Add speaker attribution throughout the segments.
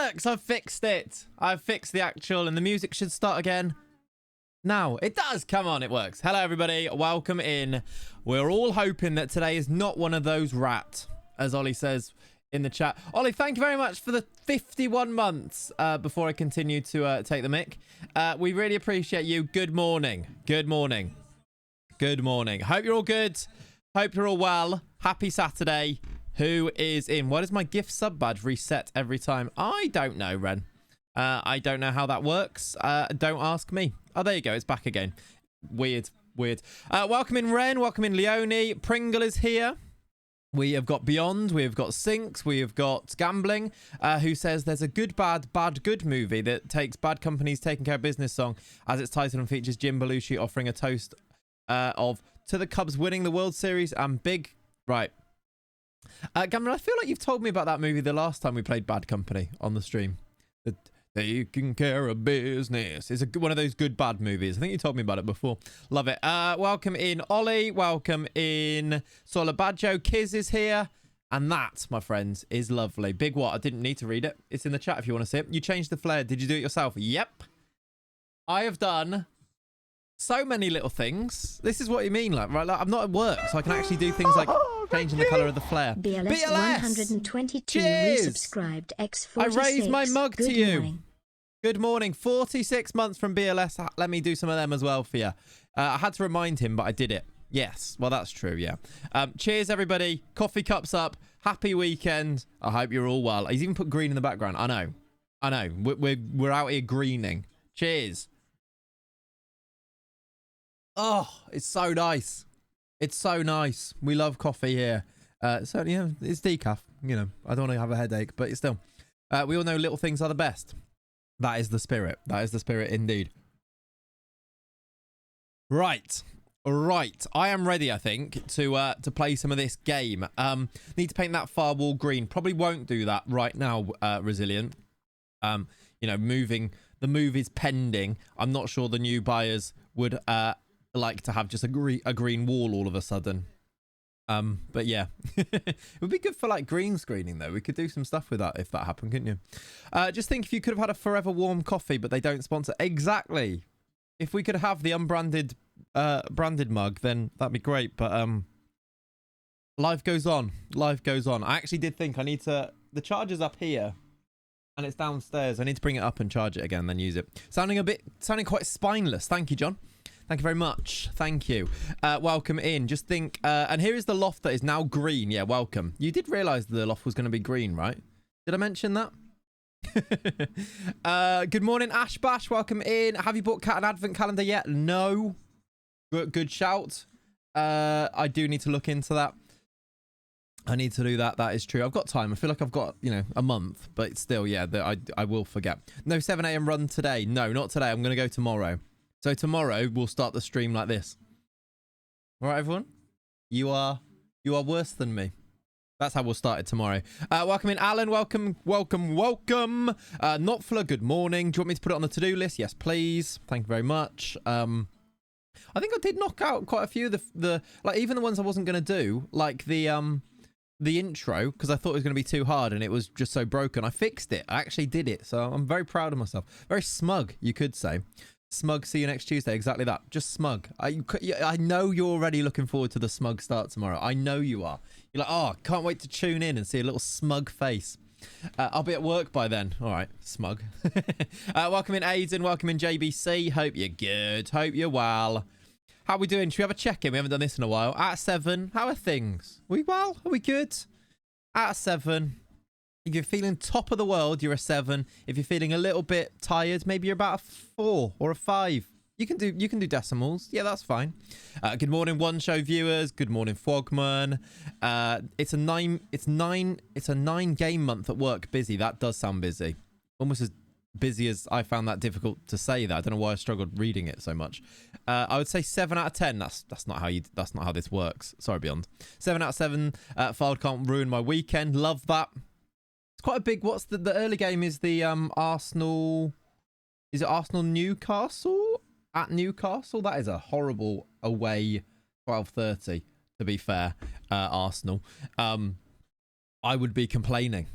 Speaker 1: works. I've fixed it. I've fixed the actual, and the music should start again. Now, it does. Come on, it works. Hello, everybody. Welcome in. We're all hoping that today is not one of those rat, as Ollie says in the chat. Ollie, thank you very much for the 51 months before I continue to take the mic. We really appreciate you. Good morning. Good morning. Good morning. Hope you're all good. Hope you're all well. Happy Saturday. Who is in? Why does my gift sub badge reset every time? I don't know, Ren. I don't know how that works. Don't ask me. Oh, there you go. It's back again. Weird. Welcome in, Ren. Welcome in, Leonie. Pringle is here. We have got Beyond. We have got Sinks. We have got Gambling, who says there's a good, bad, good movie that takes Bad Company's Taking Care of Business song as its title and features Jim Belushi offering a toast of to the Cubs winning the World Series and big... Right. Gambling, I feel like you've told me about that movie the last time we played Bad Company on the stream. Taking Care of Business. It's one of those good, bad movies. I think you told me about it before. Love it. Welcome in, Ollie. Welcome in, Solar Badjo. Kiz is here. And that, my friends, is lovely. Big what? I didn't need to read it. It's in the chat if you want to see it. You changed the flare. Did you do it yourself? Yep. I have done so many little things. This is what you mean, like, right? Like, I'm not at work, so I can actually do things like changing the colour of the flare.
Speaker 2: BLS 122
Speaker 1: Cheers!
Speaker 2: resubscribed X46.
Speaker 1: I raised my mug to you.
Speaker 2: Morning.
Speaker 1: Good morning. 46 months from BLS. Let me do some of them as well for you. I had to remind him, but I did it. Yes. Well, that's true, yeah. Cheers, everybody. Coffee cups up. Happy weekend. I hope you're all well. He's even put green in the background. I know. We're out here greening. Cheers. Oh, it's so nice. It's so nice. We love coffee here. Certainly, yeah, it's decaf. You know, I don't want to have a headache, but it's still. We all know little things are the best. That is the spirit. That is the spirit indeed. Right. I am ready, I think, to play some of this game. Need to paint that far wall green. Probably won't do that right now, Resilient. You know, the move is pending. I'm not sure the new buyers would like to have just a green wall all of a sudden. But yeah, it would be good for like green screening though. We could do some stuff with that if that happened, couldn't you? Just think if you could have had a forever warm coffee, but they don't sponsor. Exactly. If we could have the unbranded branded mug, then that'd be great. But life goes on. I actually did think the charger's up here and it's downstairs. I need to bring it up and charge it again, then use it. Sounding quite spineless. Thank you, John. Thank you very much. Thank you. Welcome in. Just think, and here is the loft that is now green. Yeah, welcome. You did realise the loft was going to be green, right? Did I mention that? Good morning, Ash Bash. Welcome in. Have you bought Cat an advent calendar yet? No. Good shout. I do need to look into that. I need to do that. That is true. I've got time. I feel like I've got, a month, but still, yeah, I will forget. No 7 a.m. run today. No, not today. I'm going to go tomorrow. So tomorrow we'll start the stream like this. All right, everyone? You are worse than me. That's how we'll start it tomorrow. Welcome in, Alan. Welcome. Notfler, good morning. Do you want me to put it on the to-do list? Yes, please. Thank you very much. I think I did knock out quite a few of the like even the ones I wasn't going to do, like the intro, because I thought it was going to be too hard and it was just so broken. I fixed it. I actually did it. So I'm very proud of myself. Very smug, you could say. Smug, see you next Tuesday. Exactly that. Just smug. I know you're already looking forward to the smug start tomorrow. I know you are. You're like, oh, can't wait to tune in and see a little smug face. I'll be at work by then. All right, smug. Welcome in, Aiden. Welcome in, JBC. Hope you're good. Hope you're well. How are we doing? Should we have a check-in? We haven't done this in a while. Out of 7. How are things? Are we well? Are we good? Out of 7. If you're feeling top of the world, you're a 7. If you're feeling a little bit tired, maybe you're about a 4 or a 5. You can do decimals. Yeah, that's fine. Good morning, One Show viewers. Good morning, Fogman. It's a 9 game month at work. Busy. That does sound busy. Almost as busy as I found that difficult to say that. I don't know why I struggled reading it so much. I would say 7 out of 10. That's not how this works. Sorry, Beyond. 7 out of 7. Filed can't ruin my weekend. Love that. It's quite a big. What's the early game? Is the Arsenal? Is it Arsenal Newcastle at Newcastle? That is a horrible away 12:30. To be fair, Arsenal. I would be complaining.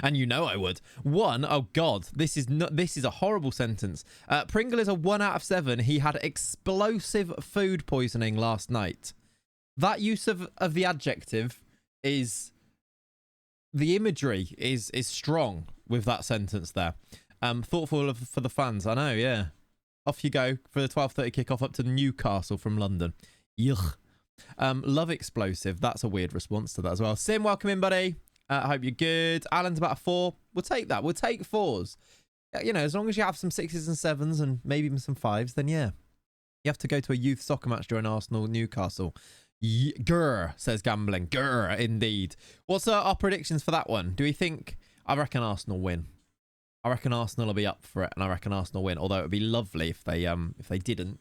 Speaker 1: And you know I would. 1, oh God, this is a horrible sentence. Pringle is a 1 out of 7. He had explosive food poisoning last night. That use of the adjective is... The imagery is strong with that sentence there. Thoughtful for the fans. I know, yeah. Off you go for the 12:30 kickoff up to Newcastle from London. Yuck. Love explosive. That's a weird response to that as well. Sim, welcome in, buddy. I hope you're good. Alan's about a 4. We'll take that. We'll take 4s. You know, as long as you have some 6s and 7s and maybe even some 5s, then yeah. You have to go to a youth soccer match during Arsenal Newcastle. Grr, says Gambling. Grr, indeed. What's our predictions for that one? Do we think... I reckon Arsenal win. I reckon Arsenal will be up for it, and I reckon Arsenal win. Although it would be lovely if they didn't,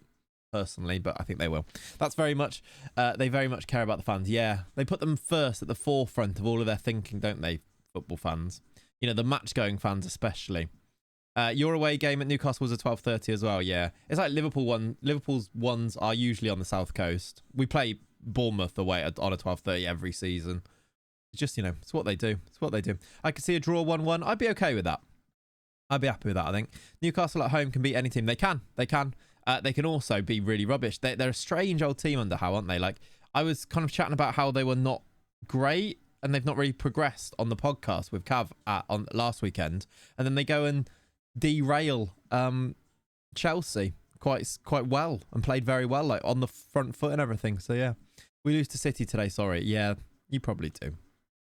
Speaker 1: personally, but I think they will. That's very much... they very much care about the fans. Yeah, they put them first at the forefront of all of their thinking, don't they, football fans? You know, the match-going fans especially. Your away game at Newcastle was a 12:30 as well, yeah. It's like Liverpool's ones are usually on the south coast. We play Bournemouth away on a 12:30 every season. It's just, you know, it's what they do. It's what they do. I could see a draw 1-1. I'd be okay with that. I'd be happy with that, I think. Newcastle at home can beat any team. They can. They can. They can also be really rubbish. They're a strange old team under Howe, aren't they? Like, I was kind of chatting about how they were not great and they've not really progressed on the podcast with Cav on last weekend. And then they go and derail Chelsea quite well and played very well, like on the front foot and everything. So yeah, we lose to City today. Sorry. Yeah, you probably do.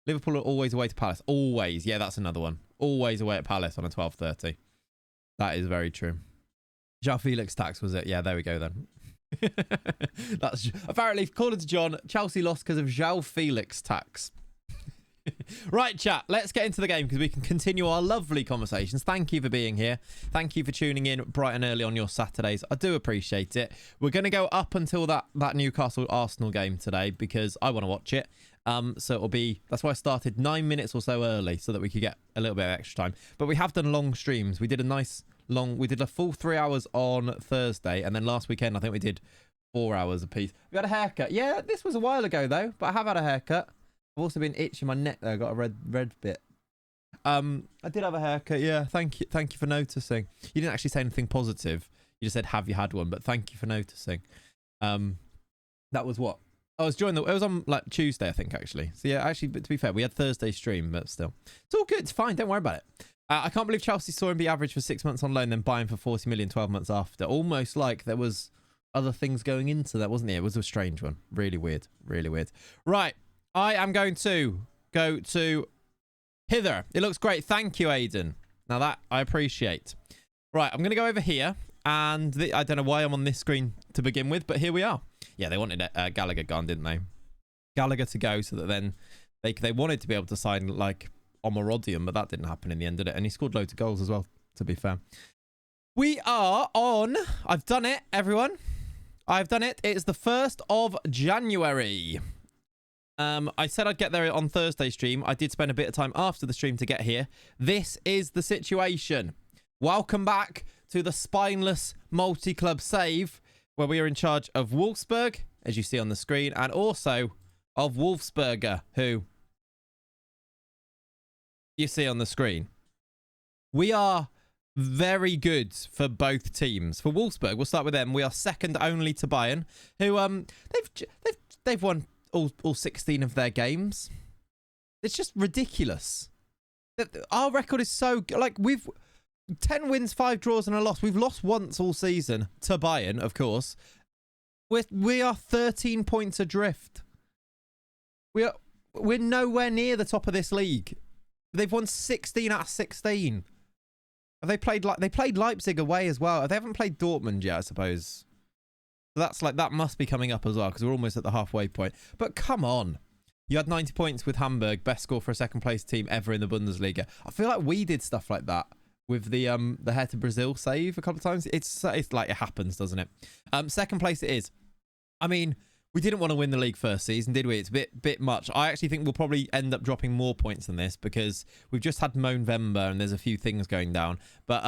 Speaker 1: Liverpool are always away to Palace. Always. Yeah, that's another one. Always away at Palace on a 12:30. That is very true. João Felix tax was it? Yeah, there we go then. That's apparently, according to John, Chelsea lost because of João Felix tax. Right, chat, let's get into the game because we can continue our lovely conversations. Thank you for being here. Thank you for tuning in bright and early on your Saturdays. I do appreciate it. We're going to go up until that Newcastle Arsenal game today because I want to watch it. So it'll be, that's why I started 9 minutes or so early so that we could get a little bit of extra time. But we have done long streams. We did a full 3 hours on Thursday, and then last weekend I think we did 4 hours apiece. We had a haircut. Yeah, this was a while ago though, but I have had a haircut. I've also been itching my neck though. I got a red bit. I did have a haircut. Yeah, thank you for noticing. You didn't actually say anything positive. You just said, "Have you had one?" But thank you for noticing. That was what I was it was on like Tuesday, I think, actually. So yeah, actually, but to be fair, we had Thursday stream, but still, it's all good. It's fine. Don't worry about it. I can't believe Chelsea saw him be average for 6 months on loan, then buy him for 40 million 12 months after. Almost like there was other things going into that, wasn't there? It was a strange one. Really weird. Really weird. Right. I am going to go to hither. It looks great. Thank you, Aiden. Now that I appreciate. Right, I'm going to go over here. And I don't know why I'm on this screen to begin with, but here we are. Yeah, they wanted Gallagher gone, didn't they? Gallagher to go so that then they wanted to be able to sign like Omarodium, but that didn't happen in the end, did it? And he scored loads of goals as well, to be fair. We are on... I've done it, everyone. I've done it. It's the 1st of January. I said I'd get there on Thursday stream. I did spend a bit of time after the stream to get here. This is the situation. Welcome back to the Spineless multi-club save, where we are in charge of Wolfsburg, as you see on the screen, and also of Wolfsberger, who you see on the screen. We are very good for both teams. For Wolfsburg, we'll start with them. We are second only to Bayern, who they've won all 16 of their games. It's just ridiculous. Our record is so good. Like, we've 10 wins, 5 draws and a loss. We've lost once all season to Bayern, of course. We are 13 points adrift. We're nowhere near the top of this league. They've won 16 out of 16. They played Leipzig away as well. They haven't played Dortmund yet, I suppose. So that must be coming up as well because we're almost at the halfway point. But come on. You had 90 points with Hamburg, best score for a second place team ever in the Bundesliga. I feel like we did stuff like that with the Hertha Brazil save a couple of times. It's like it happens, doesn't it? Second place it is. I mean, we didn't want to win the league first season, did we? It's a bit much. I actually think we'll probably end up dropping more points than this because we've just had November and there's a few things going down. But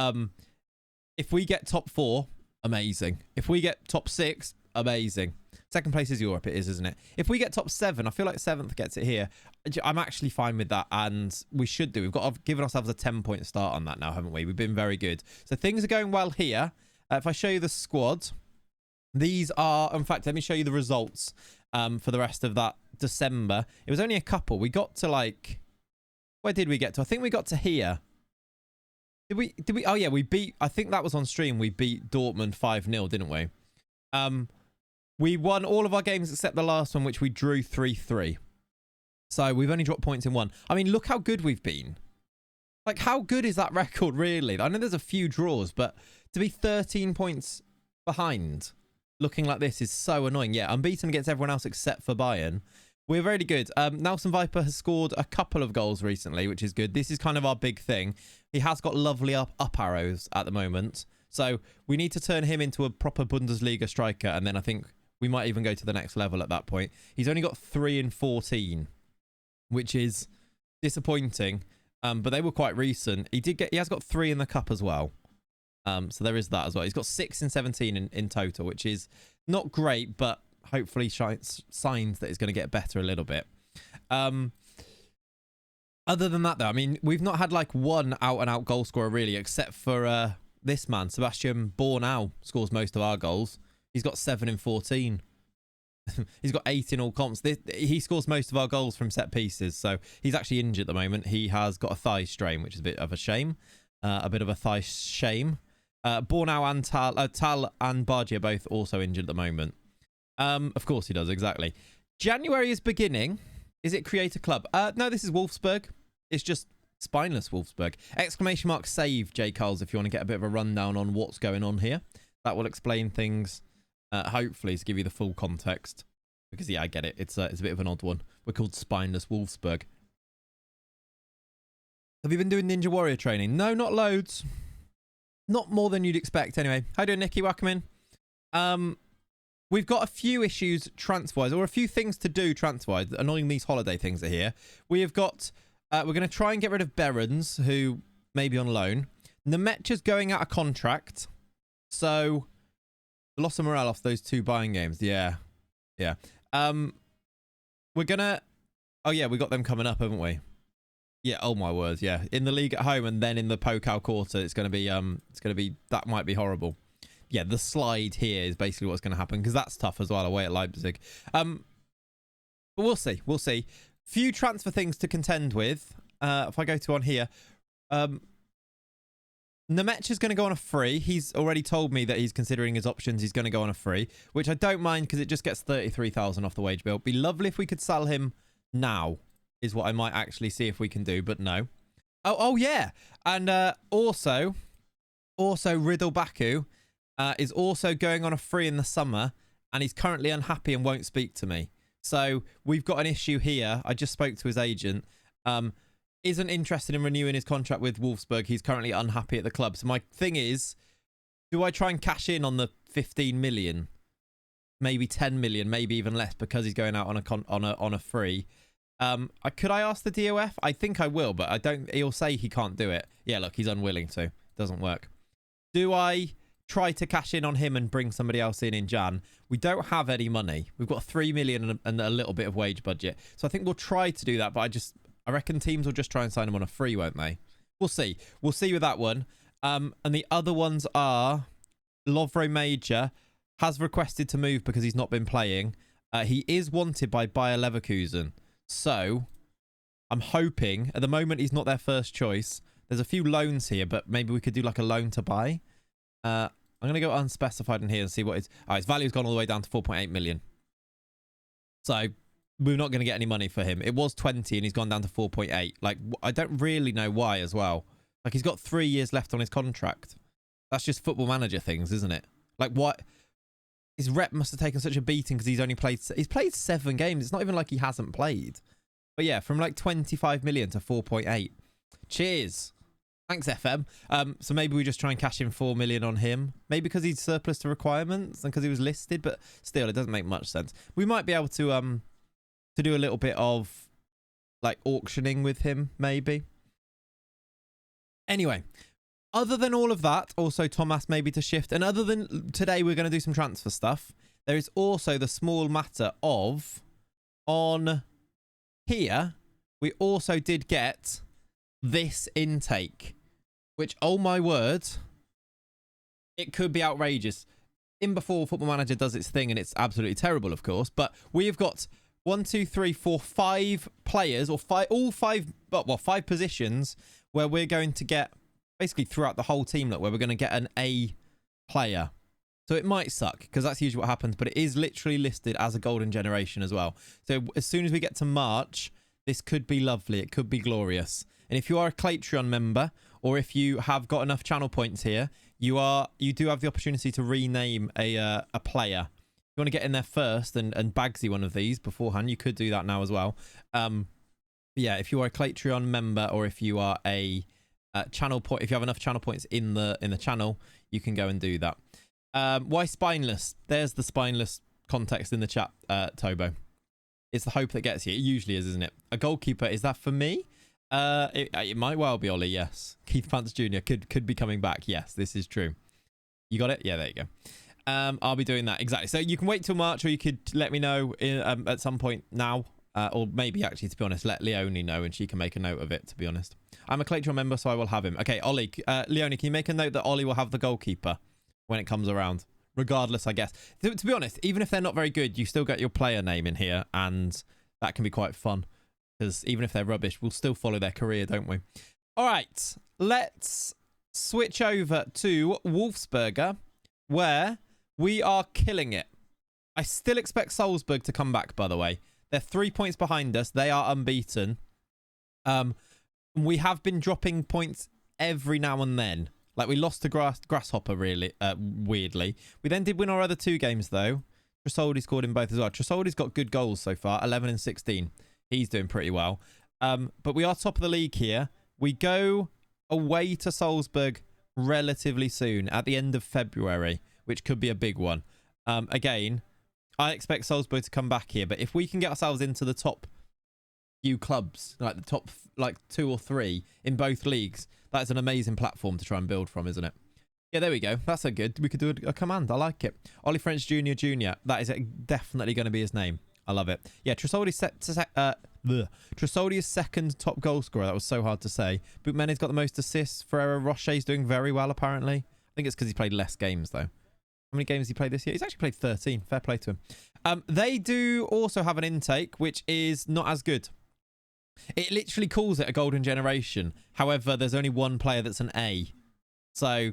Speaker 1: if we get top 4, amazing. If we get top 6, amazing. Second place is Europe, it is, isn't it? If we get top 7, I feel like 7th gets it here. I'm actually fine with that, and we should do. We've got to give ourselves a 10-point start on that now, haven't we? We've been very good. So things are going well here. If I show you the squad, these are... In fact, let me show you the results for the rest of that December. It was only a couple. We got to, like... Where did we get to? I think we got to here. Did we? Oh, yeah, we beat... I think that was on stream. We beat Dortmund 5-0, didn't we? We won all of our games except the last one, which we drew 3-3. So we've only dropped points in one. I mean, look how good we've been. Like, how good is that record, really? I know there's a few draws, but to be 13 points behind looking like this is so annoying. Yeah, unbeaten against everyone else except for Bayern. We're very good. Nelson Viper has scored a couple of goals recently, which is good. This is kind of our big thing. He has got lovely up arrows at the moment. So we need to turn him into a proper Bundesliga striker, and then I think... we might even go to the next level at that point. He's only got 3 in 14, which is disappointing. But they were quite recent. He has got 3 in the cup as well. So there is that as well. He's got 6 in 17 in total, which is not great, but hopefully signs that it's going to get better a little bit. Other than that, though, I mean, we've not had like one out-and-out goal scorer really, except for this man, Sebastian Bornau, scores most of our goals. He's got 7 in 14. He's got 8 in all comps. He scores most of our goals from set pieces. So he's actually injured at the moment. He has got a thigh strain, which is a bit of a shame. Bornau and Tal and Bardi are both also injured at the moment. Of course he does, exactly. January is beginning. Is it Creator Club? No, this is Wolfsberg. It's just Spineless Wolfsberg. Exclamation mark save, J. Carls, if you want to get a bit of a rundown on what's going on here. That will explain things. Hopefully to give you the full context, because yeah, I get it. It's a bit of an odd one. We're called Spineless Wolfsberg. Have you been doing Ninja Warrior training? No, not loads. Not more than you'd expect. Anyway, how you doing, Nicky? Welcome in. We've got a few issues transfer-wise, or a few things to do transfer-wise. Annoying these holiday things are here. We have got. We're going to try and get rid of Berens, who may be on loan. Nemetcha's going out of contract, so. Loss of morale off those 2 buying games. Yeah. We're gonna... Oh, yeah, we got them coming up, haven't we? Yeah, oh my word, yeah. In the league at home and then in the Pokal quarter, it's gonna be... That might be horrible. Yeah, the slide here is basically what's going to happen, because that's tough as well, away at Leipzig. But we'll see. Few transfer things to contend with. If I go to on here... Nemetcha's going to go on a free. He's already told me that he's considering his options. He's going to go on a free, which I don't mind because it just gets 33,000 off the wage bill. It'd be lovely if we could sell him now, is what I might actually see if we can do, but no. Oh yeah. And also Riddle Baku is also going on a free in the summer, and he's currently unhappy and won't speak to me. So we've got an issue here. I just spoke to his agent. Isn't interested in renewing his contract with Wolfsburg. He's currently unhappy at the club. So my thing is, do I try and cash in on the 15 million? Maybe 10 million, maybe even less, because he's going out on a free. Could I ask the DOF? I think I will, but I don't. He'll say he can't do it. Yeah, look, he's unwilling to. Doesn't work. Do I try to cash in on him and bring somebody else in Jan? We don't have any money. We've got 3 million and a little bit of wage budget. So I think we'll try to do that, but I reckon teams will just try and sign him on a free, won't they? We'll see. We'll see with that one. And the other ones are Lovro Major has requested to move because he's not been playing. He is wanted by Bayer Leverkusen. So I'm hoping, at the moment he's not their first choice. There's a few loans here, but maybe we could do like a loan to buy. I'm going to go unspecified in here and see what it's... his value's gone all the way down to 4.8 million. So... we're not going to get any money for him. It was 20 and he's gone down to 4.8. Like, I don't really know why as well. Like, he's got 3 years left on his contract. That's just Football Manager things, isn't it? Like, what? His rep must have taken such a beating because he's played 7 games. It's not even like he hasn't played. But yeah, from like 25 million to 4.8. Cheers. Thanks, FM. So maybe we just try and cash in 4 million on him. Maybe because he's surplus to requirements and because he was listed, but still, it doesn't make much sense. We might be able to do a little bit of like auctioning with him, maybe. Anyway, other than all of that, also Thomas maybe to shift. And other than today, we're going to do some transfer stuff. there is also the small matter of on here, we also did get this intake, which, oh my word, it could be outrageous. In before Football Manager does its thing, and it's absolutely terrible, of course, but we have got 1, 2, 3, 4, 5 players, or five positions where we're going to get basically throughout the whole team, look, where we're going to get an A player. So it might suck because that's usually what happens, but it is literally listed as a golden generation as well. So as soon as we get to March, this could be lovely. It could be glorious. And if you are a Patreon member, or if you have got enough channel points here, you do have the opportunity to rename a player. If you want to get in there first and Bagsy one of these beforehand, you could do that now as well. Yeah, if you are a Patreon member, or if you are a channel point, if you have enough channel points in the channel, you can go and do that. Why Spineless? There's the Spineless context in the chat, Tobo. It's the hope that gets you. It usually is, isn't it? A goalkeeper, is that for me? It might well be, Ollie, yes. Keith Pants Jr. could be coming back. Yes, this is true. You got it? Yeah, there you go. I'll be doing that, exactly. So you can wait till March, or you could let me know at some point now. Or maybe, actually, to be honest, let Leonie know, and she can make a note of it, to be honest. I'm a Patreon member, so I will have him. Okay, Ollie, Leonie, can you make a note that Ollie will have the goalkeeper when it comes around? Regardless, I guess. To be honest, even if they're not very good, you still get your player name in here, and that can be quite fun. Because even if they're rubbish, we'll still follow their career, don't we? All right, let's switch over to Wolfsberger, where we are killing it. I still expect Salzburg to come back, by the way. They're 3 points behind us. They are unbeaten. We have been dropping points every now and then. Like, we lost to Grasshopper, really, weirdly. We then did win our other 2 games, though. Tresoldi scored in both as well. Tresoldi's got good goals so far, 11 and 16. He's doing pretty well. But we are top of the league here. We go away to Salzburg relatively soon, at the end of February, which could be a big one. Again, I expect Salzburg to come back here, but if we can get ourselves into the top few clubs, like the top 2 or 3 in both leagues, that's an amazing platform to try and build from, isn't it? Yeah, there we go. That's a good. We could do a command. I like it. Ollie French Jr. That is definitely going to be his name. I love it. Yeah, Tresoldi's Tresoldi's second top goal scorer. That was so hard to say. Bootmene's got the most assists. Ferreira Rocher's doing very well, apparently. I think it's because he played less games, though. How many games he played this year? He's actually played 13. Fair play to him. They do also have an intake, which is not as good. It literally calls it a golden generation. However, there's only one player that's an A. So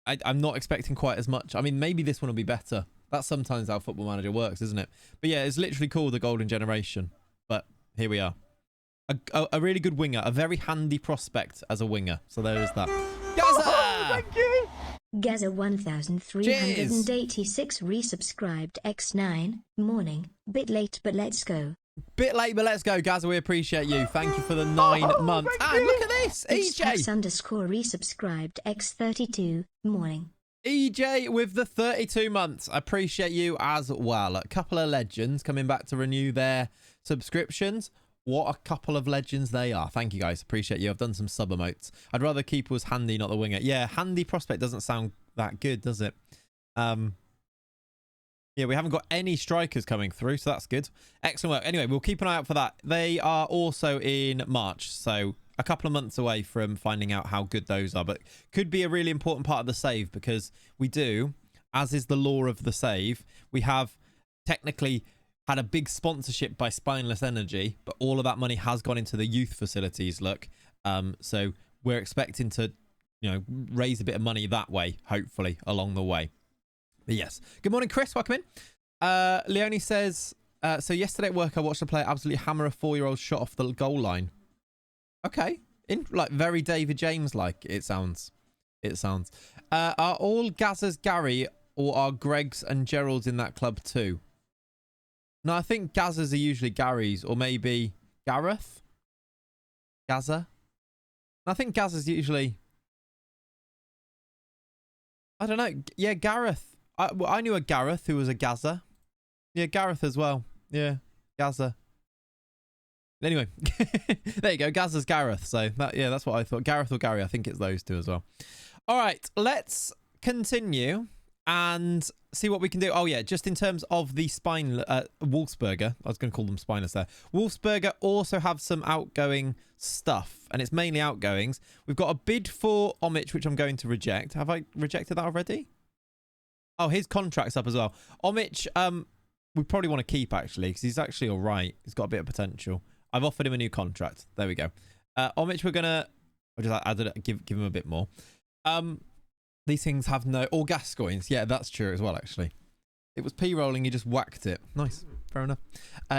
Speaker 1: I'm not expecting quite as much. I mean, maybe this one will be better. That's sometimes how Football Manager works, isn't it? But yeah, it's literally called the golden generation. But here we are. A really good winger. A very handy prospect as a winger. So there is that. Gaza!
Speaker 3: Oh, thank you!
Speaker 2: Gaza 1386 resubscribed X9. Morning. Bit late, but let's go.
Speaker 1: Bit late, but let's go, Gaza. We appreciate you. Thank you for the 9 months. And look at this. EJ.
Speaker 2: X__ resubscribed X32. Morning.
Speaker 1: EJ with the 32 months. I appreciate you as well. A couple of legends coming back to renew their subscriptions. What a couple of legends they are. Thank you, guys. Appreciate you. I've done some sub emotes. I'd rather keeper was handy, not the winger. Yeah, handy prospect doesn't sound that good, does it? Yeah, we haven't got any strikers coming through, so that's good. Excellent work. Anyway, we'll keep an eye out for that. They are also in March, so a couple of months away from finding out how good those are, but could be a really important part of the save, because we do, as is the law of the save, we have technically had a big sponsorship by Spineless Energy, but all of that money has gone into the youth facilities, look. So we're expecting to, raise a bit of money that way, hopefully, along the way. But yes. Good morning, Chris. Welcome in. Leonie says, so yesterday at work, I watched a player absolutely hammer a 4-year-old shot off the goal line. Okay. Very David James-like, it sounds. Are all Gazza's Gary, or are Greg's and Gerald's in that club too? No, I think Gazza's are usually Gary's, or maybe Gareth? Gazza? I think Gazza's usually... I don't know. Yeah, Gareth. I knew a Gareth who was a Gazza. Yeah, Gareth as well. Yeah, Gazza. Anyway, there you go. Gazza's Gareth. So, that's what I thought. Gareth or Gary. I think it's those two as well. All right, let's continue and see what we can do. Oh yeah, just in terms of the Wolfsberger, I was going to call them Spineless there. Wolfsberger also have some outgoing stuff, and it's mainly outgoings. We've got a bid for Omich, which I'm going to reject. Have I rejected that already? Oh, his contract's up as well. Omich, we probably want to keep actually, because he's actually all right. He's got a bit of potential. I've offered him a new contract. There we go. Omich, we're gonna give him a bit more. These things have no... Or Gascoignes. Yeah, that's true as well, actually. It was P-rolling, you just whacked it. Nice. Fair enough.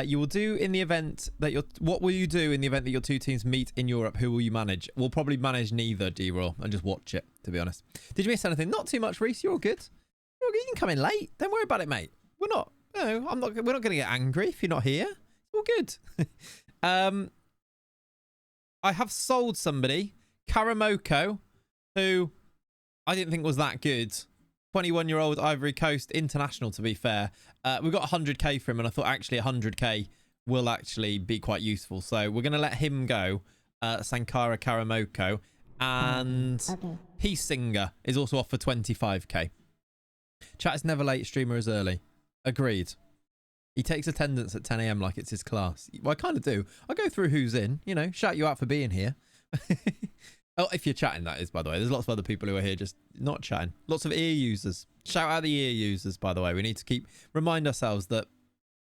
Speaker 1: You will do in the event that your... What will you do in the event that your two teams meet in Europe? Who will you manage? We'll probably manage neither, D-roll, and just watch it, to be honest. Did you miss anything? Not too much, Reese. You're all good. You're all good. You can come in late. Don't worry about it, mate. We're not... No, we're not going to get angry if you're not here. It's all good. I have sold somebody, Karamoko, who... I didn't think was that good. 21-year-old Ivory Coast international, to be fair. We got 100k for him, and I thought actually 100k will actually be quite useful. So we're going to let him go, Sankara Karamoko. And Peace Singer is also off for 25k. Chat is never late, streamer is early. Agreed. He takes attendance at 10 a.m. like it's his class. Well, I kind of do. I go through who's in, you know, shout you out for being here. Oh, if you're chatting, that is, by the way. There's lots of other people who are here just not chatting. Lots of ear users. Shout out the ear users, by the way. We need to remind ourselves that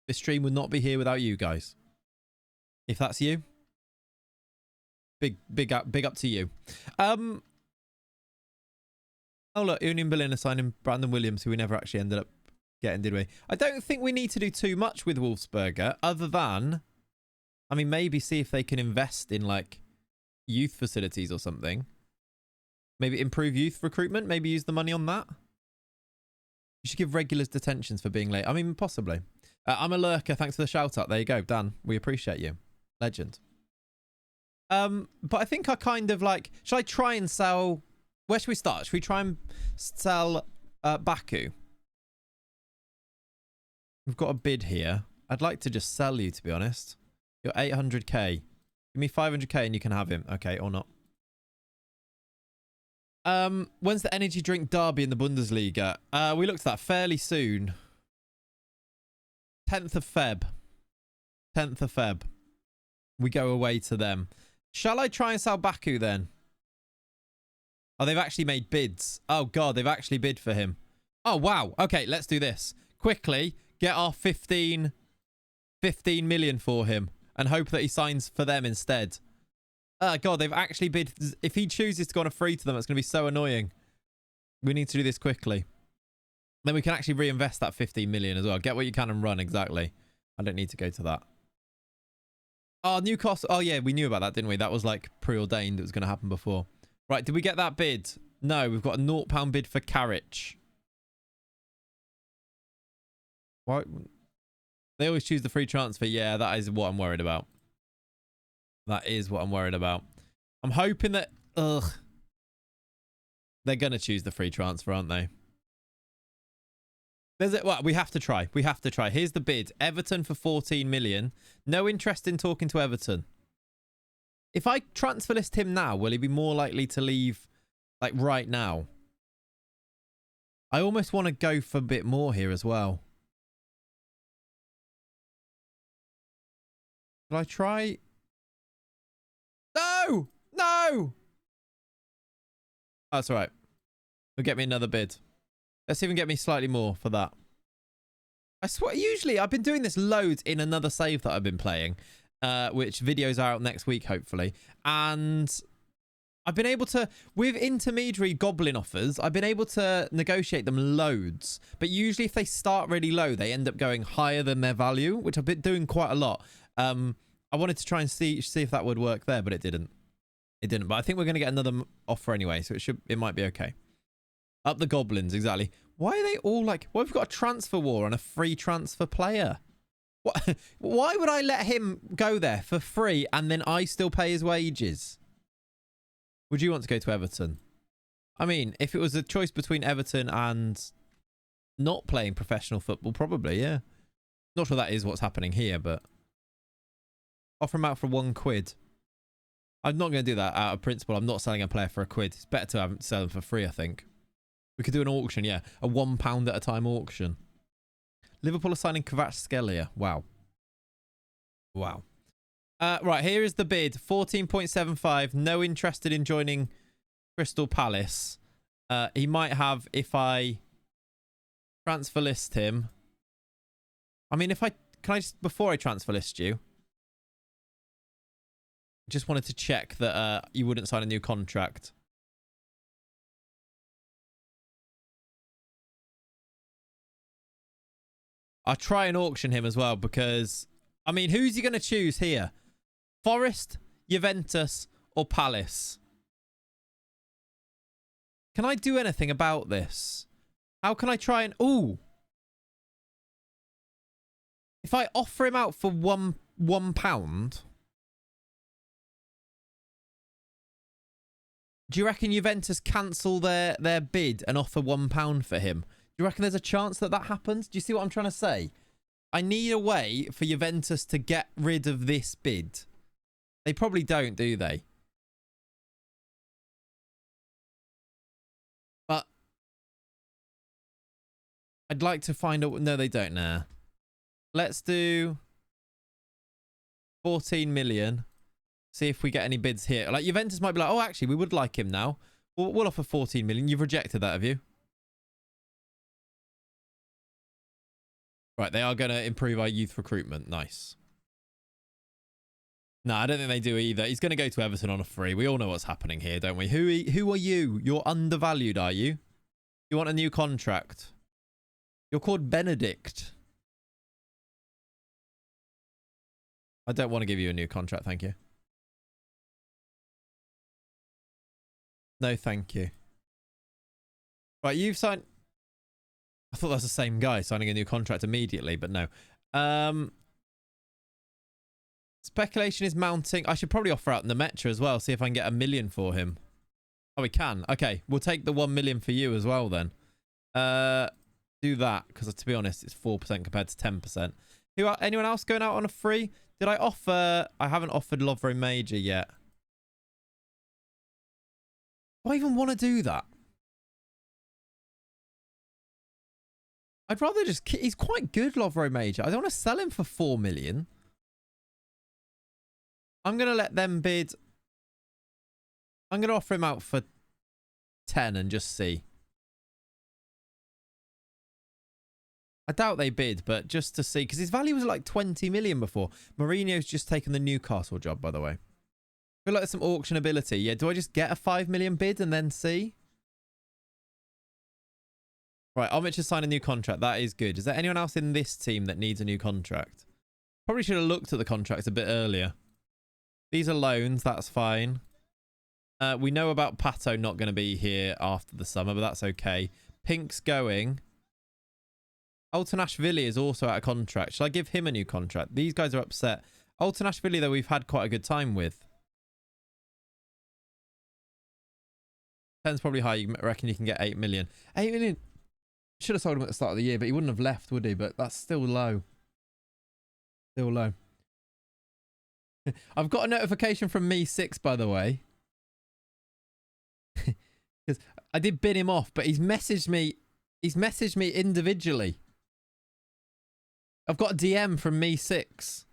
Speaker 1: this stream would not be here without you guys. If that's you, big up to you. Oh, look, Union Berlin are signing Brandon Williams, who we never actually ended up getting, did we? I don't think we need to do too much with Wolfsberger, other than, I mean, maybe see if they can invest in, like, youth facilities or something. Maybe improve youth recruitment. Maybe use the money on that. You should give regulars detentions for being late. I mean, possibly. I'm a lurker. Thanks for the shout out. There you go, Dan. We appreciate you. Legend. But I think I kind of like... Should I try and sell... Where should we start? Should we try and sell Baku? We've got a bid here. I'd like to just sell you, to be honest. You're 800k. Give me 500k and you can have him. Okay, or not. When's the energy drink derby in the Bundesliga? We looked at that fairly soon. 10th of Feb. 10th of Feb. We go away to them. Shall I try and sell Baku then? Oh, they've actually made bids. Oh, God, they've actually bid for him. Oh, wow. Okay, let's do this. Quickly, get our 15 million for him. And hope that he signs for them instead. God, they've actually bid... If he chooses to go on a free to them, it's going to be so annoying. We need to do this quickly. Then we can actually reinvest that 15 million as well. Get what you can and run, exactly. I don't need to go to that. Oh, Newcastle... Oh, yeah, we knew about that, didn't we? That was, like, preordained. It was going to happen before. Right, did we get that bid? No, we've got a £0 bid for Carriage. What... They always choose the free transfer. Yeah, that is what I'm worried about. That is what I'm worried about. I'm hoping that... Ugh. They're going to choose the free transfer, aren't they? Well, we have to try. We have to try. Here's the bid. Everton for 14 million. No interest in talking to Everton. If I transfer list him now, will he be more likely to leave, like, right now? I almost want to go for a bit more here as well. Should I try? No! No! That's all right. It'll get me another bid. Let's even get me slightly more for that. I swear, usually I've been doing this loads in another save that I've been playing, which videos are out next week, hopefully. And I've been able to, with intermediary goblin offers, I've been able to negotiate them loads. But usually if they start really low, they end up going higher than their value, which I've been doing quite a lot. I wanted to try and see if that would work there, but it didn't. It didn't. But I think we're going to get another offer anyway, so it might be okay. Up the goblins, exactly. Why are they all like... Why have we got a transfer war on a free transfer player? What? Why would I let him go there for free and then I still pay his wages? Would you want to go to Everton? I mean, if it was a choice between Everton and not playing professional football, probably, yeah. Not sure that is what's happening here, but... Offer him out for £1. I'm not going to do that out of principle. I'm not selling a player for £1. It's better to sell them for free, I think. We could do an auction, yeah. A £1 at a time auction. Liverpool are signing Kvaratskhelia. Wow. Wow. Right, here is the bid. 14.75. No interested in joining Crystal Palace. He might have if I transfer list him. I mean, if I... Can I just... Before I transfer list you... Just wanted to check that you wouldn't sign a new contract. I'll try and auction him as well because... I mean, who's he going to choose here? Forest, Juventus, or Palace? Can I do anything about this? How can I try and... Ooh! If I offer him out for £1... Do you reckon Juventus cancel their bid and offer £1 for him? Do you reckon there's a chance that that happens? Do you see what I'm trying to say? I need a way for Juventus to get rid of this bid. They probably don't, do they? But I'd like to find out... No, they don't now. Let's do 14 million. See if we get any bids here. Like, Juventus might be like, oh, actually, we would like him now. We'll offer 14 million. You've rejected that, have you? Right, they are going to improve our youth recruitment. Nice. No, I don't think they do either. He's going to go to Everton on a free. We all know what's happening here, don't we? Who are you? You're undervalued, are you? You want a new contract? You're called Benedict. I don't want to give you a new contract, thank you. No, thank you. Right, you've signed... I thought that was the same guy signing a new contract immediately, but no. Speculation is mounting. I should probably offer out in the Metro as well, see if I can get 1 million for him. Oh, we can. Okay, we'll take the 1 million for you as well then. Do that, because to be honest, it's 4% compared to 10%. Anyone else going out on a free? Did I offer... I haven't offered Lovre Major yet. Do I even want to do that? I'd rather just... He's quite good, Lovre Major. I don't want to sell him for 4 million. I'm going to let them bid. I'm going to offer him out for 10 and just see. I doubt they bid, but just to see. Because his value was like 20 million before. Mourinho's just taken the Newcastle job, by the way. I feel like there's some auctionability. Yeah, do I just get a 5 million bid and then see? Right, Omich has signed a new contract. That is good. Is there anyone else in this team that needs a new contract? Probably should have looked at the contracts a bit earlier. These are loans. That's fine. We know about Pato not going to be here after the summer, but that's okay. Pink's going. Altanashvili is also out of contract. Shall I give him a new contract? These guys are upset. Altanashvili, though, we've had quite a good time with. 10's probably high. You reckon you can get 8 million. 8 million. Should have sold him at the start of the year, but he wouldn't have left, would he? But that's still low. Still low. I've got a notification from Me6, by the way. Because I did bid him off, but he's messaged me. He's messaged me individually. I've got a DM from Me6.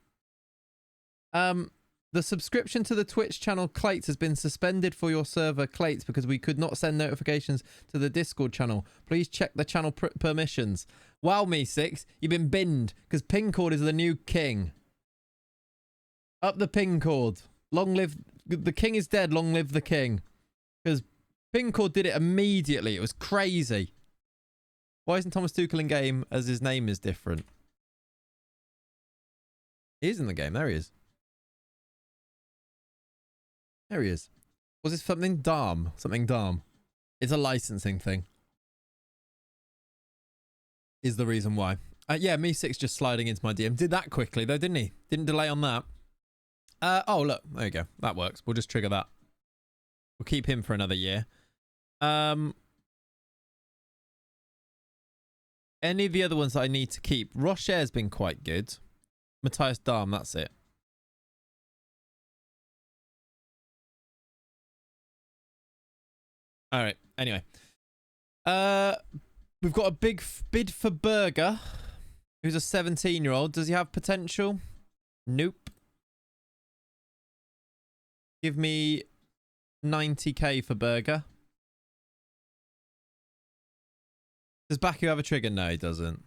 Speaker 1: The subscription to the Twitch channel Clates has been suspended for your server Clates because we could not send notifications to the Discord channel. Please check the channel permissions. Wow, Me6, you've been binned because Pingcord is the new king. Up the Pingcord. Long live... The king is dead, long live the king. Because Pingcord did it immediately. It was crazy. Why isn't Thomas Tuchel in game as his name is different? He is in the game. There he is. There he is. Was this something Darm? Something Darm. It's a licensing thing. Is the reason why. Yeah, Me6 just sliding into my DM. Did that quickly though, didn't he? Didn't delay on that. Oh, look. There you go. That works. We'll just trigger that. We'll keep him for another year. Any of the other ones that I need to keep? Rocher's been quite good. Matthias Darm, that's it. All right. Anyway. We've got a big bid for Berger, who's a 17-year-old. Does he have potential? Nope. Give me 90k for Berger. Does Baku have a trigger? No, he doesn't.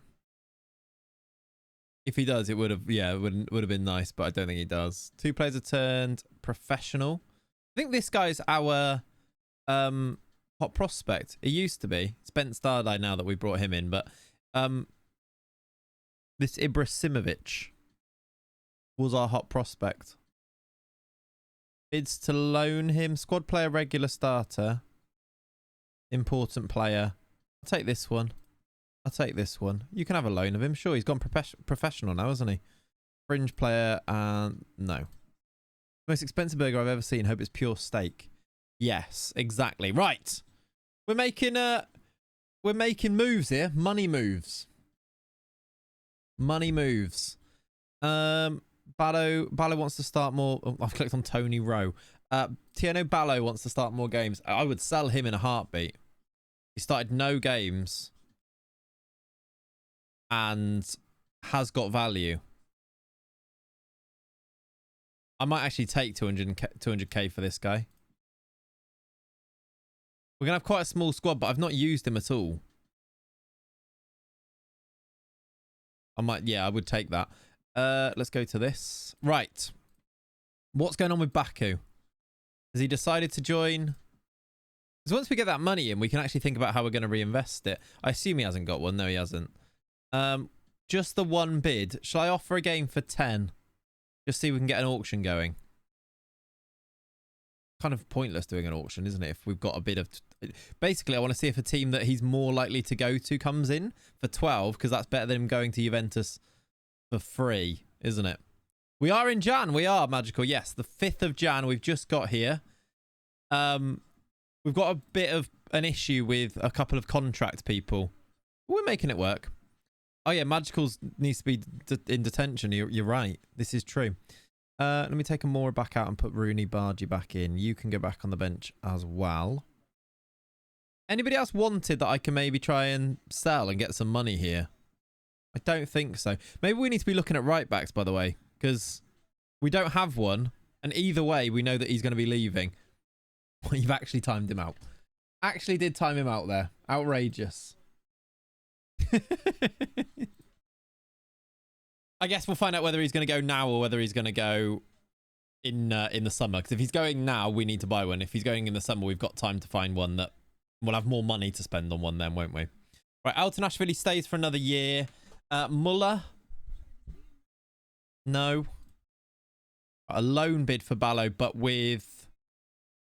Speaker 1: If he does, it would have, yeah, it would have been nice, but I don't think he does. 2 players have turned professional. I think this guy's our hot prospect. He used to be. Spence Dardai now that we brought him in, but this Ibrahimovic was our hot prospect. Bids to loan him. Squad player, regular starter. Important player. I'll take this one. I'll take this one. You can have a loan of him. Sure, he's gone professional now, hasn't he? Fringe player and no. Most expensive burger I've ever seen. Hope it's pure steak. Yes, exactly. Right. We're making moves here. Money moves. Money moves. Ballo wants to start more. Oh, I've clicked on Tony Rowe. Tieno Ballo wants to start more games. I would sell him in a heartbeat. He started no games and has got value. I might actually take 200k for this guy. We're going to have quite a small squad, but I've not used him at all. I would take that. Let's go to this. Right. What's going on with Baku? Has he decided to join? Because once we get that money in, we can actually think about how we're going to reinvest it. I assume he hasn't got one. No, he hasn't. Just the one bid. Shall I offer a game for 10? Just see if we can get an auction going. Kind of pointless doing an auction, isn't it? If we've got a bit of... Basically, I want to see if a team that he's more likely to go to comes in for 12, because that's better than him going to Juventus for free, isn't it? We are in Jan. We are, Magical. Yes, the 5th of Jan we've just got here. We've got a bit of an issue with a couple of contract people. We're making it work. Oh, yeah, Magicals needs to be in detention. You're right. This is true. Let me take a Mora back out and put Rooney Bargy back in. You can go back on the bench as well. Anybody else wanted that I can maybe try and sell and get some money here? I don't think so. Maybe we need to be looking at right backs, by the way, because we don't have one. And either way, we know that he's going to be leaving. You've actually timed him out. Actually did time him out there. Outrageous. I guess we'll find out whether he's going to go now or whether he's going to go in the summer. Because if he's going now, we need to buy one. If he's going in the summer, we've got time to find one that we'll have more money to spend on one then, won't we? Right, Altach stays for another year. Muller? No. A loan bid for Ballo, but with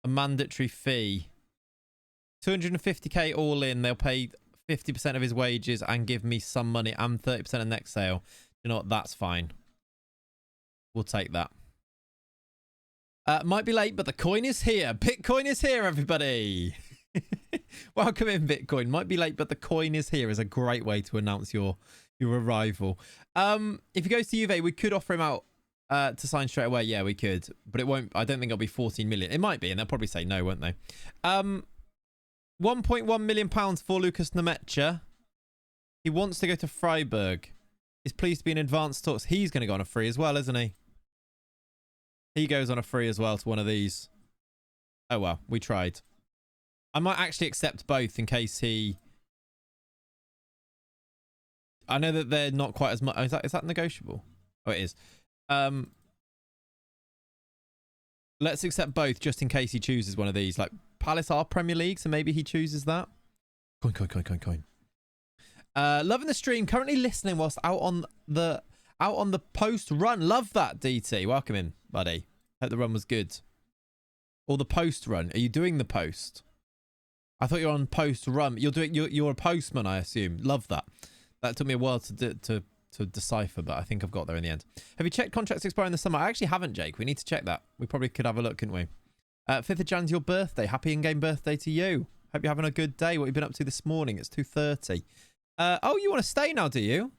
Speaker 1: a mandatory fee. 250k all in. They'll pay 50% of his wages and give me some money and 30% of next sale. You know what? That's fine. We'll take that. Might be late, but the coin is here. Bitcoin is here, everybody. Welcome in, Bitcoin. Might be late, but the coin is here is a great way to announce your arrival. If he goes to Juve, we could offer him out to sign straight away. Yeah, we could. But it won't. I don't think it'll be 14 million. It might be, and they'll probably say no, won't they? 1.1 million pounds for Lucas Nemecha. He wants to go to Freiburg. He's pleased to be in advanced talks. He's going to go on a free as well, isn't he? He goes on a free as well to one of these. Oh, well, we tried. I might actually accept both in case he... I know that they're not quite as much... Is that negotiable? Oh, it is. Let's accept both just in case he chooses one of these. Like, Palace are Premier League, so maybe he chooses that. Coin. Loving the stream. Currently listening whilst out on the post run. Love that, DT. Welcome in, buddy. Hope the run was good. Or the post run. Are you doing the post? I thought you were on post run. You're a postman, I assume. Love that. That took me a while to decipher, but I think I've got there in the end. Have you checked contracts expire in the summer? I actually haven't, Jake. We need to check that. We probably could have a look, couldn't we? 5th of Jan's your birthday. Happy in-game birthday to you. Hope you're having a good day. What have you been up to this morning? It's 2:30. Oh, you want to stay now, do you?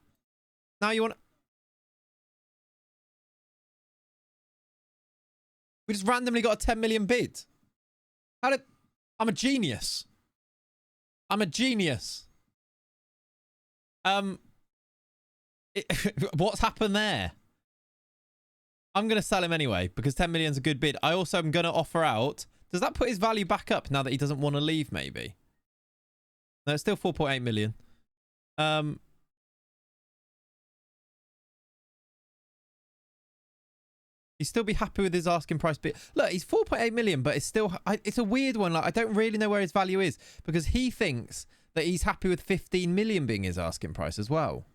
Speaker 1: Now you want... We just randomly got a 10 million bid. I'm a genius. I'm a genius. What's happened there? I'm going to sell him anyway because 10 million is a good bid. I also am going to offer out. Does that put his value back up now that he doesn't want to leave, maybe? No, it's still 4.8 million. He'd still be happy with his asking price. But look, he's 4.8 million, but it's still, it's a weird one. Like, I don't really know where his value is because he thinks that he's happy with 15 million being his asking price as well.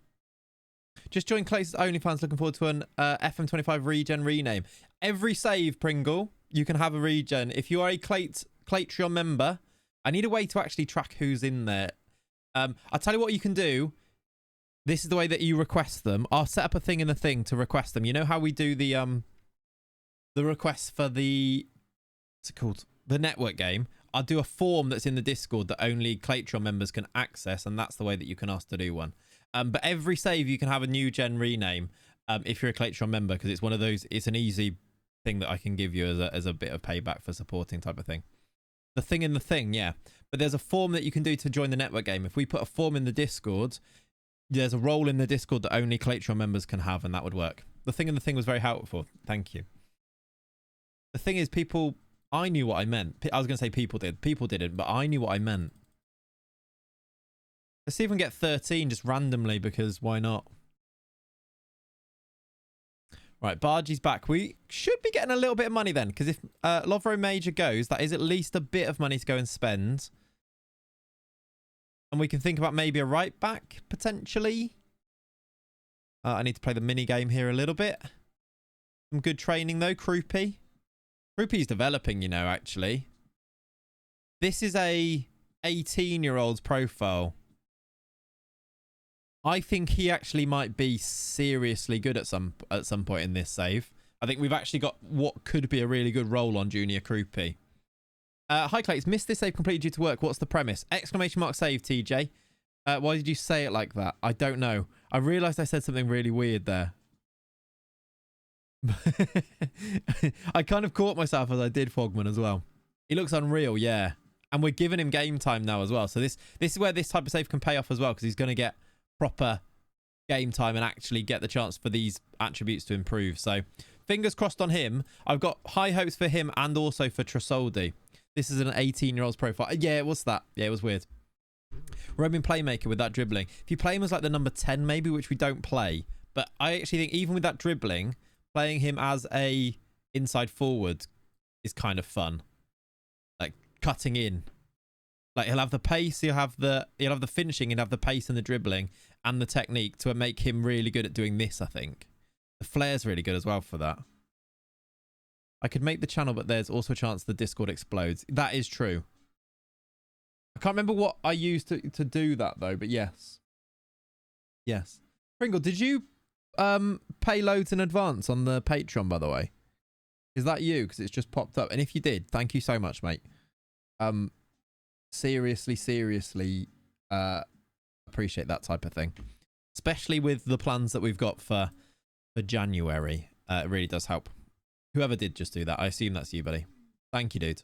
Speaker 1: Just joined Clay's OnlyFans. Looking forward to an FM25 regen rename. Every save, Pringle, you can have a regen. If you are a Claytreon member, I need a way to actually track who's in there. I'll tell you what you can do. This is the way that you request them. I'll set up a thing in the thing to request them. You know how we do the request for the, what's it called? The network game. I'll do a form that's in the Discord that only Claytreon members can access, and that's the way that you can ask to do one. But every save you can have a new gen rename if you're a Claytreon member, because it's one of those, it's an easy thing that I can give you as a bit of payback for supporting type of thing. The thing in the thing, yeah. But there's a form that you can do to join the network game. If we put a form in the Discord, there's a role in the Discord that only Claytreon members can have, and that would work. The thing in the thing was very helpful. Thank you. The thing is, people, I knew what I meant. I was going to say people did. People didn't, but I knew what I meant. Let's see if we can get 13 just randomly, because why not? Right, Bargie's back. We should be getting a little bit of money then, because if Lovro Major goes, that is at least a bit of money to go and spend. And we can think about maybe a right back, potentially. I need to play the mini game here a little bit. Some good training, though. Kroopy. Kroopy's developing, you know, actually. This is a 18-year-old's profile. I think he actually might be seriously good at some point in this save. I think we've actually got what could be a really good role on Junior Kroopy. Hi, Clates. Missed this save completely due to work. What's the premise? Exclamation mark save, TJ. Why did you say it like that? I don't know. I realised I said something really weird there. I kind of caught myself as I did Fogman as well. He looks unreal, yeah. And we're giving him game time now as well. So this is where this type of save can pay off as well, because he's going to get proper game time and actually get the chance for these attributes to improve. So fingers crossed on him. I've got high hopes for him and also for Tresoldi. This is an 18-year-old's profile. Yeah, it was that. Yeah, it was weird. Roaming playmaker with that dribbling. If you play him as like the number 10 maybe, which we don't play, but I actually think even with that dribbling, playing him as a inside forward is kind of fun. Like cutting in. Like he'll have the pace, he'll have the finishing, he'll have the pace and the dribbling and the technique to make him really good at doing this, I think. The flair's really good as well for that. I could make the channel, but there's also a chance the Discord explodes. That is true. I can't remember what I used to do that though, but yes. Yes. Pringle, did you pay loads in advance on the Patreon, by the way? Is that you? Because it's just popped up. And if you did, thank you so much, mate. Seriously appreciate that type of thing, especially with the plans that we've got for January. It really does help. Whoever did just do that, I assume that's you, buddy. Thank you, dude.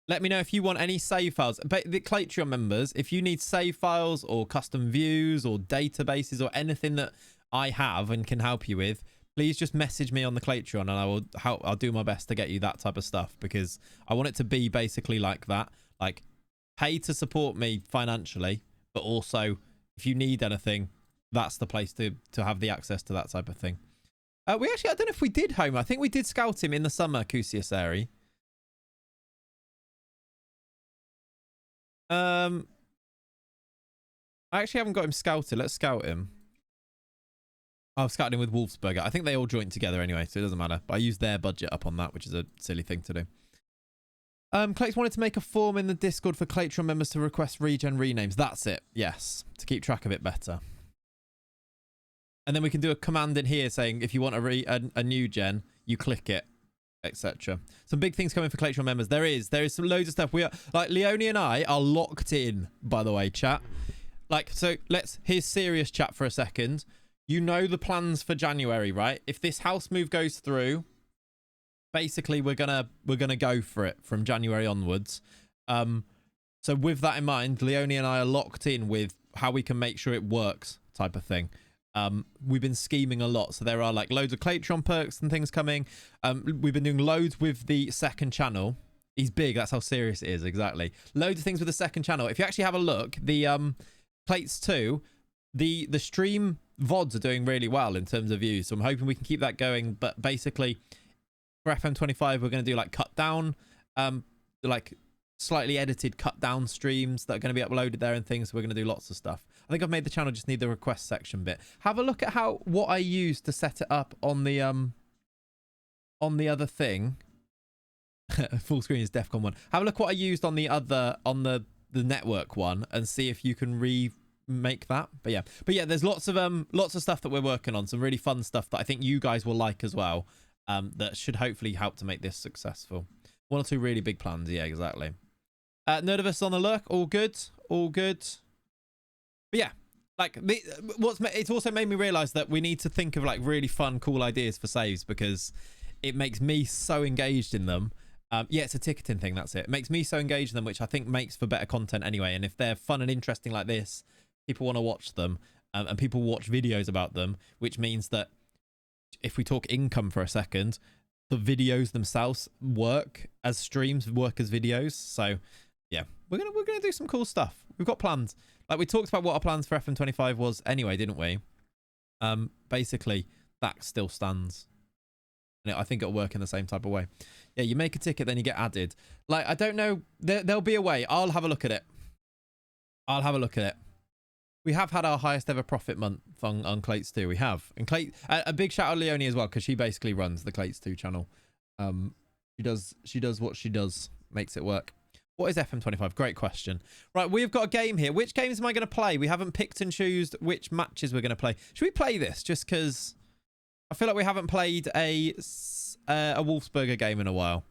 Speaker 1: Let me know if you want any save files. But the Claytreon members, if you need save files or custom views or databases or anything that I have and can help you with, please just message me on the Claytreon and I'll do my best to get you that type of stuff, because I want it to be basically like that. Like, pay to support me financially, but also if you need anything, that's the place to have the access to that type of thing. We actually, I don't know if we did home. I think we did scout him in the summer, Kusiaseri. I actually haven't got him scouted. Let's scout him. I've scouted him with Wolfsberger. I think they all joined together anyway, so it doesn't matter. But I used their budget up on that, which is a silly thing to do. Clayton wanted to make a form in the Discord for Claytreon members to request regen renames. That's it. Yes. To keep track of it better. And then we can do a command in here saying if you want a new gen, you click it, etc. Some big things coming for Claytreon members. There is some loads of stuff. We are, like, Leonie and I are locked in, by the way, chat. Like, so here's serious chat for a second. You know the plans for January, right? If this house move goes through, basically we're gonna go for it from January onwards. So with that in mind, Leonie and I are locked in with how we can make sure it works type of thing. We've been scheming a lot. So there are like loads of Clatron perks and things coming. We've been doing loads with the second channel. He's big. That's how serious it is. Exactly. Loads of things with the second channel. If you actually have a look, the Plates 2, the stream VODs are doing really well in terms of views. So I'm hoping we can keep that going. But basically, for FM25, we're going to do like cut down, like slightly edited cut down streams that are going to be uploaded there and things. So we're going to do lots of stuff. I think I've made the channel just need the request section bit. Have a look at what I used to set it up on the other thing. Full screen is DEFCON 1. Have a look what I used on the network one and see if you can remake that. But yeah, there's lots of stuff that we're working on, some really fun stuff that I think you guys will like as well. That should hopefully help to make this successful. One or two really big plans. Yeah, exactly. Nervous on the lurk. All good. But yeah, like it's also made me realize that we need to think of like really fun, cool ideas for saves because it makes me so engaged in them. Yeah, it's a ticketing thing. That's it. It makes me so engaged in them, which I think makes for better content anyway. And if they're fun and interesting like this, people want to watch them, and people watch videos about them, which means that if we talk income for a second, the videos themselves work as streams, work as videos. So yeah, we're gonna do some cool stuff. We've got plans. Like we talked about what our plans for FM25 was anyway, didn't we? Basically that still stands. And I think it'll work in the same type of way. Yeah, you make a ticket, then you get added. Like, I don't know. There'll be a way. I'll have a look at it. We have had our highest ever profit month on Clates 2. We have. And a big shout out to Leonie as well, because she basically runs the Clates 2 channel. She does what she does. Makes it work. What is FM25? Great question. Right, we've got a game here. Which games am I going to play? We haven't picked and choose which matches we're going to play. Should we play this just because I feel like we haven't played a Wolfsberger game in a while.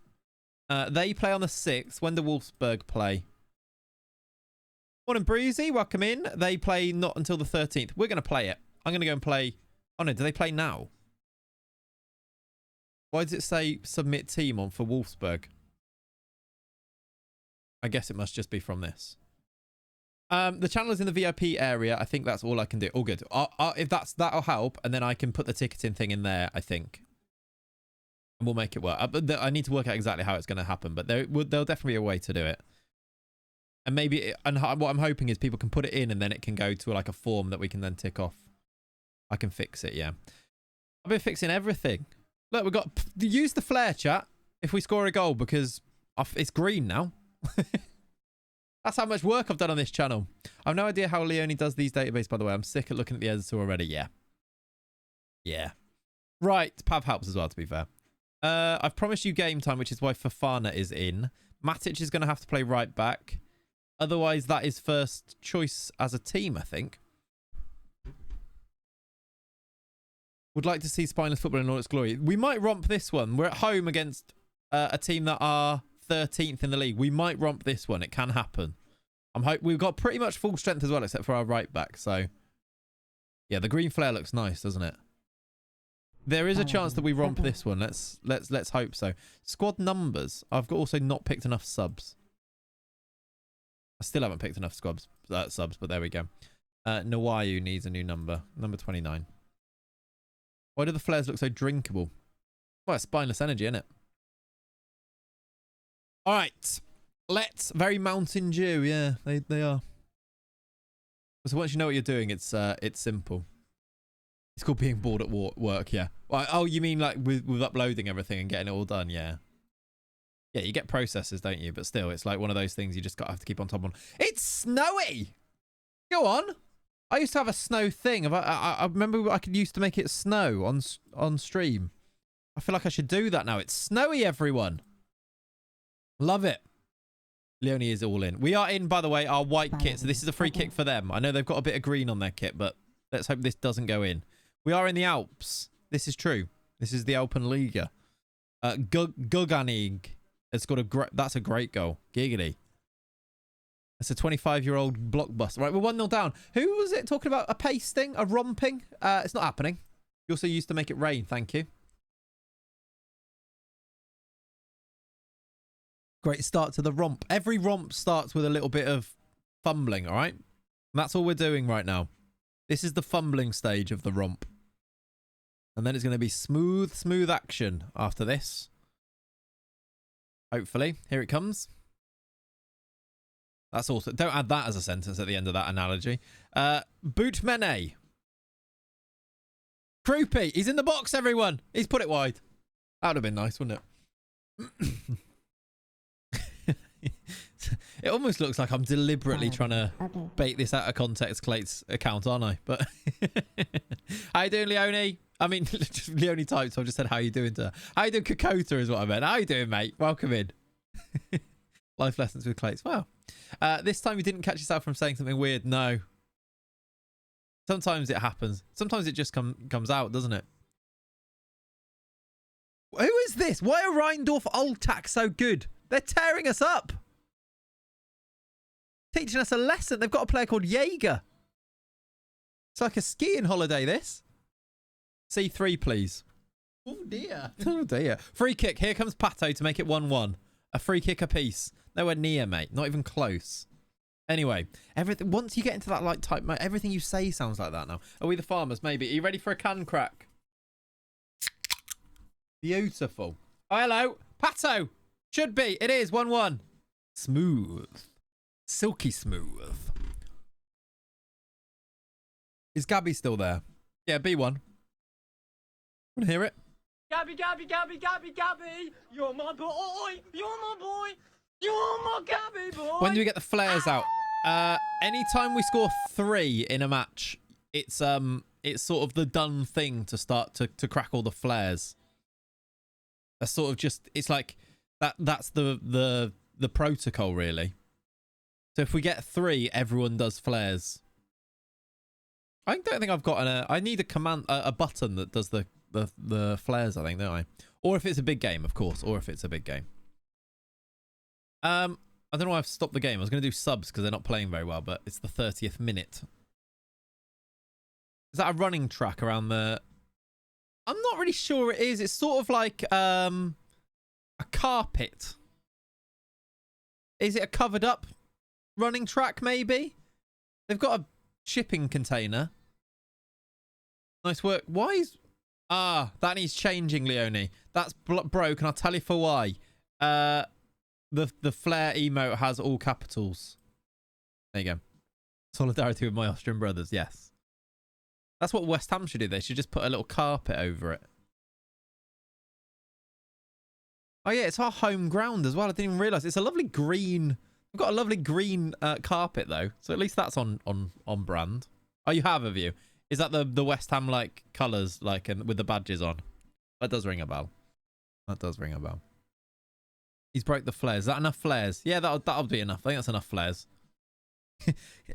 Speaker 1: They play on the 6th. When do Wolfsburg play? Morning, Breezy. Welcome in. They play not until the 13th. We're going to play it. I'm going to go and play. Oh, no. Do they play now? Why does it say submit team on for Wolfsburg? I guess it must just be from this. The channel is in the VIP area. I think that's all I can do. All good. If that'll help, and then I can put the ticketing thing in there, I think. And we'll make it work. I need to work out exactly how it's going to happen, but there'll definitely be a way to do it. And maybe, and what I'm hoping is people can put it in and then it can go to like a form that we can then tick off. I can fix it, yeah. I've been fixing everything. Look, we've got, use the flare chat if we score a goal because it's green now. That's how much work I've done on this channel. I've no idea how Leonie does these databases, by the way. I'm sick of looking at the editor already. Yeah. Right. Pav helps as well, to be fair. I've promised you game time, which is why Fafana is in. Matic is going to have to play right back. Otherwise, that is first choice as a team, I think. Would like to see Spineless football in all its glory. We might romp this one. We're at home against a team that are 13th in the league. We might romp this one. It can happen. We've got pretty much full strength as well, except for our right back. So, yeah, the green flare looks nice, doesn't it? There is a chance that we romp this one. Let's hope so. Squad numbers. I've also not picked enough subs. I still haven't picked enough subs, but there we go. Nawayu needs a new number. Number 29. Why do the flares look so drinkable? Well, it's spineless energy, isn't it? All right. Very Mountain Dew. Yeah, they are. So once you know what you're doing, it's simple. It's called being bored at work, yeah. Well, oh, you mean like with uploading everything and getting it all done, yeah. Yeah, you get processes, don't you? But still, it's like one of those things you just have to keep on top on. It's snowy! Go on! I used to have a snow thing. I remember I used to make it snow on stream. I feel like I should do that now. It's snowy, everyone. Love it. Leonie is all in. We are in, by the way, our white kit. So this is a free kick for them. I know they've got a bit of green on their kit, but let's hope this doesn't go in. We are in the Alps. This is true. This is the Alpenliga. Guganig has got that's a great goal. Giggity. It's a 25-year-old blockbuster. Right, we're 1-0 down. Who was it talking about a pasting, a romping? It's not happening. You also used to make it rain. Thank you. Great start to the romp. Every romp starts with a little bit of fumbling, all right? And that's all we're doing right now. This is the fumbling stage of the romp. And then it's going to be smooth, smooth action after this. Hopefully. Here it comes. That's also... Don't add that as a sentence at the end of that analogy. Boot Mene. Croupy. He's in the box, everyone. He's put it wide. That would have been nice, wouldn't it? It almost looks like I'm deliberately trying to bait this out of context Clate's account, aren't I? But how you doing, Leonie? I mean, Leonie typed, so I just said how you doing to her. How you doing, Kokota is what I meant. How you doing, mate? Welcome in. Life lessons with Clates. Wow. This time you didn't catch yourself from saying something weird. No. Sometimes it happens. Sometimes it just comes out, doesn't it? Who is this? Why are Rheindorf Altach so good? They're tearing us up. Teaching us a lesson. They've got a player called Jaeger. It's like a skiing holiday, this. C3, please. Oh, dear. Oh, dear. Free kick. Here comes Pato to make it 1-1. A free kick apiece. Nowhere near, mate. Not even close. Anyway, everything. Once you get into that like type, mate, everything you say sounds like that now. Are we the farmers? Maybe. Are you ready for a can crack? Beautiful. Oh, hello. Pato. Should be. It is 1-1. Smooth. Silky smooth. Is Gabby still there? Yeah, B1. Want to hear it?
Speaker 3: Gabby, Gabby, Gabby, Gabby, Gabby. You're my boy. You're my boy. You're my Gabby boy.
Speaker 1: When do we get the flares out? Anytime we score 3 in a match, it's sort of the done thing to start to crack all the flares. That's sort of just, it's like that's the protocol, really. So if we get 3, everyone does flares. I don't think I've got I need a command, a button that does the flares, I think, don't I? Or if it's a big game, of course. Or if it's a big game. I don't know why I've stopped the game. I was going to do subs because they're not playing very well, but it's the 30th minute. Is that a running track around the... I'm not really sure it is. It's sort of like a carpet. Is it a covered up running track, maybe? They've got a shipping container. Nice work. Why is... Ah, that needs changing, Leonie. That's broke, and I'll tell you for why. The flare emote has all capitals. There you go. Solidarity with my Austrian brothers, yes. That's what West Ham should do. They should just put a little carpet over it. Oh, yeah, it's our home ground as well. I didn't even realise. It's a lovely green... We've got a lovely green carpet, though. So at least that's on brand. Oh, you have you? Is that the West Ham, like, colours, like, and with the badges on? That does ring a bell. That does ring a bell. He's broke the flares. Is that enough flares? Yeah, that'll be enough. I think that's enough flares.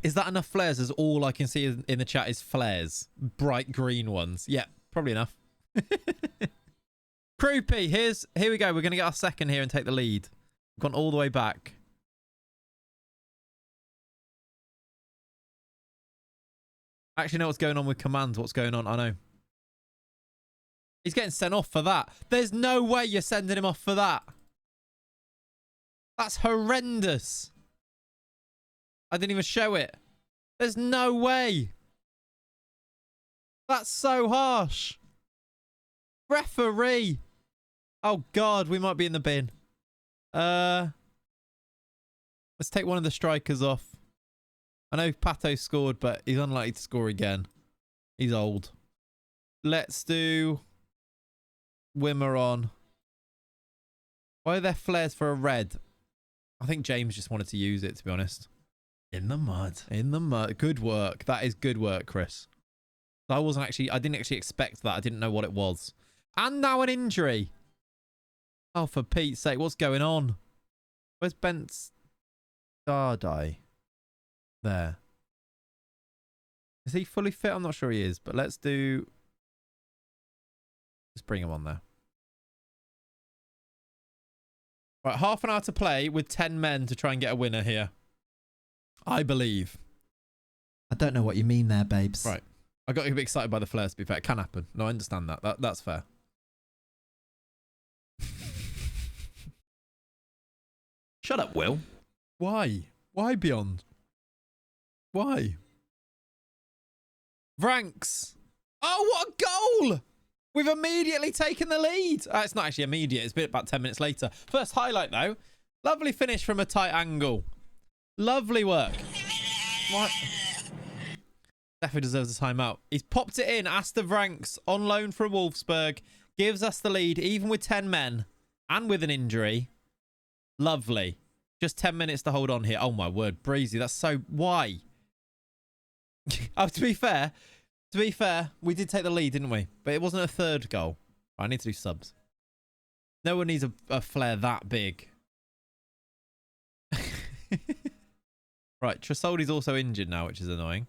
Speaker 1: Is that enough flares as all I can see in the chat is flares? Bright green ones. Yeah, probably enough. Croupy, here we go. We're going to get our second here and take the lead. We've gone all the way back. I actually know what's going on with commands. What's going on? I know. He's getting sent off for that. There's no way you're sending him off for that. That's horrendous. I didn't even show it. There's no way. That's so harsh. Referee. Oh, God. We might be in the bin. Let's take one of the strikers off. I know Pato scored, but he's unlikely to score again. He's old. Let's do Wimmer on. Why are there flares for a red? I think James just wanted to use it, to be honest. In the mud. In the mud. Good work. That is good work, Chris. I didn't actually expect that. I didn't know what it was. And now an injury. Oh, for Pete's sake, what's going on? Where's Bent's Dardai? There. Is he fully fit? I'm not sure he is, but let's do... Let's bring him on there. Right, half an hour to play with 10 men to try and get a winner here. I believe.
Speaker 4: I don't know what you mean there, babes.
Speaker 1: Right. I got a bit excited by the flares, to be fair. It can happen. No, I understand that. That's fair. Shut up, Will.
Speaker 4: Why? Why Beyond? Why?
Speaker 1: Franks. Oh, what a goal! We've immediately taken the lead. It's not actually immediate. It's been about 10 minutes later. First highlight, though. Lovely finish from a tight angle. Lovely work. What? Definitely deserves a timeout. He's popped it in. Asta Franks on loan from Wolfsburg. Gives us the lead, even with 10 men. And with an injury. Lovely. Just 10 minutes to hold on here. Oh, my word. Breezy. That's so... Why? Oh, to be fair, we did take the lead, didn't we? But it wasn't a third goal. I need to do subs. No one needs a flare that big. Right, Tresoldi's also injured now, which is annoying.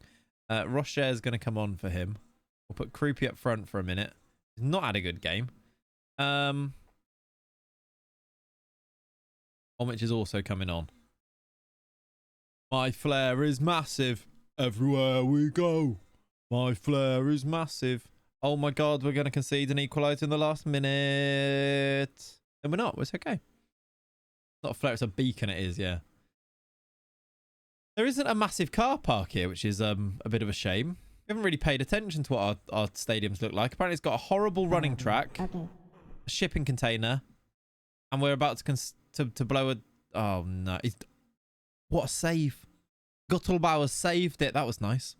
Speaker 1: Rocher's going to come on for him. We'll put Croupy up front for a minute. He's not had a good game. Omich is also coming on. My flare is massive. Everywhere we go. My flare is massive. Oh my god, we're going to concede an equaliser in the last minute. And we're not. It's okay. Not a flare, it's a beacon it is, yeah. There isn't a massive car park here, which is a bit of a shame. We haven't really paid attention to what our stadiums look like. Apparently it's got a horrible running track, a shipping container, and we're about to blow a... Oh no. What a save. Guttelbauer saved it. That was nice.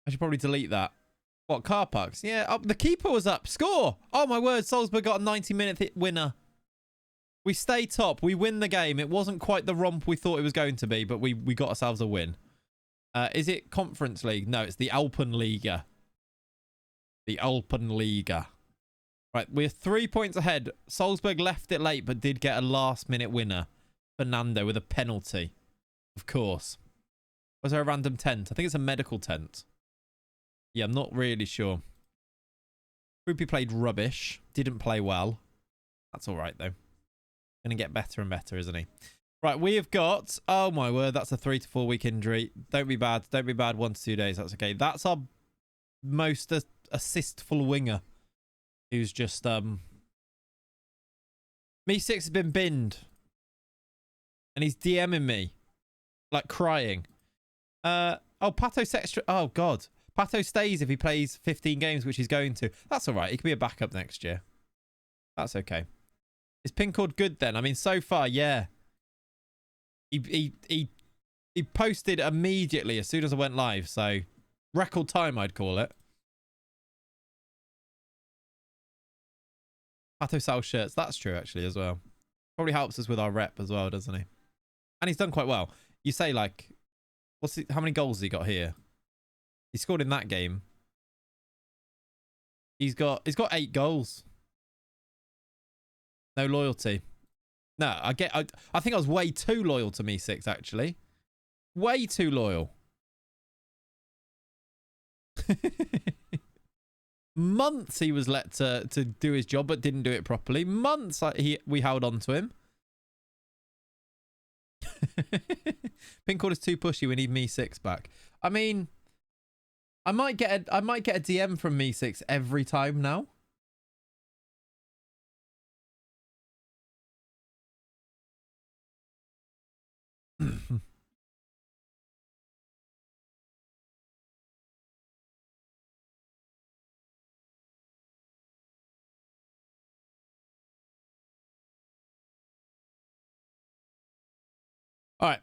Speaker 1: I should probably delete that. What, car parks? Yeah, the keeper was up. Score! Oh my word, Salzburg got a 90-minute winner. We stay top. We win the game. It wasn't quite the romp we thought it was going to be, but we got ourselves a win. Is it Conference League? No, it's the Alpenliga. The Alpenliga. Right, we're 3 points ahead. Salzburg left it late, but did get a last-minute winner. Fernando with a penalty. Of course. Was there a random tent? I think it's a medical tent. Yeah, I'm not really sure. Rupi played rubbish. Didn't play well. That's all right, though. Going to get better and better, isn't he? Right, we have got... Oh, my word. That's a 3 to 4 week injury. Don't be bad. Don't be bad 1 to 2 days. That's okay. That's our most assistful winger. Who's just... Me6 has been binned. And he's DMing me. Like, crying. Oh, Pato extra... Oh, God. Pato stays if he plays 15 games, which he's going to. That's all right. He can be a backup next year. That's okay. Is Pincord good then? I mean, so far, yeah. He posted immediately as soon as I went live, so record time, I'd call it. Pato sells shirts. That's true, actually, as well. Probably helps us with our rep as well, doesn't he? And he's done quite well. You say, like, how many goals has he got here? He scored in that game. He's got 8 goals. No loyalty. No, I think I was way too loyal to Me6, actually. Way too loyal. Months he was let to do his job, but didn't do it properly. Months we held on to him. Pincord is too pushy. We need Me6 back. I mean, I might get a DM from Me6 every time now. All right.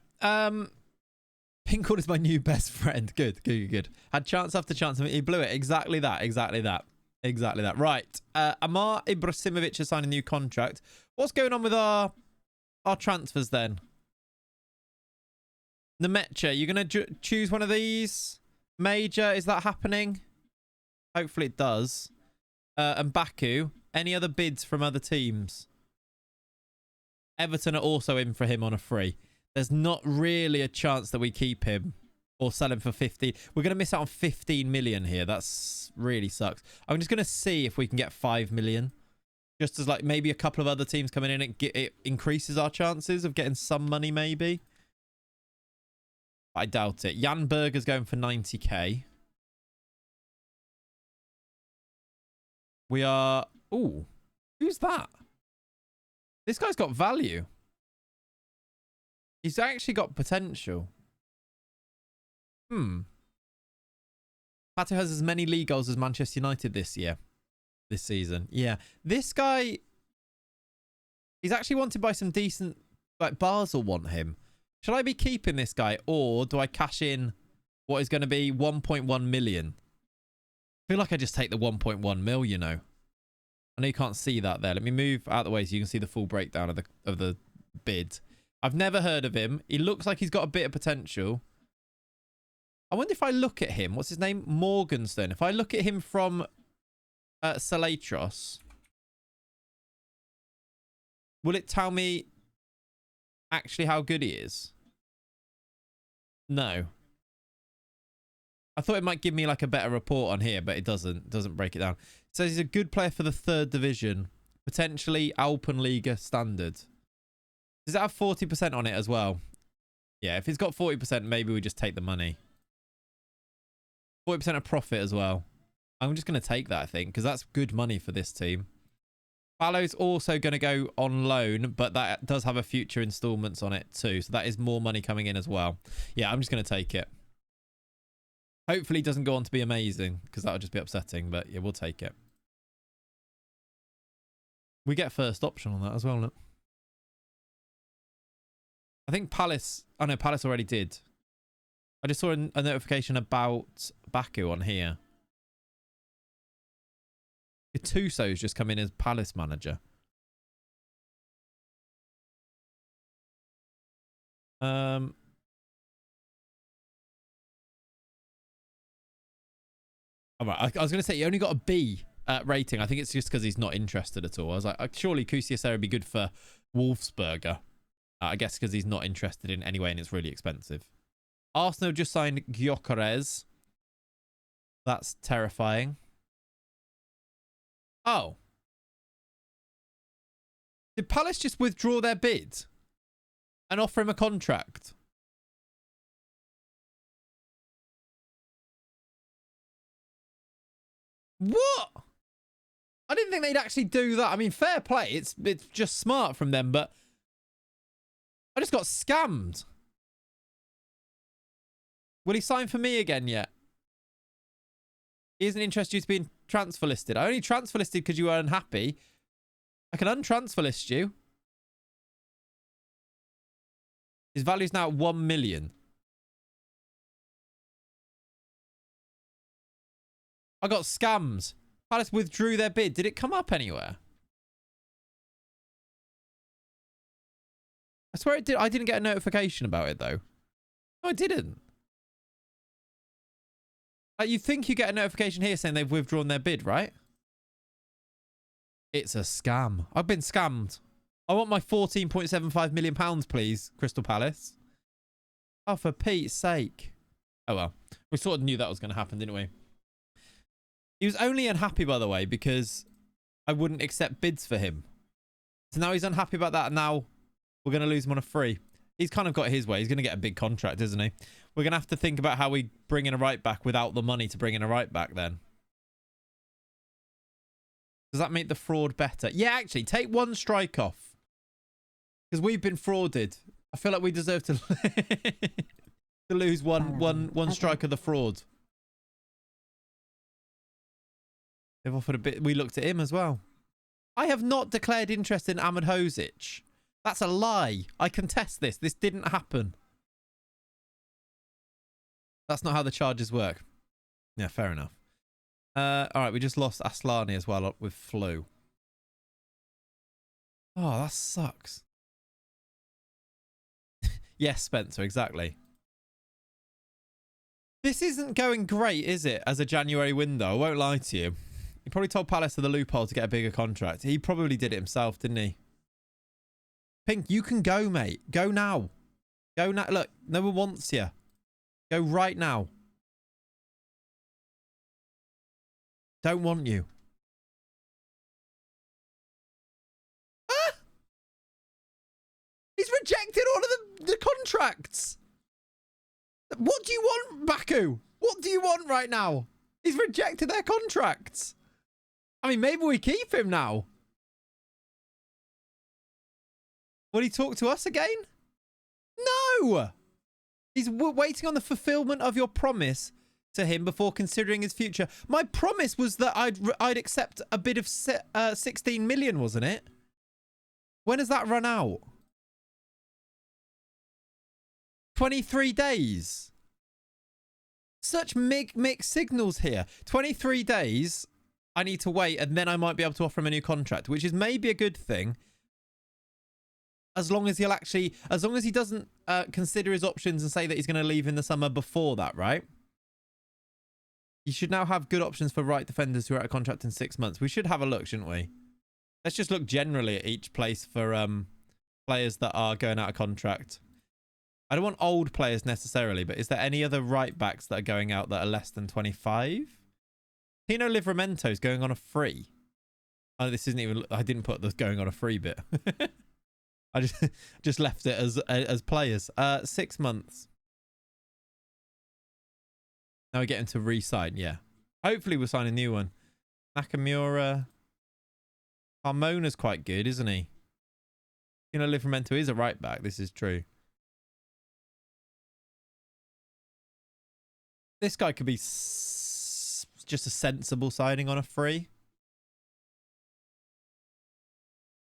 Speaker 1: Pincord is my new best friend. Good. Had chance after chance. He blew it. Exactly that. Right. Amar Ibrahimovic has signed a new contract. What's going on with our transfers then? Nemecha, you're going to choose one of these? Major, is that happening? Hopefully it does. And Baku, any other bids from other teams? Everton are also in for him on a free. There's not really a chance that we keep him or sell him for 15. We're going to miss out on 15 million here. That's really sucks. I'm just going to see if we can get 5 million. Just as like maybe a couple of other teams coming in. It increases our chances of getting some money maybe. I doubt it. Jan Berger's going for 90k. We are... Ooh. Who's that? This guy's got value. He's actually got potential. Pato has as many league goals as Manchester United this season. Yeah. This guy, he's actually wanted by some decent, like Basel want him. Should I be keeping this guy, or do I cash in what is going to be 1.1 million? I feel like I just take the 1.1 mil, you know. I know you can't see that there. Let me move out of the way so you can see the full breakdown of the bid. I've never heard of him. He looks like he's got a bit of potential. I wonder if I look at him. What's his name? Morgenstern. If I look at him from Salatros, will it tell me actually how good he is? No. I thought it might give me like a better report on here, but it doesn't. It doesn't break it down. It says he's a good player for the 3rd division, potentially Alpenliga standard. Does it have 40% on it as well? Yeah, if it's got 40%, maybe we just take the money. 40% of profit as well. I'm just going to take that, I think, because that's good money for this team. Fallow's also going to go on loan, but that does have a future installments on it too. So that is more money coming in as well. Yeah, I'm just going to take it. Hopefully it doesn't go on to be amazing, because that would just be upsetting. But yeah, we'll take it. We get first option on that as well, look. I think Palace... Oh no, Palace already did. I just saw a notification about Baku on here. Gattuso's just come in as Palace manager. All right, I was going to say he only got a B rating. I think it's just because he's not interested at all. I was like, surely Kusiasera would be good for Wolfsberger. I guess because he's not interested in anyway and it's really expensive. Arsenal just signed Gyökeres. That's terrifying. Oh. Did Palace just withdraw their bid and offer him a contract? What? I didn't think they'd actually do that. I mean, fair play. It's just smart from them, but I just got scammed. Will he sign for me again yet? He isn't interested you to be transfer listed. I only transfer listed because you were unhappy. I can untransfer list you. His value's now at 1 million. I got scammed. Palace withdrew their bid. Did it come up anywhere? I swear it did. I didn't get a notification about it though. No, I didn't. Like, you think you get a notification here saying they've withdrawn their bid, right? It's a scam. I've been scammed. I want my £14.75 million, please, Crystal Palace. Oh, for Pete's sake. Oh, well. We sort of knew that was going to happen, didn't we? He was only unhappy, by the way, because I wouldn't accept bids for him. So now he's unhappy about that, and now we're going to lose him on a free. He's kind of got his way. He's going to get a big contract, isn't he? We're going to have to think about how we bring in a right back without the money to bring in a right back then. Does that make the fraud better? Yeah, actually, take one strike off. Because we've been frauded. I feel like we deserve to, to lose one strike of the fraud. They've offered a bit. We looked at him as well. I have not declared interest in Ahmed Hozic. That's a lie. I contest this. This didn't happen. That's not how the charges work. Yeah, fair enough. All right, we just lost Aslani as well with flu. Oh, that sucks. Yes, Spencer, exactly. This isn't going great, is it, as a January window? I won't lie to you. He probably told Palace of the loophole to get a bigger contract. He probably did it himself, didn't he? Pink, you can go, mate. Go now. Go now. Look, no one wants you. Go right now. Don't want you. Ah! He's rejected all of the contracts. What do you want, Baku? What do you want right now? He's rejected their contracts. I mean, maybe we keep him now. Will he talk to us again? No! He's waiting on the fulfillment of your promise to him before considering his future. My promise was that I'd accept a bid of 16 million, wasn't it? When does that run out? 23 days. Such mixed signals here. 23 days, I need to wait, and then I might be able to offer him a new contract, which is maybe a good thing. As long as he doesn't consider his options and say that he's going to leave in the summer before that, right? You should now have good options for right defenders who are out of contract in 6 months. We should have a look, shouldn't we? Let's just look generally at each place for players that are going out of contract. I don't want old players necessarily, but is there any other right backs that are going out that are less than 25? Tino Livramento is going on a free. Oh, this isn't even... I didn't put the going on a free bit. I just left it as players. 6 months. Now we get him to re-sign, yeah. Hopefully we'll sign a new one. Nakamura. Carmona's quite good, isn't he? You know, Livramento is a right back. This is true. This guy could be just a sensible signing on a free.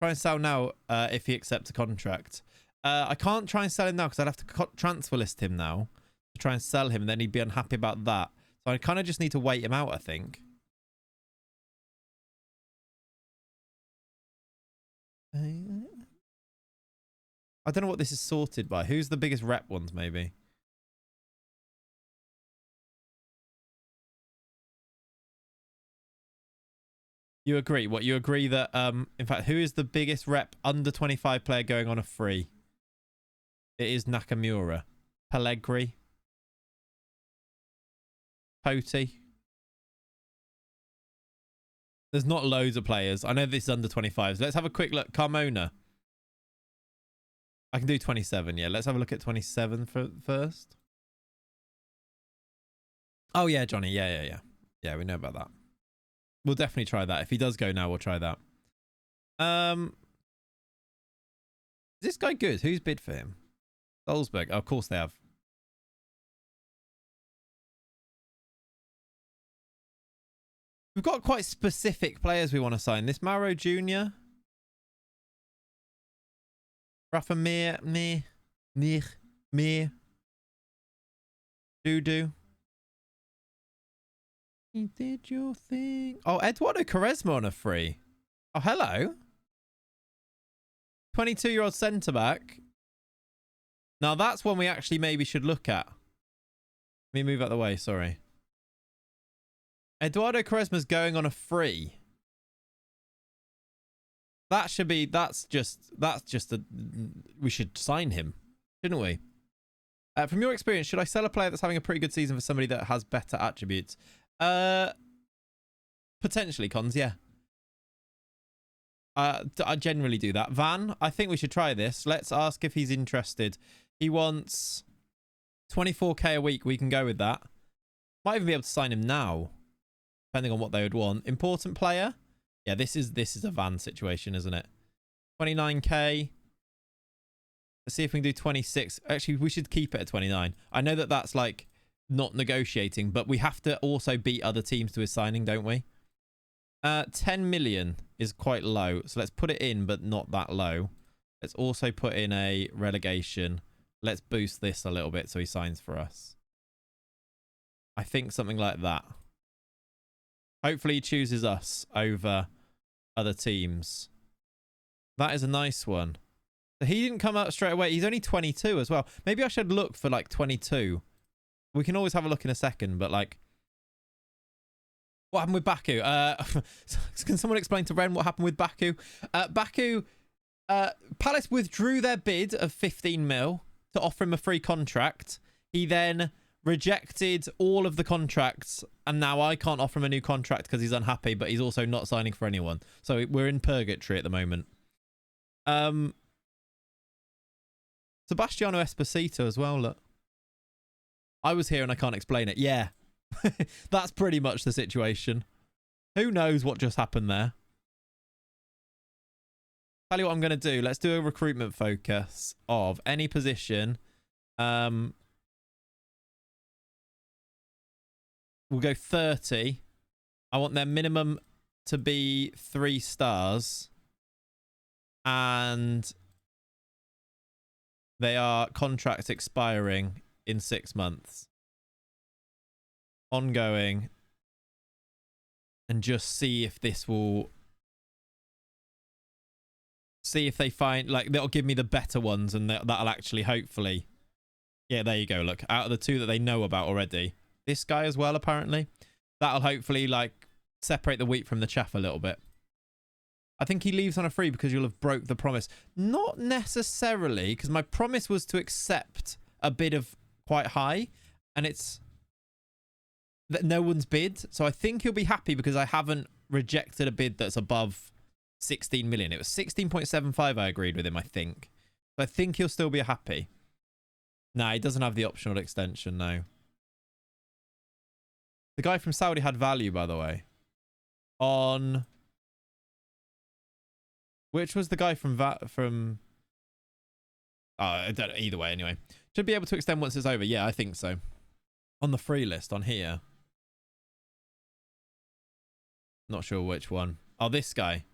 Speaker 1: Try and sell now if he accepts a contract. I can't try and sell him now because I'd have to transfer list him now to try and sell him, and then he'd be unhappy about that. So I kind of just need to wait him out, I think. I don't know what this is sorted by. Who's the biggest rep ones, maybe? You agree? What, you agree that, in fact, who is the biggest rep under 25 player going on a free? It is Nakamura. Pellegrini. Poti. There's not loads of players. I know this is under 25s. Let's have a quick look. Carmona. I can do 27, yeah. Let's have a look at 27 first. Oh, yeah, Johnny. Yeah. Yeah, we know about that. We'll definitely try that. If he does go now, we'll try that. Is this guy good? Who's bid for him? Wolfsberg. Oh, of course they have. We've got quite specific players we want to sign. This Mauro Jr. Rafa Mir. Dudu. You did your thing. Oh, Eduardo Quaresma on a free. Oh, hello. 22-year-old centre-back. Now, that's one we actually maybe should look at. Let me move out the way, sorry. Eduardo Quaresma's going on a free. That should be... That's just a... We should sign him, shouldn't we? From your experience, should I sell a player that's having a pretty good season for somebody that has better attributes? Potentially, Cons, yeah. I generally do that. Van, I think we should try this. Let's ask if he's interested. He wants 24k a week. We can go with that. Might even be able to sign him now, depending on what they would want. Important player. Yeah, this is a Van situation, isn't it? 29k. Let's see if we can do 26. Actually, we should keep it at 29. I know that that's like not negotiating, but we have to also beat other teams to his signing, don't we? 10 million is quite low, so let's put it in, but not that low. Let's also put in a relegation. Let's boost this a little bit so he signs for us. I think something like that. Hopefully he chooses us over other teams. That is a nice one. So he didn't come out straight away. He's only 22 as well. Maybe I should look for like 22. We can always have a look in a second, but like... What happened with Baku? Can someone explain to Ren what happened with Baku? Baku, Palace withdrew their bid of 15 mil to offer him a free contract. He then rejected all of the contracts, and now I can't offer him a new contract because he's unhappy, but he's also not signing for anyone. So we're in purgatory at the moment. Sebastiano Esposito as well, look. I was here and I can't explain it. Yeah. That's pretty much the situation. Who knows what just happened there? Tell you what I'm going to do. Let's do a recruitment focus of any position. We'll go 30. I want their minimum to be 3 stars. And they are contracts expiring in 6 months. Ongoing. And just see if this will... See if they find... Like, they'll give me the better ones, and that'll actually, hopefully... Yeah, there you go, look. Out of the 2 that they know about already. This guy as well, apparently. That'll hopefully, like, separate the wheat from the chaff a little bit. I think he leaves on a free because you'll have broke the promise. Not necessarily, because my promise was to accept a bid of quite high, and it's that no one's bid. So I think he'll be happy because I haven't rejected a bid that's above 16 million. It was 16.75 I agreed with him, I think. So I think he'll still be happy. Nah, he doesn't have the optional extension, no. The guy from Saudi had value, by the way. On... Which was the guy from Oh, I don't know. Either way, anyway. Should be able to extend once it's over. Yeah, I think so. On the free list on here. Not sure which one. Oh, this guy.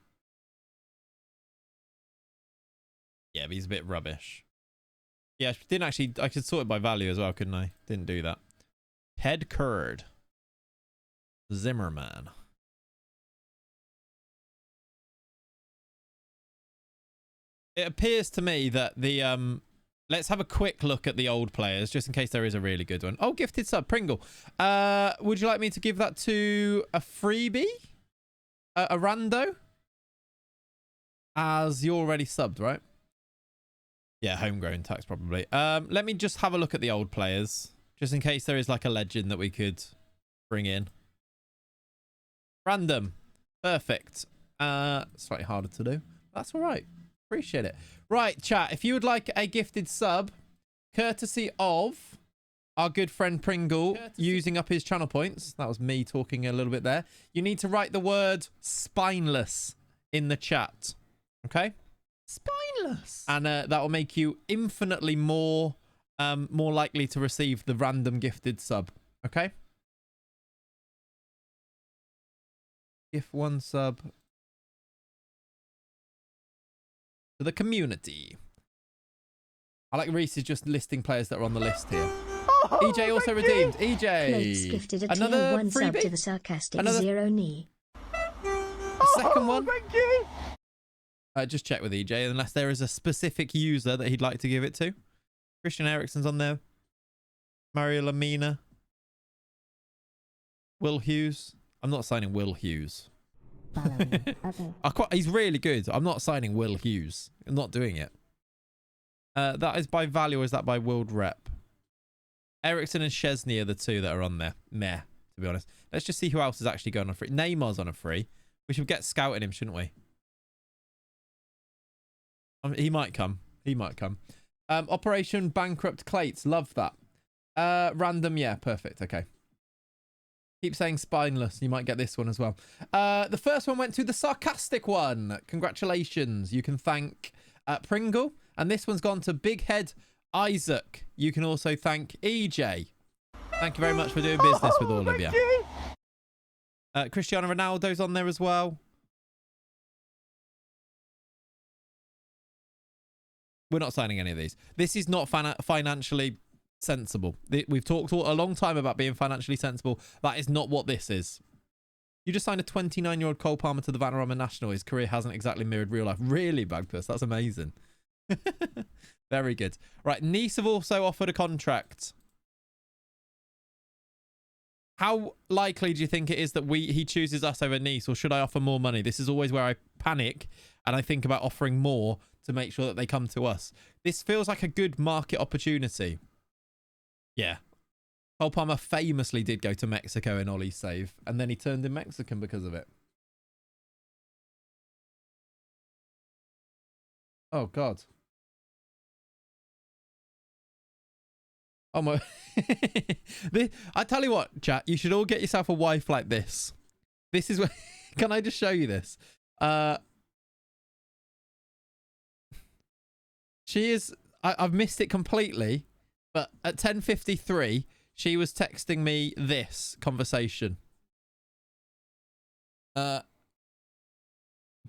Speaker 1: Yeah, but he's a bit rubbish. Yeah, I didn't actually... I could sort it by value as well, couldn't I? Didn't do that. Head Curd. Zimmerman. It appears to me that the... Let's have a quick look at the old players, just in case there is a really good one. Oh, gifted sub, Pringle. Would you like me to give that to a freebie? A rando? As you're already subbed, right? Yeah, homegrown tax probably. Let me just have a look at the old players, just in case there is like a legend that we could bring in. Random. Perfect. Slightly harder to do. That's all right. Appreciate it. Right, chat. If you would like a gifted sub, courtesy of our good friend Pringle, using up his channel points. That was me talking a little bit there. You need to write the word spineless in the chat. Okay? Spineless. And that will make you infinitely more likely to receive the random gifted sub. Okay? Gift 1 sub to the community. I like Reese is just listing players that are on the list here. EJ also redeemed.
Speaker 2: Plates gifted a
Speaker 1: Another
Speaker 2: tier 1 sub
Speaker 1: freebie?
Speaker 2: to the sarcastic
Speaker 1: Another-
Speaker 2: Zero Knee.
Speaker 1: A second one.
Speaker 3: Thank you.
Speaker 1: Just check with EJ unless there is a specific user that he'd like to give it to. Christian Eriksen's on there. Mario Lamina. Will Hughes. I'm not signing Will Hughes. He's really good. I'm not signing Will Hughes. I'm not doing it. That is by value, or is that by world rep? Ericsson and Chesney are the 2 that are on there. Meh, to be honest. Let's just see who else is actually going on free. Neymar's on a free. We should get scouting him, shouldn't we? He might come. He might come. Operation Bankrupt Clates. Love that. Random, yeah, perfect. Okay. Keep saying spineless. You might get this one as well. The first one went to the sarcastic one. Congratulations. You can thank Pringle. And this one's gone to Big Head Isaac. You can also thank EJ. Thank you very much for doing business with all of you. Cristiano Ronaldo's on there as well. We're not signing any of these. This is not financially sensible. We've talked a long time about being financially sensible. That is not what this is. You just signed a 29-year-old Cole Palmer to the Vanarama National. His career hasn't exactly mirrored real life. Really, Bagpuss? That's amazing. Very good. Right, Nice have also offered a contract. How likely do you think it is that he chooses us over Nice, or should I offer more money? This is always where I panic and I think about offering more to make sure that they come to us. This feels like a good market opportunity. Yeah. Cole Palmer famously did go to Mexico in Ollie's save, and then he turned in Mexican because of it. Oh, God. Oh, my. I tell you what, chat, you should all get yourself a wife like this. This is what... Can I just show you this? She is... I've missed it completely, but at 10:53, she was texting me this conversation.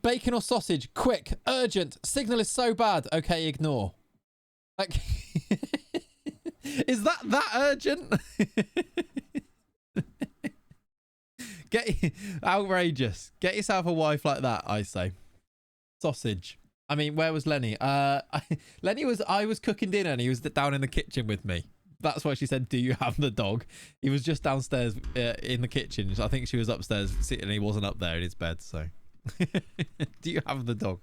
Speaker 1: Bacon or sausage? Quick, urgent. Signal is so bad. Okay, ignore. Like, is that urgent? Outrageous. Get yourself a wife like that, I say. Sausage. I mean, where was Lenny? Lenny was... I was cooking dinner and he was down in the kitchen with me. That's why she said, do you have the dog? He was just downstairs in the kitchen. I think she was upstairs sitting and he wasn't up there in his bed, so... Do you have the dog?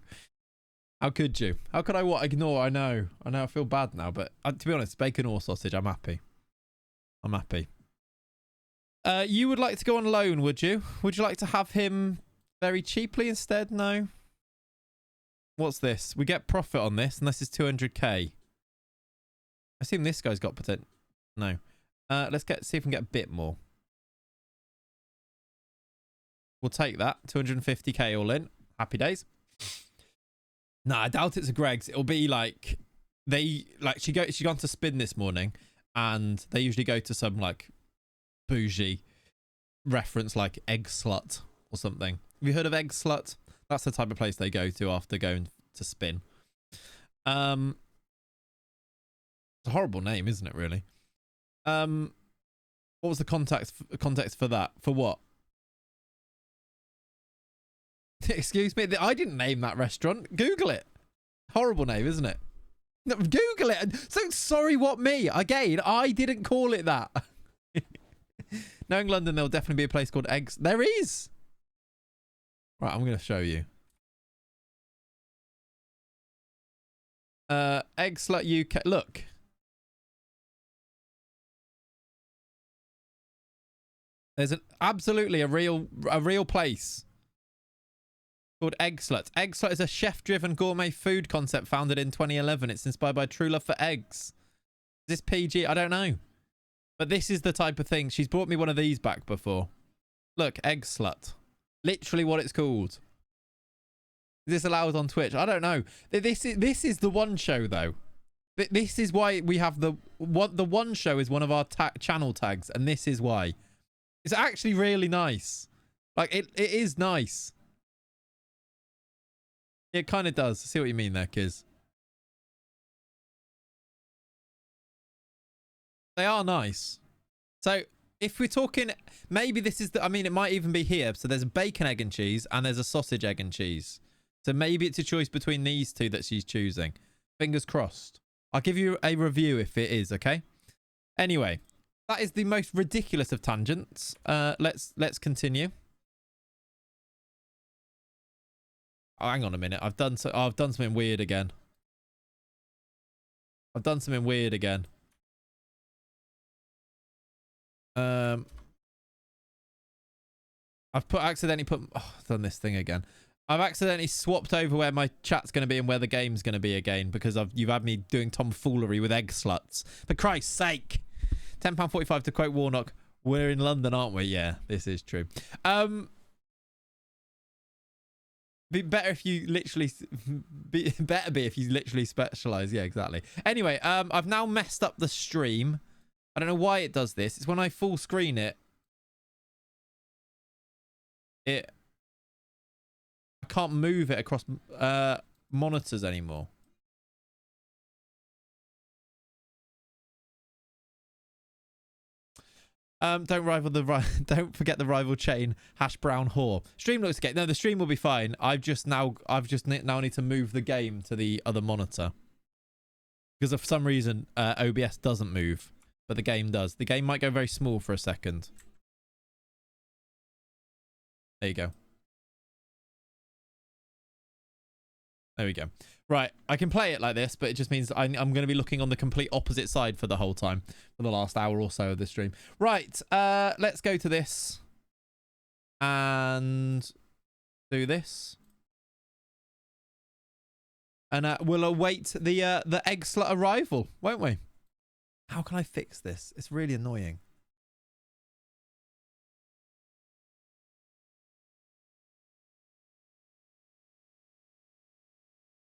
Speaker 1: How could you? How could I what? Ignore? I know. I feel bad now, but to be honest, bacon or sausage, I'm happy. I'm happy. You would like to go on loan, would you? Would you like to have him very cheaply instead? No. What's this? We get profit on this, and this is 200k. I assume this guy's got potential. No. Let's see if we can get a bit more. We'll take that. 250k all in. Happy days. Nah, I doubt it's a Greg's. It'll be like she gone to Spin this morning, and they usually go to some like bougie reference like Egg Slut or something. Have you heard of Egg Slut? That's the type of place they go to after going to Spin. It's a horrible name, isn't it, really? What was the context for that? For what? Excuse me? I didn't name that restaurant. Google it. Horrible name, isn't it? No, Google it. So sorry, what me? Again, I didn't call it that. Knowing London, there'll definitely be a place called Eggs. There is. Right, I'm going to show you. Egg Slut UK. Look. There's absolutely a real place called Egg Slut. Egg Slut is a chef-driven gourmet food concept founded in 2011. It's inspired by true love for eggs. Is this PG? I don't know. But this is the type of thing. She's brought me one of these back before. Look, Egg Slut. Literally what it's called. Is this allowed on Twitch? I don't know. This is the one show, though. This is why we have the one show is one of our channel tags, and this is why. It's actually really nice. Like, it is nice. It kind of does. I see what you mean there, Kiz. They are nice. So, if we're talking... Maybe this is the... I mean, it might even be here. So, there's a bacon, egg and cheese, and there's a sausage, egg and cheese. So, maybe it's a choice between these two that she's choosing. Fingers crossed. I'll give you a review if it is, okay? Anyway, that is the most ridiculous of tangents. Let's continue. Oh, hang on a minute. I've done something weird again. I've accidentally put... Oh, I've done this thing again. I've accidentally swapped over where my chat's going to be and where the game's going to be again because you've had me doing tomfoolery with Egg Sluts. For Christ's sake. £10.45 to quote Warnock. We're in London, aren't we? Yeah, this is true. Be better if you literally... better be if you literally specialise. Yeah, exactly. Anyway, I've now messed up the stream. I don't know why it does this. It's when I full screen it. I can't move it across monitors anymore. Don't forget the rival chain hash brown whore. Stream looks okay. No, the stream will be fine. I've just now need to move the game to the other monitor because for some reason OBS doesn't move, but the game does. The game might go very small for a second. There you go. There we go. Right, I can play it like this, but it just means I'm going to be looking on the complete opposite side for the whole time, for the last hour or so of the stream. Right, let's go to this and do this. And we'll await the egg slut arrival, won't we? How can I fix this? It's really annoying.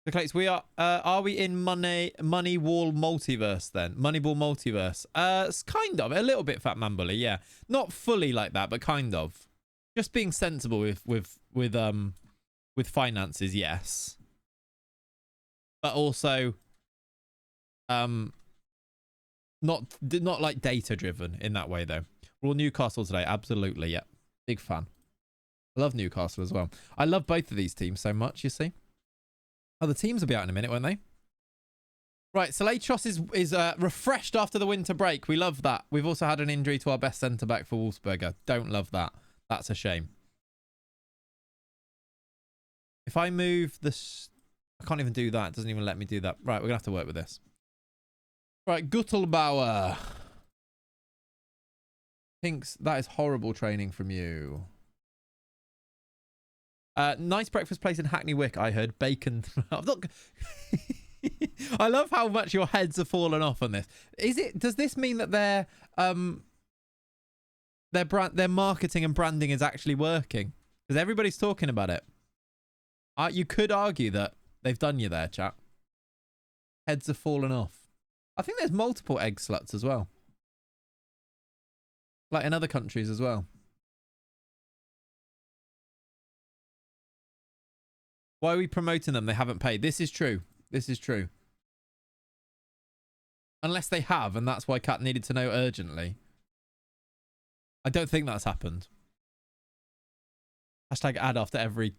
Speaker 1: The Clates, we are we in Moneyball multiverse then? Moneyball multiverse. It's kind of a little bit, Fat Man Bully, yeah. Not fully like that, but kind of. Just being sensible with finances, yes. But also not like data driven in that way though. We're all Newcastle today, absolutely, yeah. Big fan. I love Newcastle as well. I love both of these teams so much, you see. Oh, the teams will be out in a minute, won't they? Right, Salachos is refreshed after the winter break. We love that. We've also had an injury to our best centre-back for Wolfsberger. Don't love that. That's a shame. If I move this... I can't even do that. It doesn't even let me do that. Right, we're going to have to work with this. Right, Guttelbauer. Pinks, that is horrible training from you. Nice breakfast place in Hackney Wick, I heard. Bacon. I love how much your heads have fallen off on this. Does this mean that their marketing and branding is actually working? Because everybody's talking about it. You could argue that they've done you there, chat. Heads have fallen off. I think there's multiple egg sluts as well. Like in other countries as well. Why are we promoting them? They haven't paid. This is true. This is true. Unless they have, and that's why Kat needed to know urgently. I don't think that's happened. Hashtag ad after every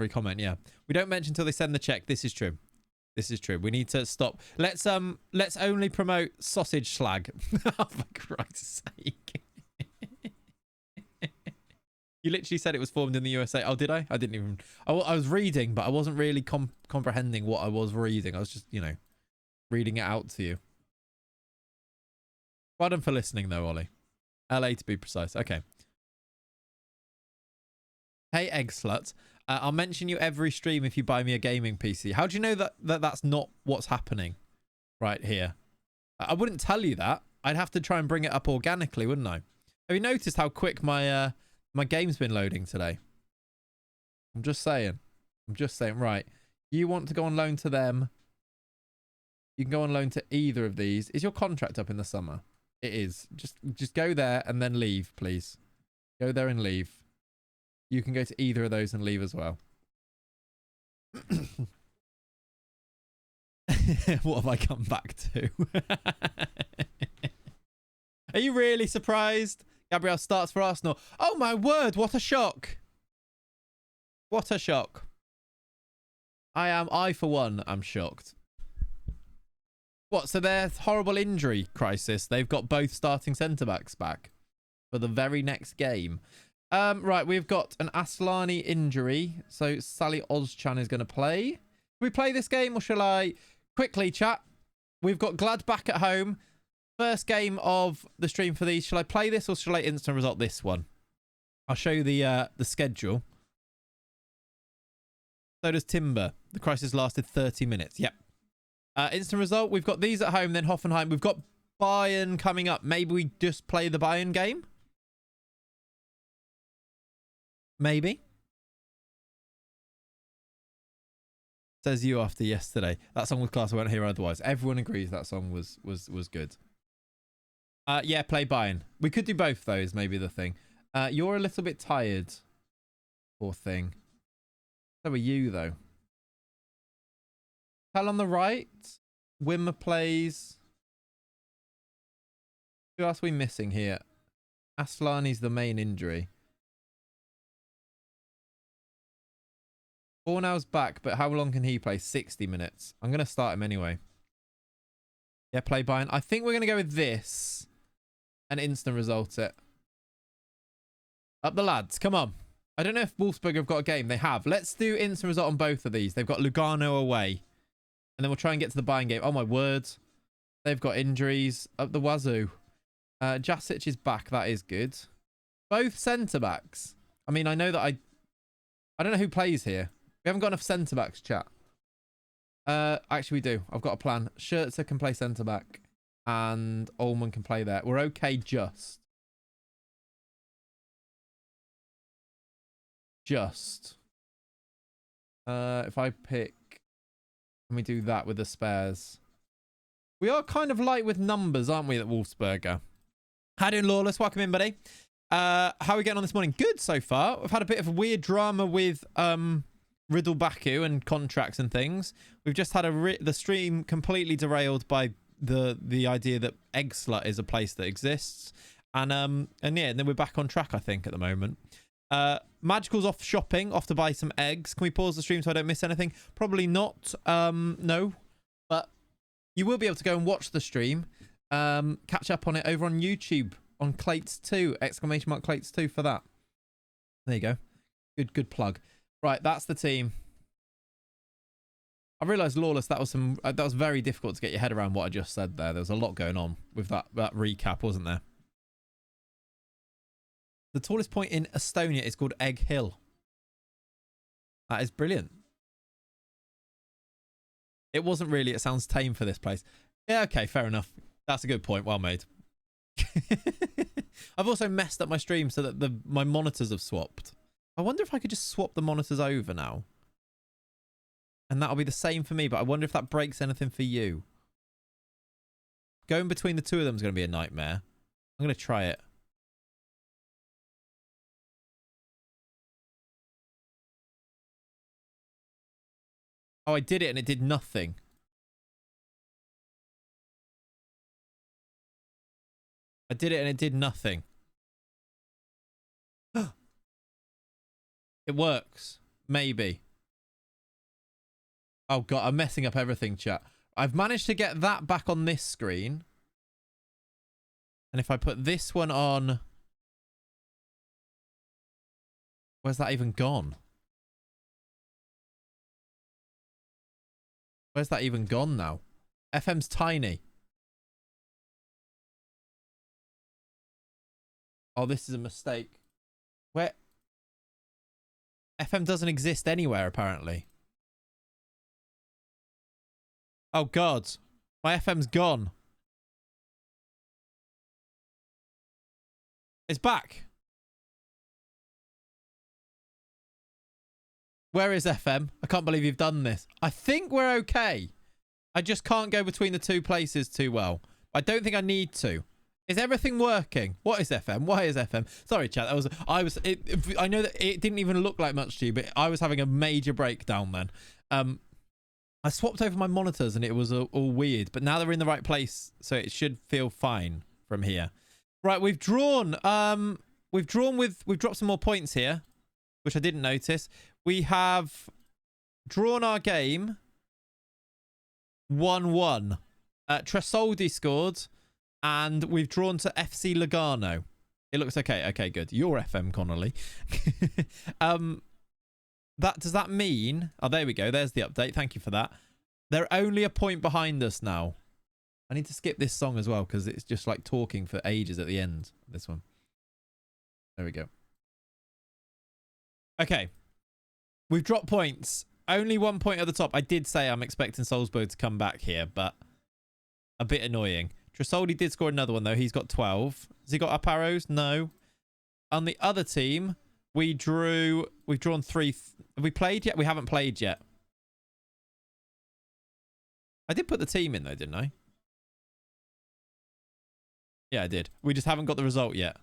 Speaker 1: comment. Yeah, we don't mention until they send the check. This is true. This is true. We need to stop. Let's only promote sausage slag. Oh, for Christ's sake. You literally said it was formed in the USA. Oh, did I? I didn't even... I was reading, but I wasn't really comprehending what I was reading. I was just, reading it out to you. Well done for listening, though, Ollie. LA to be precise. Okay. Hey, egg slut. I'll mention you every stream if you buy me a gaming PC. How do you know that that's not what's happening right here? I wouldn't tell you that. I'd have to try and bring it up organically, wouldn't I? Have you noticed how quick my game's been loading today? I'm just saying. Right. You want to go on loan to them. You can go on loan to either of these. Is your contract up in the summer? It is. Just go there and then leave, please. Go there and leave. You can go to either of those and leave as well. What have I come back to? Are you really surprised? Gabriel starts for Arsenal. Oh my word, what a shock. What a shock. I for one, am shocked. What, so their horrible injury crisis, they've got both starting centre-backs back for the very next game. Right, we've got an Aslani injury, so Sally Ozchan is going to play. Should we play this game or shall I? Quickly, chat. We've got Gladbach at home. First game of the stream for these. Shall I play this or shall I instant result this one? I'll show you the schedule. So does Timber. The crisis lasted 30 minutes. Yep. Instant result. We've got these at home, then Hoffenheim. We've got Bayern coming up. Maybe we just play the Bayern game? Maybe. Says you after yesterday. That song was class. I won't hear otherwise. Everyone agrees that song was good. Yeah, play Bayern. We could do both those, maybe the thing. You're a little bit tired. Poor thing. So are you, though. Tell on the right. Wimmer plays. Who else are we missing here? Aslani's the main injury. Bornau's back, but how long can he play? 60 minutes. I'm going to start him anyway. Yeah, play Bayern. I think we're going to go with this. And instant result it. Up the lads. Come on. I don't know if Wolfsburg have got a game. They have. Let's do instant result on both of these. They've got Lugano away. And then we'll try and get to the Bayern game. Oh, my word. They've got injuries. Up the wazoo. Jasic is back. That is good. Both centre-backs. I mean, I know that I don't know who plays here. We haven't got enough centre-backs, chat. Actually, we do. I've got a plan. Scherzer can play centre-back. And Ullman can play there. We're okay just. If I pick Can we do that with the spares? We are kind of light with numbers, aren't we, at Wolfsberger? How doing, Lawless? Welcome in, buddy. How are we getting on this morning? Good so far. We've had a bit of a weird drama with Riddle Baku and contracts and things. We've just had the stream completely derailed by the idea that Egg Slut is a place that exists. And yeah, and then we're back on track, I think, at the moment. Magical's off shopping, off to buy some eggs. Can we pause the stream so I don't miss anything? Probably not. No. But you will be able to go and watch the stream. Catch up on it over on YouTube on Clates2. Exclamation mark Clates2 for that. There you go. Good plug. Right, that's the team. I realised, Lawless, that was very difficult to get your head around what I just said there. There was a lot going on with that recap, wasn't there? The tallest point in Estonia is called Egg Hill. That is brilliant. It wasn't really. It sounds tame for this place. Yeah, okay, fair enough. That's a good point. Well made. I've also messed up my stream so that my monitors have swapped. I wonder if I could just swap the monitors over now. And that'll be the same for me, but I wonder if that breaks anything for you. Going between the two of them is going to be a nightmare. I'm going to try it. Oh, I did it and it did nothing. I did it and it did nothing. It works. Maybe. Oh, God. I'm messing up everything, chat. I've managed to get that back on this screen. And if I put this one on... Where's that even gone? Where's that even gone now? FM's tiny. Oh, this is a mistake. Where? FM doesn't exist anywhere, apparently. Oh, God. My FM's gone. It's back. Where is FM? I can't believe you've done this. I think we're okay. I just can't go between the two places too well. I don't think I need to. Is everything working? What is FM? Why is FM? Sorry, chat. I know that it didn't even look like much to you, but I was having a major breakdown then. I swapped over my monitors and it was all weird, but now they're in the right place, so it should feel fine from here. Right, we've drawn. We've dropped some more points here, which I didn't notice. We have drawn our game 1-1. Tresoldi scored, and we've drawn to FC Lugano. It looks okay. Okay, good. You're FM Connolly. Does that mean... Oh, there we go. There's the update. Thank you for that. They're only a point behind us now. I need to skip this song as well because it's just like talking for ages at the end. This one. There we go. Okay. We've dropped points. Only 1 point at the top. I did say I'm expecting Salzburg to come back here, but a bit annoying. Tresoldi did score another one, though. He's got 12. Has he got up arrows? No. On the other team, we've drawn 3. Have we played yet? We haven't played yet. I did put the team in, though, didn't I? Yeah, I did. We just haven't got the result yet.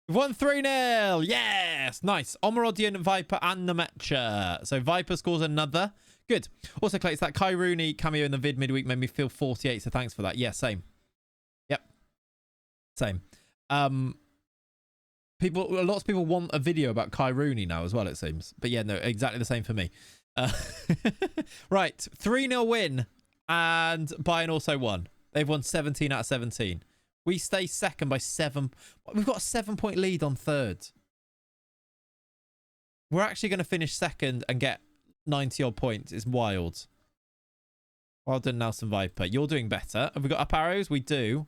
Speaker 1: We've won 3-0. Yes. Nice. Omerodian, Viper, and Nemecha. So Viper scores another. Good. Also, Clay, it's that Kai Rooney cameo in the vid midweek made me feel 48. So thanks for that. Yeah, same. Yep. Same. Lots of people want a video about Kai Rooney now as well, it seems. But yeah, no, exactly the same for me. Right. 3-0 win. And Bayern also won. They've won 17 out of 17. We stay second by 7. We've got a 7-point lead on third. We're actually going to finish second and get 90-odd points. It's wild. Well done, Nelson Viper. You're doing better. Have we got up arrows? We do.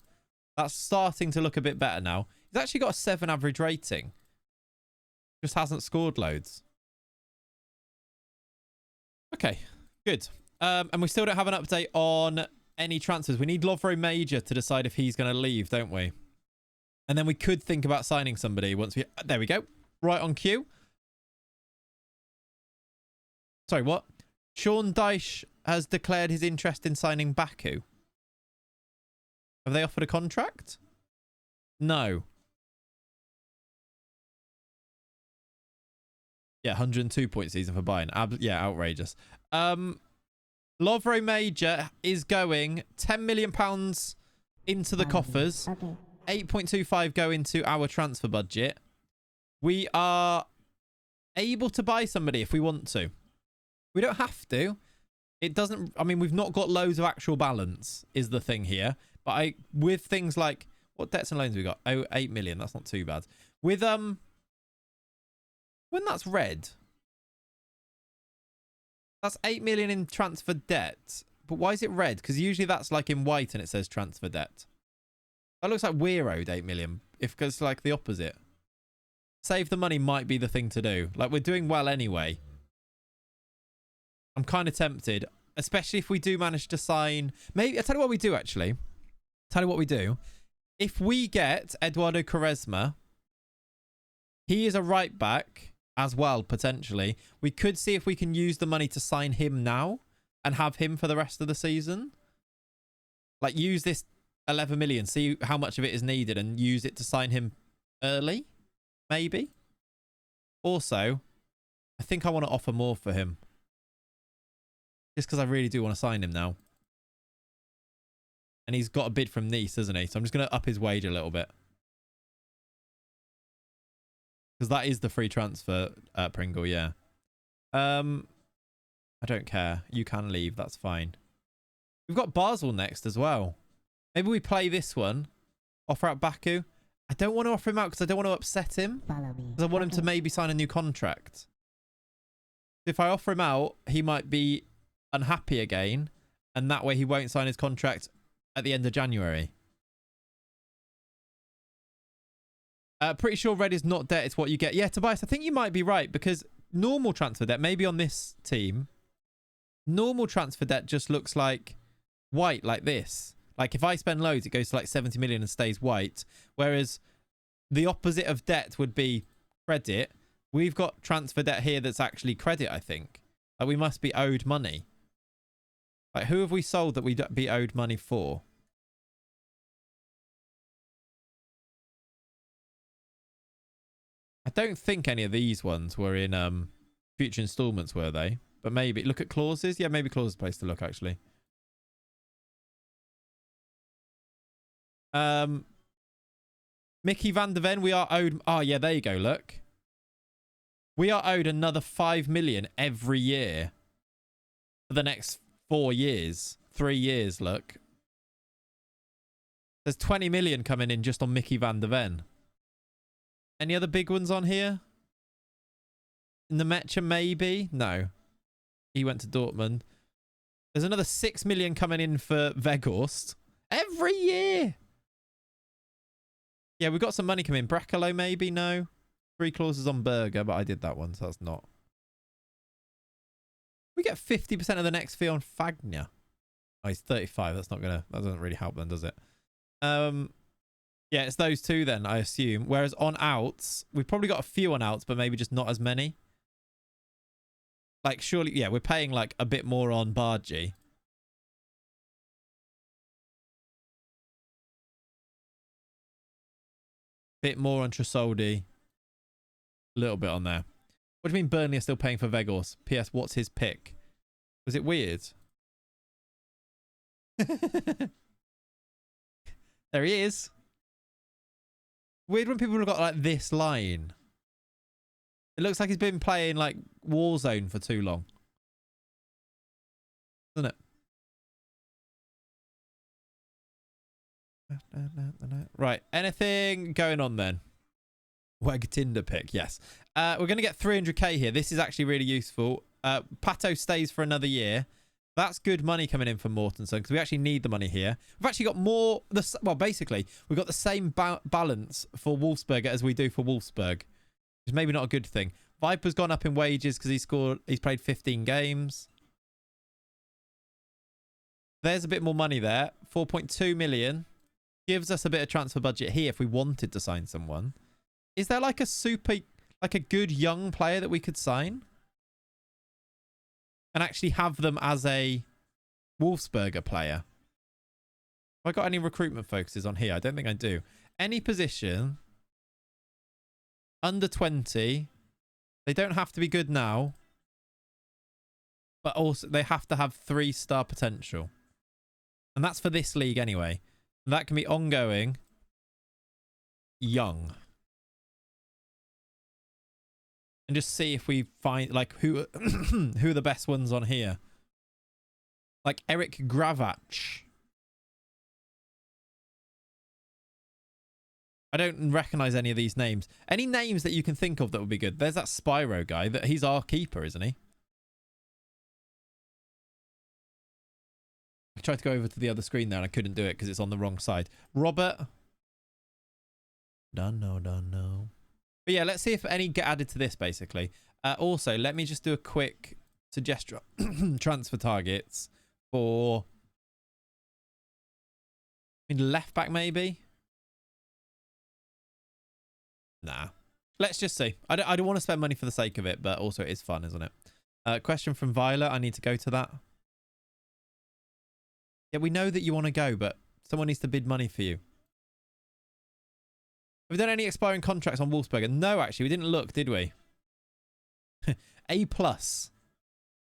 Speaker 1: That's starting to look a bit better now. He's actually got a 7 average rating. Just hasn't scored loads. Okay, good. And we still don't have an update on any transfers. We need Lovro Major to decide if he's going to leave, don't we? And then we could think about signing somebody once we... There we go. Right on cue. Sorry, what? Sean Dyche has declared his interest in signing Baku. Have they offered a contract? No. Yeah, 102 point season for Bayern. Yeah, outrageous. Lovro Major is going £10 million into the coffers. 8.25 go into our transfer budget. We are able to buy somebody if we want to. We don't have to. It doesn't... I mean, we've not got loads of actual balance is the thing here. But with things like... What debts and loans we got? Oh, 8 million. That's not too bad. With... When that's red... That's 8 million in transfer debt. But why is it red? Because usually that's like in white and it says transfer debt. That looks like we're owed 8 million. Because like the opposite. Save the money might be the thing to do. Like we're doing well anyway. I'm kind of tempted. Especially if we do manage to sign... Maybe... I'll tell you what we do actually. Tell you what we do. If we get Eduardo Quaresma, he is a right back as well, potentially. We could see if we can use the money to sign him now and have him for the rest of the season. Like use this 11 million, see how much of it is needed and use it to sign him early, maybe. Also, I think I want to offer more for him. Just because I really do want to sign him now. And he's got a bid from Nice, isn't he? So I'm just going to up his wage a little bit. Because that is the free transfer, Pringle, yeah. I don't care. You can leave. That's fine. We've got Basel next as well. Maybe we play this one. Offer out Baku. I don't want to offer him out because I don't want to upset him. Because I want him to maybe sign a new contract. If I offer him out, he might be unhappy again. And that way he won't sign his contract at the end of January. Pretty sure red is not debt. It's what you get. Yeah, Tobias, I think you might be right because normal transfer debt, maybe on this team, normal transfer debt just looks like white like this. Like if I spend loads, it goes to like 70 million and stays white. Whereas the opposite of debt would be credit. We've got transfer debt here that's actually credit, I think. Like we must be owed money. Like who have we sold that we'd be owed money for? I don't think any of these ones were in future installments, were they? But maybe. Look at clauses. Yeah, maybe clauses place to look, actually. Mickey van der Ven, we are owed... Oh, yeah, there you go, look. We are owed another 5 million every year for the next 4 years. 3 years, look. There's 20 million coming in just on Mickey van der Ven. Any other big ones on here? Nemecha, maybe? No. He went to Dortmund. There's another 6 million coming in for Weghorst. Every year! Yeah, we've got some money coming in. Brekalo, maybe? No. 3 clauses on Berger, but I did that one, so that's not. We get 50% of the next fee on Fagner. Oh, he's 35. That's not gonna... That doesn't really help then, does it? Yeah, it's those two then, I assume. Whereas on outs, we've probably got a few on outs, but maybe just not as many. Like, surely, yeah, we're paying like a bit more on Bargy. Bit more on Tresoldi. A little bit on there. What do you mean Burnley are still paying for Weghorst? PS, what's his pick? Was it weird? There he is. Weird when people have got like this line. It looks like he's been playing like Warzone for too long. Doesn't it? Right. Anything going on then? Weg Tinder pick. Yes. We're going to get 300k here. This is actually really useful. Pato stays for another year. That's good money coming in for Mortensen because we actually need the money here. We've actually got more... Well, basically, we've got the same balance for Wolfsberger as we do for Wolfsburg. Which is maybe not a good thing. Viper's gone up in wages because he's played 15 games. There's a bit more money there. 4.2 million. Gives us a bit of transfer budget here if we wanted to sign someone. Is there like a super... Like a good young player that we could sign? and actually have them as a Wolfsberger player. Have I got any recruitment focuses on here? I don't think I do. Any position under 20, they don't have to be good now, but also they have to have 3-star potential. And that's for this league anyway. And that can be ongoing, young. And just see if we find, like, who who are the best ones on here. Like Eric Gravach. I don't recognize any of these names. Any names that you can think of that would be good? There's that Spyro guy. He's our keeper, isn't he? I tried to go over to the other screen there and I couldn't do it because it's on the wrong side. Robert. Don't know. But yeah, let's see if any get added to this, basically. Also, let me just do a quick suggestion. Transfer targets for... I mean, left back, maybe? Nah. Let's just see. I don't want to spend money for the sake of it, but also it is fun, isn't it? Question from Violet. I need to go to that. Yeah, we know that you want to go, but someone needs to bid money for you. Have we done any expiring contracts on Wolfsberger? No, actually. We didn't look, did we? A+.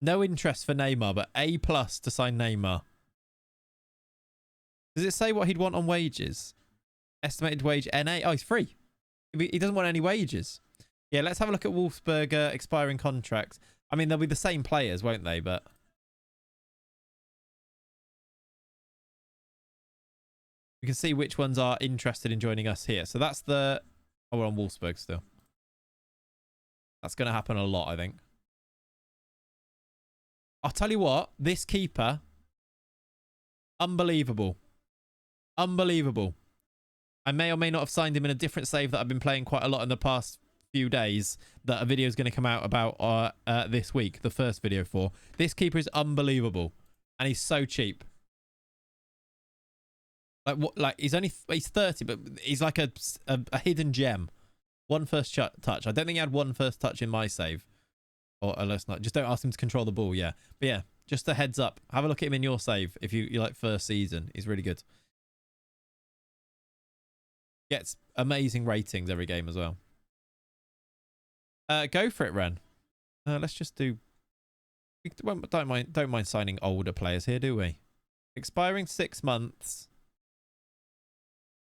Speaker 1: No interest for Neymar, but A+ to sign Neymar. Does it say what he'd want on wages? Estimated wage NA. Oh, he's free. He doesn't want any wages. Yeah, let's have a look at Wolfsberger expiring contracts. I mean, they'll be the same players, won't they? But we can see which ones are interested in joining us here. So that's the... Oh, we're on Wolfsburg still. That's going to happen a lot, I think. I'll tell you what. This keeper... Unbelievable. Unbelievable. I may or may not have signed him in a different save that I've been playing quite a lot in the past few days that a video is going to come out about this week. The first video for. This keeper is unbelievable. And he's so cheap. Like what? Like he's 30, but he's like a hidden gem. One first touch. I don't think he had one first touch in my save. Or let's not. Just don't ask him to control the ball. Yeah, but yeah, just a heads up. Have a look at him in your save if you like first season. He's really good. Gets amazing ratings every game as well. Go for it, Ren. Let's just do. Don't mind signing older players here, do we? Expiring 6 months.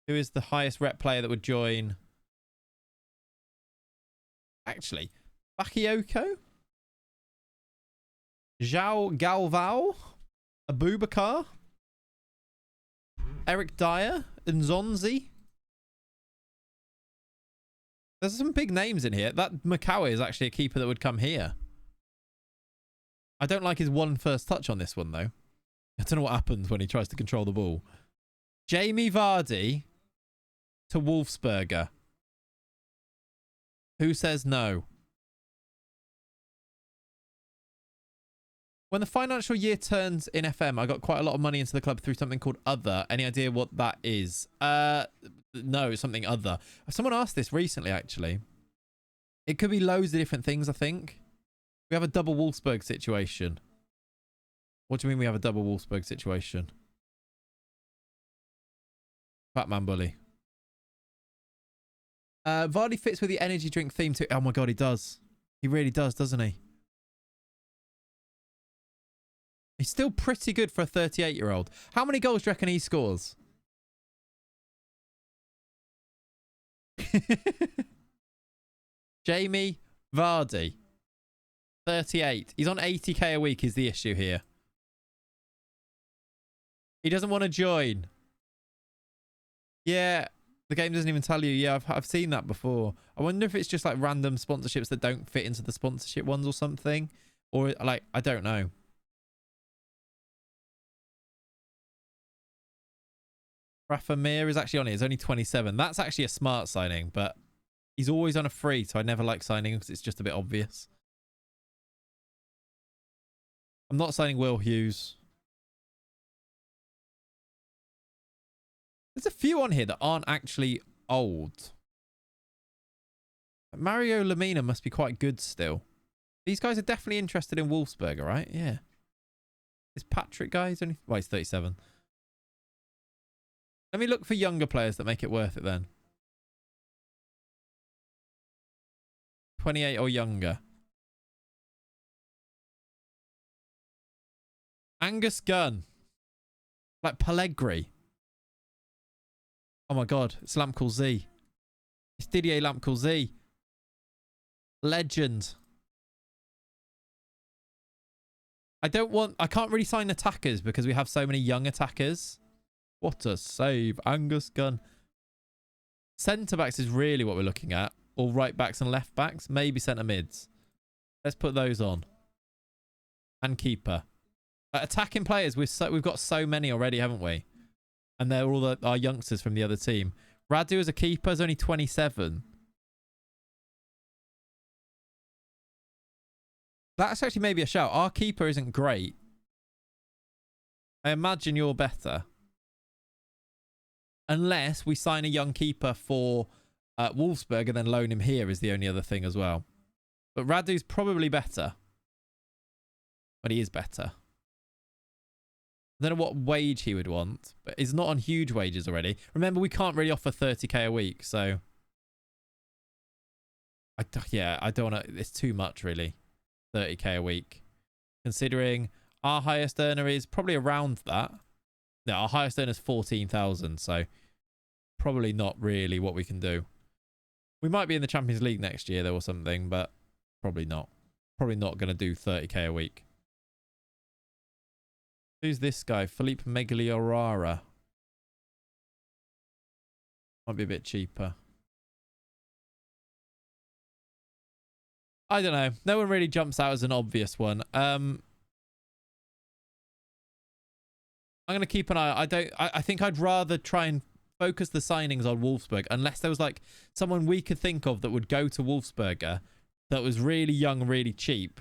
Speaker 1: Who is the highest rep player that would join? Actually, Bakayoko, João Galvão, Abubakar, Eric Dyer, Nzonzi. There's some big names in here. That Makawa is actually a keeper that would come here. I don't like his one first touch on this one, though. I don't know what happens when he tries to control the ball. Jamie Vardy to Wolfsberger. Who says no? When the financial year turns in FM, I got quite a lot of money into the club through something called Other. Any idea what that is? No, it's something other. Someone asked this recently, actually. It could be loads of different things, I think. We have a double Wolfsburg situation. What do you mean we have a double Wolfsburg situation? Batman Bully. Vardy fits with the energy drink theme too. Oh my god, he does. He really does, doesn't he? He's still pretty good for a 38-year-old. How many goals do you reckon he scores? Jamie Vardy. 38. He's on 80k a week is the issue here. He doesn't want to join. Yeah. The game doesn't even tell you. Yeah, I've seen that before. I wonder if it's just like random sponsorships that don't fit into the sponsorship ones or something. Or like, I don't know. Rafa Mir is actually on it. He's only 27. That's actually a smart signing, but he's always on a free, so I never like signing because it's just a bit obvious. I'm not signing Will Hughes. There's a few on here that aren't actually old. Mario Lemina must be quite good still. These guys are definitely interested in Wolfsberger, right? Yeah. This Patrick guy is only... Well, he's 37. Let me look for younger players that make it worth it then. 28 or younger. Angus Gunn. Like Pellegrini. Oh my god. It's Lampcall Z. It's Didier Lampcall Z. Legend. I can't really sign attackers because we have so many young attackers. What a save. Angus Gunn. Centre backs is really what we're looking at. Or right backs and left backs. Maybe centre mids. Let's put those on. And keeper. Attacking players, we've got so many already, haven't we? And they're all our youngsters from the other team. Radu as a keeper is only 27. That's actually maybe a shout. Our keeper isn't great. I imagine you're better. Unless we sign a young keeper for Wolfsburg and then loan him here is the only other thing as well. But Radu's probably better. But he is better. I don't know what wage he would want, but he's not on huge wages already. Remember, we can't really offer 30k a week, so... I don't want to... It's too much, really. 30k a week. Considering our highest earner is probably around that. No, our highest earner is 14,000, so probably not really what we can do. We might be in the Champions League next year, though, or something, but probably not. Probably not going to do 30k a week. Who's this guy? Philippe Megliorara. Might be a bit cheaper. I don't know. No one really jumps out as an obvious one. I'm going to keep an eye. I think I'd rather try and focus the signings on Wolfsburg, unless there was like someone we could think of that would go to Wolfsberger that was really young, really cheap.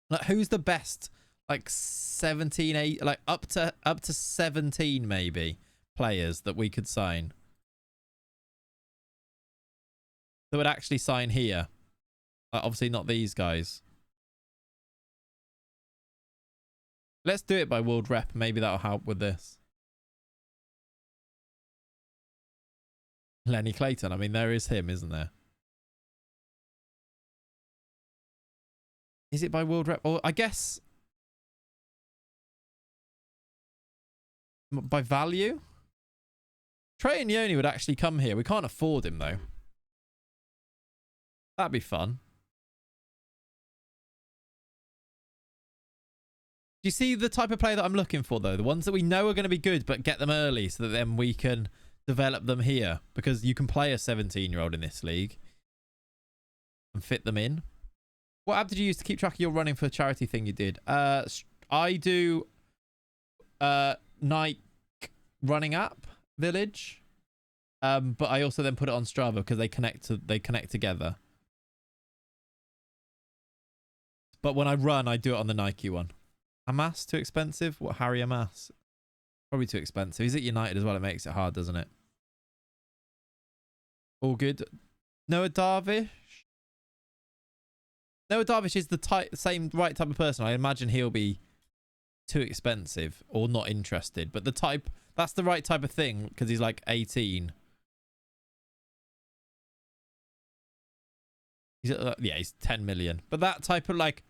Speaker 1: Like, who's the best? Like 17, 8, like up to 17 maybe players that we could sign that would actually sign here. Obviously not these guys. Let's do it by World Rep. Maybe that'll help with this. Lenny Clayton. I mean, there is him, isn't there? Is it by World Rep? Or I guess by value? Trey Yoni would actually come here. We can't afford him, though. That'd be fun. Do you see the type of player that I'm looking for, though? The ones that we know are going to be good, but get them early so that then we can develop them here. Because you can play a 17-year-old in this league and fit them in. What app did you use to keep track of your running for the charity thing you did? I do Nike running app, Village. But I also then put it on Strava because they connect together. But when I run, I do it on the Nike one. Hamas, too expensive? What, Harry Hamas? Probably too expensive. He's at United as well. It makes it hard, doesn't it? All good. Noah Darvish? Noah Darvish is the same right type of person. I imagine he'll be too expensive or not interested. But the type, that's the right type of thing because he's like 18. Yeah, he's 10 million. But that type of like,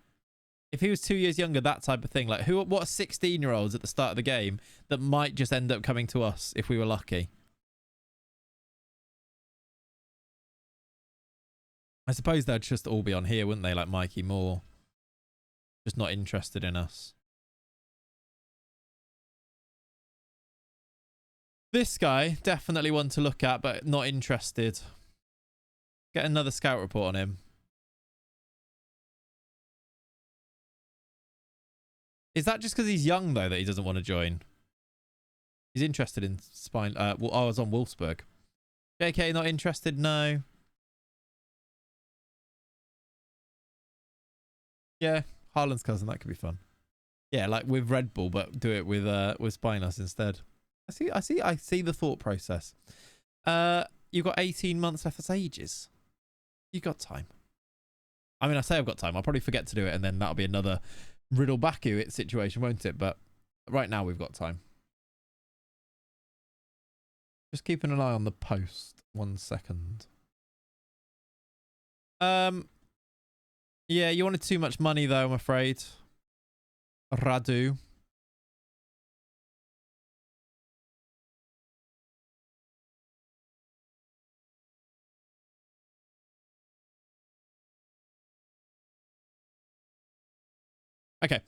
Speaker 1: if he was 2 years younger, that type of thing. Like, what are 16-year-olds at the start of the game that might just end up coming to us if we were lucky? I suppose they'd just all be on here, wouldn't they? Like Mikey Moore. Just not interested in us. This guy, definitely one to look at, but not interested. Get another scout report on him. Is that just because he's young, though, that he doesn't want to join? He's interested in Spine. Well, I was on Wolfsburg. JK, not interested? No. Yeah, Haaland's cousin. That could be fun. Yeah, like with Red Bull, but do it with Spineless instead. I see the thought process. You've got 18 months left. That's ages. You got time. I mean, I say I've got time. I'll probably forget to do it, and then that'll be another Riddle Baku situation, won't it? But right now we've got time. Just keeping an eye on the post. 1 second. Yeah, you wanted too much money though, I'm afraid. Radu. Okay.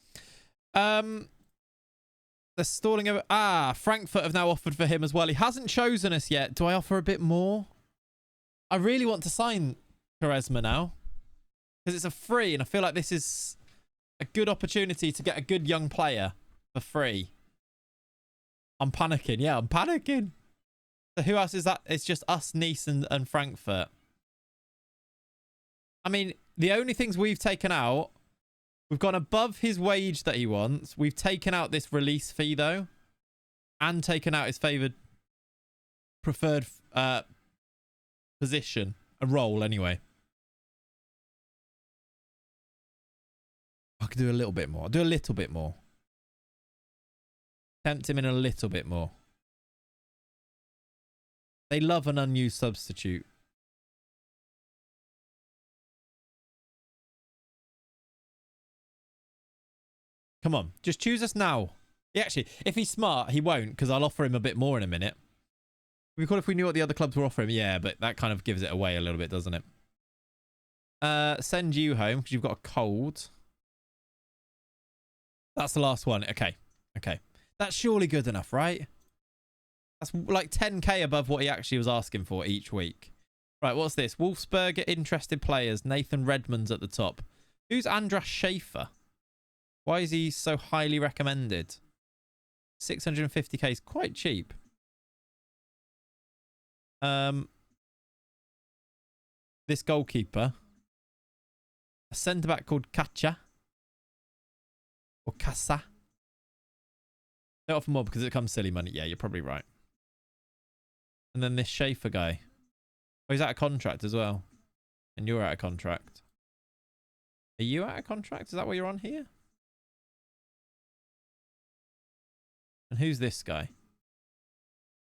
Speaker 1: They're stalling over. Frankfurt have now offered for him as well. He hasn't chosen us yet. Do I offer a bit more? I really want to sign Quaresma now because it's a free, and I feel like this is a good opportunity to get a good young player for free. I'm panicking. Yeah, I'm panicking. So who else is that? It's just us, Nice, and Frankfurt. I mean, the only things we've taken out, we've gone above his wage that he wants. We've taken out this release fee, though. And taken out his preferred position. A role, anyway. I could do a little bit more. I'll do a little bit more. Tempt him in a little bit more. They love an unused substitute. Come on, just choose us now. Actually, if he's smart, he won't, because I'll offer him a bit more in a minute. It'd be cool if we knew what the other clubs were offering. Yeah, but that kind of gives it away a little bit, doesn't it? Send you home, because you've got a cold. That's the last one. Okay. Okay. That's surely good enough, right? That's like 10k above what he actually was asking for each week. Right, what's this? Wolfsberger interested players. Nathan Redmond's at the top. Who's Andras Schaefer? Why is he so highly recommended? 650k is quite cheap. This goalkeeper. A centre-back called Kacha. Or Casa. Don't offer more because it comes silly money. Yeah, you're probably right. And then this Schaefer guy. Oh, he's out of contract as well. And you're out of contract. Are you out of contract? Is that what you're on here? And who's this guy?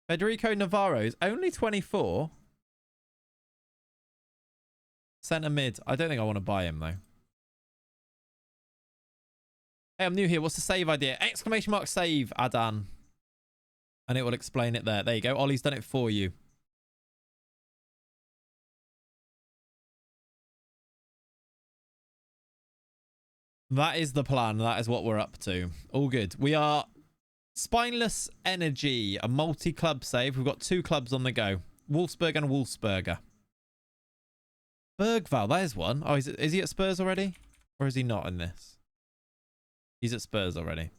Speaker 1: Federico Navarro is only 24. Centre mid. I don't think I want to buy him though. Hey, I'm new here. What's the save idea? Exclamation mark save, Adan. And it will explain it there. There you go. Ollie's done it for you. That is the plan. That is what we're up to. All good. We are Spineless Energy, a multi-club save. We've got 2 clubs on the go. Wolfsburg and Wolfsberger. Bergval, that is one. Oh, is he at Spurs already? Or is he not in this? He's at Spurs already.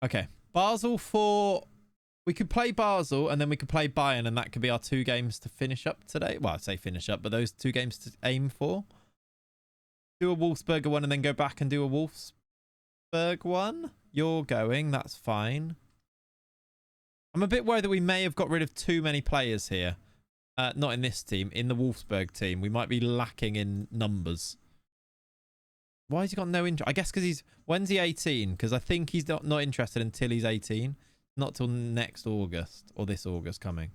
Speaker 1: Okay. Basel for... We could play Basel and then we could play Bayern, and that could be our 2 games to finish up today. Well, I'd say finish up, but those 2 games to aim for. Do a Wolfsberger one and then go back and do a Wolfsburg one. You're going. That's fine. I'm a bit worried that we may have got rid of too many players here. Not in this team. In the Wolfsburg team. We might be lacking in numbers. Why has he got no interest? I guess because he's... When's he 18? Because I think he's not interested until he's 18. Not till next August. Or this August coming.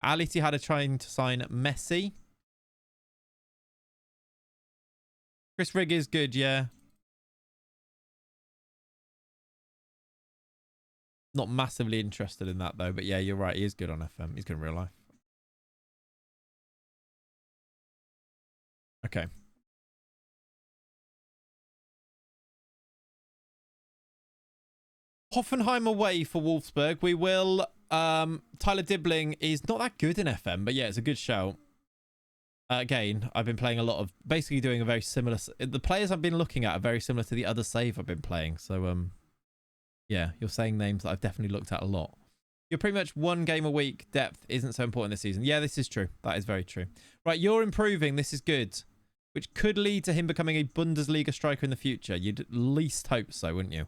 Speaker 1: Ality had a trying to sign Messi. Chris Rigg is good, yeah. Not massively interested in that, though. But yeah, you're right. He is good on FM. He's good in real life. Okay. Hoffenheim away for Wolfsburg. We will... Tyler Dibbling is not that good in FM, but yeah, it's a good shout. Again, I've been playing a lot of... Basically doing a very similar... The players I've been looking at are very similar to the other save I've been playing. So, yeah, you're saying names that I've definitely looked at a lot. You're pretty much 1 game a week. Depth isn't so important this season. Yeah, this is true. That is very true. Right, you're improving. This is good. Which could lead to him becoming a Bundesliga striker in the future. You'd at least hope so, wouldn't you?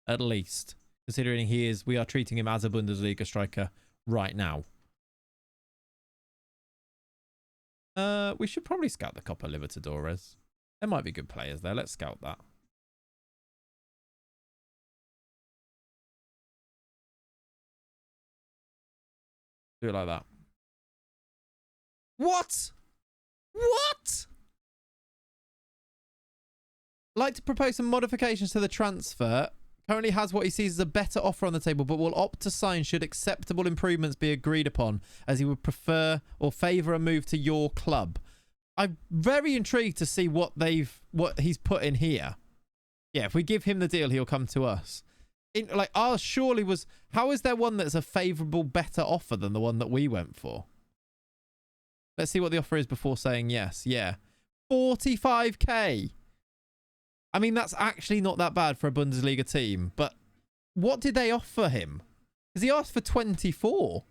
Speaker 1: At least. considering we are treating him as a Bundesliga striker right now. We should probably scout the Copa Libertadores. There might be good players there. Let's scout that. Do it like that. What? What? Like to propose some modifications to the transfer. Currently has what he sees as a better offer on the table, but will opt to sign should acceptable improvements be agreed upon, as he would prefer or favour a move to your club. I'm very intrigued to see what he's put in here. Yeah, if we give him the deal, he'll come to us. Ours surely was... How is there one that's a favourable, better offer than the one that we went for? Let's see what the offer is before saying yes. Yeah. 45k. I mean, that's actually not that bad for a Bundesliga team, but what did they offer him? Because he asked for 24.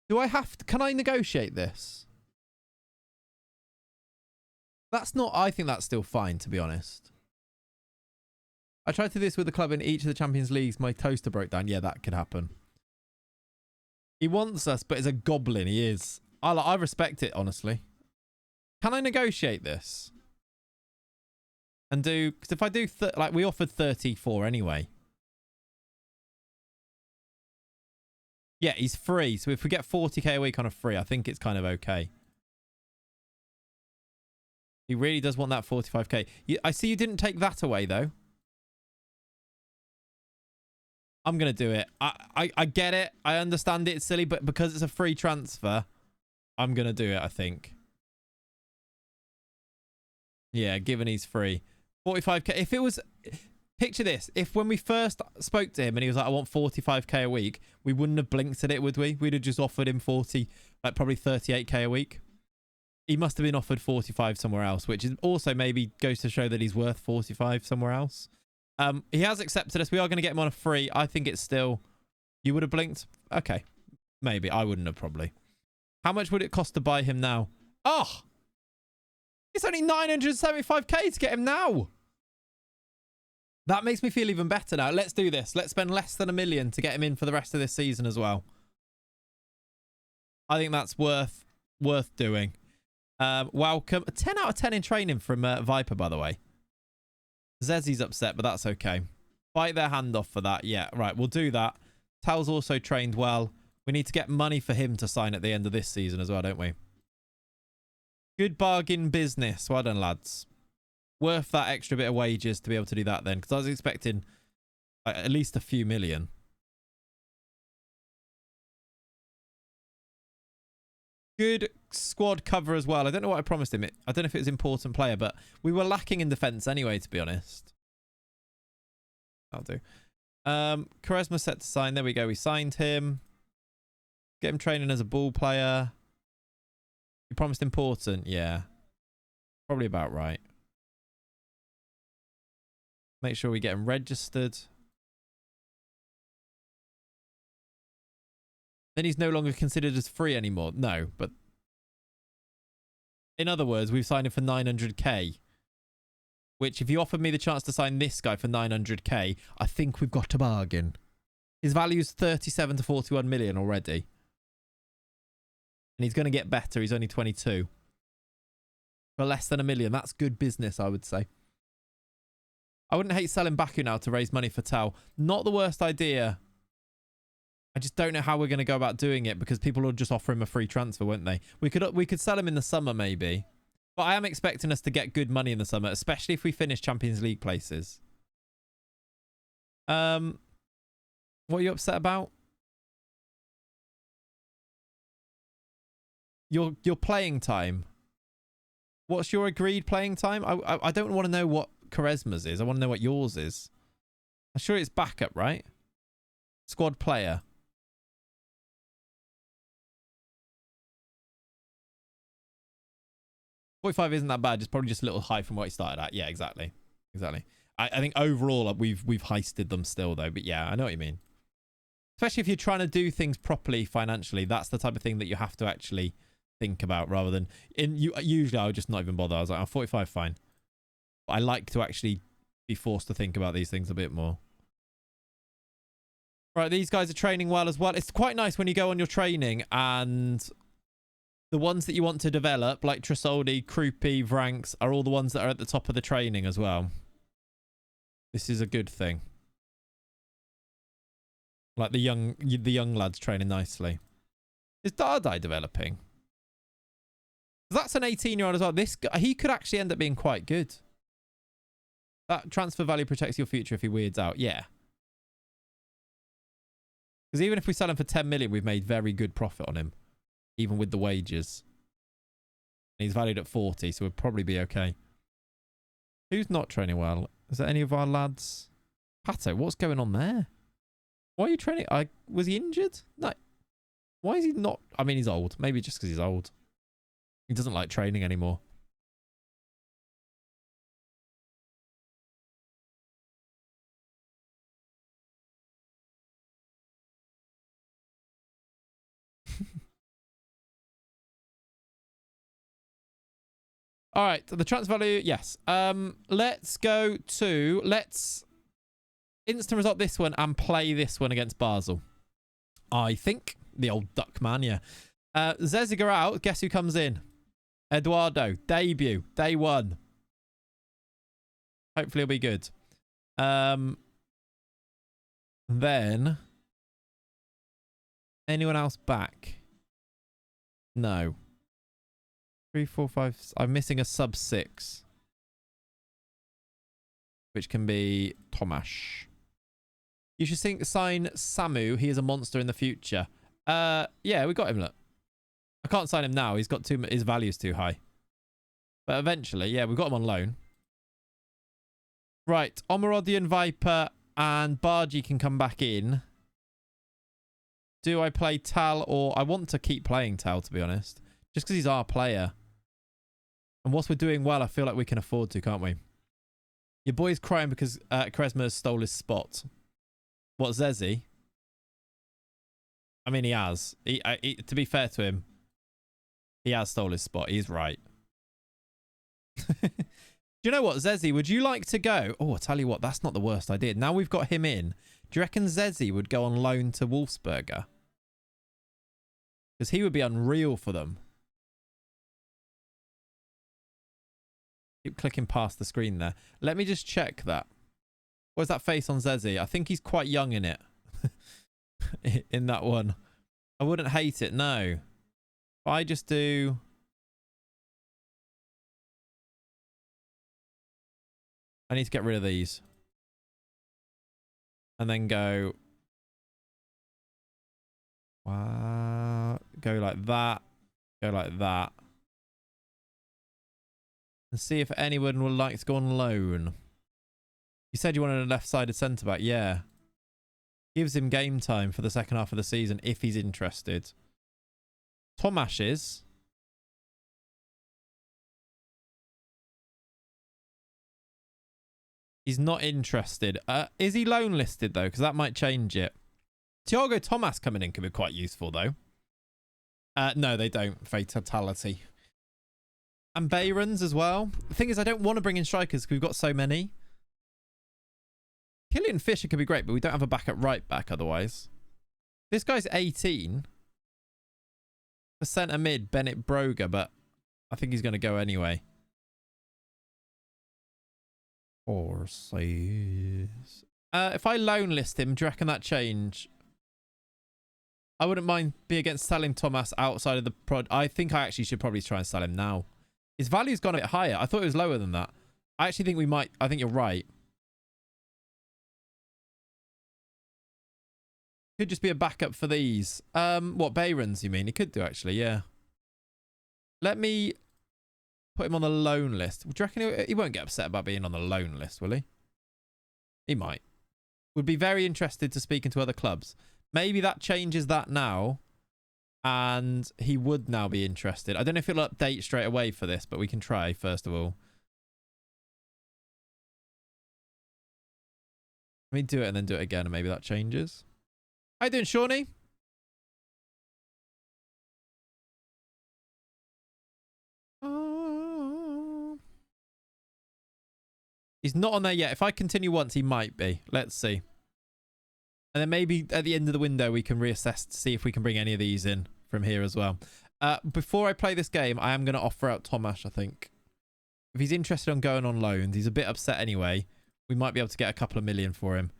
Speaker 1: Do I have to... Can I negotiate this? That's not... I think that's still fine, to be honest. I tried to do this with the club in each of the Champions Leagues. My toaster broke down. Yeah, that could happen. He wants us, but is a goblin. He is. I respect it, honestly. Can I negotiate this? And do... Because if I do... we offered 34 anyway. Yeah, he's free. So if we get 40k a week on a free, I think it's kind of okay. He really does want that 45k. I see you didn't take that away, though. I'm going to do it. I get it. I understand it's silly, but because it's a free transfer, I'm going to do it, I think. Yeah, given he's free. 45k. If it was... Picture this. If when we first spoke to him and he was like, I want 45k a week, we wouldn't have blinked at it, would we? We'd have just offered him 40, like probably 38k a week. He must have been offered 45 somewhere else, which is also maybe goes to show that he's worth 45 somewhere else. He has accepted us. We are going to get him on a free. I think it's still... You would have blinked? Okay. Maybe. I wouldn't have probably. How much would it cost to buy him now? Oh! It's only 975k to get him now. That makes me feel even better now. Let's do this. Let's spend less than $1 million to get him in for the rest of this season as well. I think that's worth doing. Welcome. A 10 out of 10 in training from Viper, by the way. Zezi's upset, but that's okay. Bite their hand off for that. Yeah, right. We'll do that. Tal's also trained well. We need to get money for him to sign at the end of this season as well, don't we? Good bargain business. Well done, lads. Worth that extra bit of wages to be able to do that then, because I was expecting at least a few million. Good squad cover as well. I don't know what I promised him. I don't know if it was important player, but we were lacking in defense anyway, to be honest. That'll do. Charisma set to sign. There we go. We signed him. Get him training as a ball player. You promised important. Yeah. Probably about right. Make sure we get him registered. Then he's no longer considered as free anymore. No, but in other words, we've signed him for 900k. Which, if you offered me the chance to sign this guy for 900k, I think we've got a bargain. His value is 37 to 41 million already. And he's going to get better. He's only 22. For less than $1 million. That's good business, I would say. I wouldn't hate selling Baku now to raise money for Tal. Not the worst idea. I just don't know how we're going to go about doing it because people will just offer him a free transfer, won't they? We could sell him in the summer maybe. But I am expecting us to get good money in the summer, especially if we finish Champions League places. What are you upset about? Your playing time. What's your agreed playing time? I don't want to know what Charisma's is. I want to know what yours is. I'm sure it's backup, right? Squad player. .45 isn't that bad. It's probably just a little high from what he started at. Yeah, exactly. Exactly. I think overall we've heisted them still though. But yeah, I know what you mean. Especially if you're trying to do things properly financially. That's the type of thing that you have to actually think about rather than... Usually I would just not even bother. I was like, oh, 45, fine. But I like to actually be forced to think about these things a bit more. Right, these guys are training well as well. It's quite nice when you go on your training and the ones that you want to develop, like Tresoldi, Krupi, Vranks, are all the ones that are at the top of the training as well. This is a good thing. Like the young lads training nicely. Is Dardai developing? That's an 18-year-old as well. This guy, he could actually end up being quite good. That transfer value protects your future if he weirds out. Yeah. Because even if we sell him for 10 million, we've made very good profit on him. Even with the wages. And he's valued at 40, so we'll probably be okay. Who's not training well? Is there any of our lads? Pato, what's going on there? Why are you training? Was he injured? No. Why is he not? I mean, he's old. Maybe just because he's old. He doesn't like training anymore. All right, the transfer value, yes. Let's go to, let's instant result this one and play this one against Basel. I think the old Duckman, yeah. Zeziger out. Guess who comes in? Eduardo, debut, day one. Hopefully it'll be good. Then anyone else back? No. 3, 4, 5. I'm missing a sub 6, which can be Tomasz. You should sign Samu. He is a monster in the future. Yeah, we got him. Look, I can't sign him now. He's got his value's too high. But eventually, yeah, we got him on loan. Right, Omarodian, Viper, and Bargy can come back in. Do I play Tal or I want to keep playing Tal, to be honest, just because he's our player. And whilst we're doing well, I feel like we can afford to, can't we? Your boy's crying because Kresma stole his spot. What, Zezi? I mean, he has. To be fair to him, he has stole his spot. He's right. Do you know what, Zezi, would you like to go? Oh, I'll tell you what, that's not the worst idea. Now we've got him in. Do you reckon Zezi would go on loan to Wolfsberger? Because he would be unreal for them. Keep clicking past the screen there. Let me just check that. What's that face on Zezi? I think he's quite young in it. In that one. I wouldn't hate it, no. If I just do... I need to get rid of these. And then go... Wow. Go like that. Go like that. And see if anyone would like to go on loan. You said you wanted a left-sided centre-back. Yeah. Gives him game time for the second half of the season if he's interested. Tomasz is. He's not interested. Is he loan listed, though? Because that might change it. Thiago Thomas coming in could be quite useful, though. No, they don't. Fatality. And Bayrons as well. The thing is, I don't want to bring in strikers because we've got so many. Killian Fisher could be great, but we don't have a backup right back otherwise. This guy's 18. The centre mid, Bennett Broger, but I think he's going to go anyway. Horses. If I loan list him, do you reckon that change? I wouldn't mind be against selling Thomas outside of the prod. I think I actually should probably try and sell him now. His value's gone a bit higher. I thought it was lower than that. I actually think we might. I think you're right. Could just be a backup for these. What, Bayrons, you mean? He could do, actually, yeah. Let me put him on the loan list. Do you reckon he won't get upset about being on the loan list, will he? He might. Would be very interested to speaking to other clubs. Maybe that changes that now. And he would now be interested. I don't know if it'll update straight away for this, but we can try, first of all. Let me do it and then do it again, and maybe that changes. How you doing, Shawnee? He's not on there yet. If I continue once, he might be. Let's see. And then maybe at the end of the window, we can reassess to see if we can bring any of these in from here as well. Before I play this game, I am going to offer out Tomasz, I think. If he's interested on going on loans, he's a bit upset anyway. We might be able to get a couple of million for him.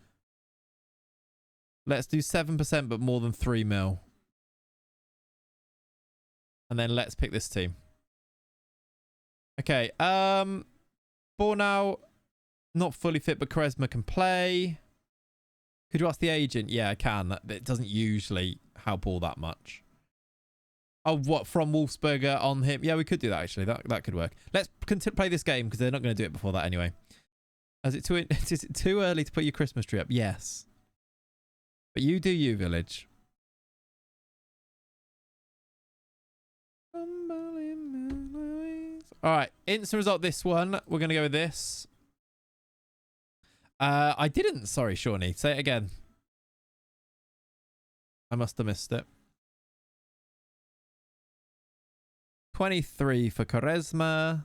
Speaker 1: Let's do 7%, but more than 3 mil. And then let's pick this team. Okay. Bornau, not fully fit, but Charisma can play. Could you ask the agent? Yeah, I can. It doesn't usually help all that much. Oh, what, from Wolfsberger on him? Yeah, we could do that, actually. That could work. Let's play this game, because they're not going to do it before that anyway. Is it too early to put your Christmas tree up? Yes. But you do you, Village. All right, instant result this one. We're going to go with this. I didn't. Sorry, Shawnee. Say it again. I must have missed it. 23 for Charisma.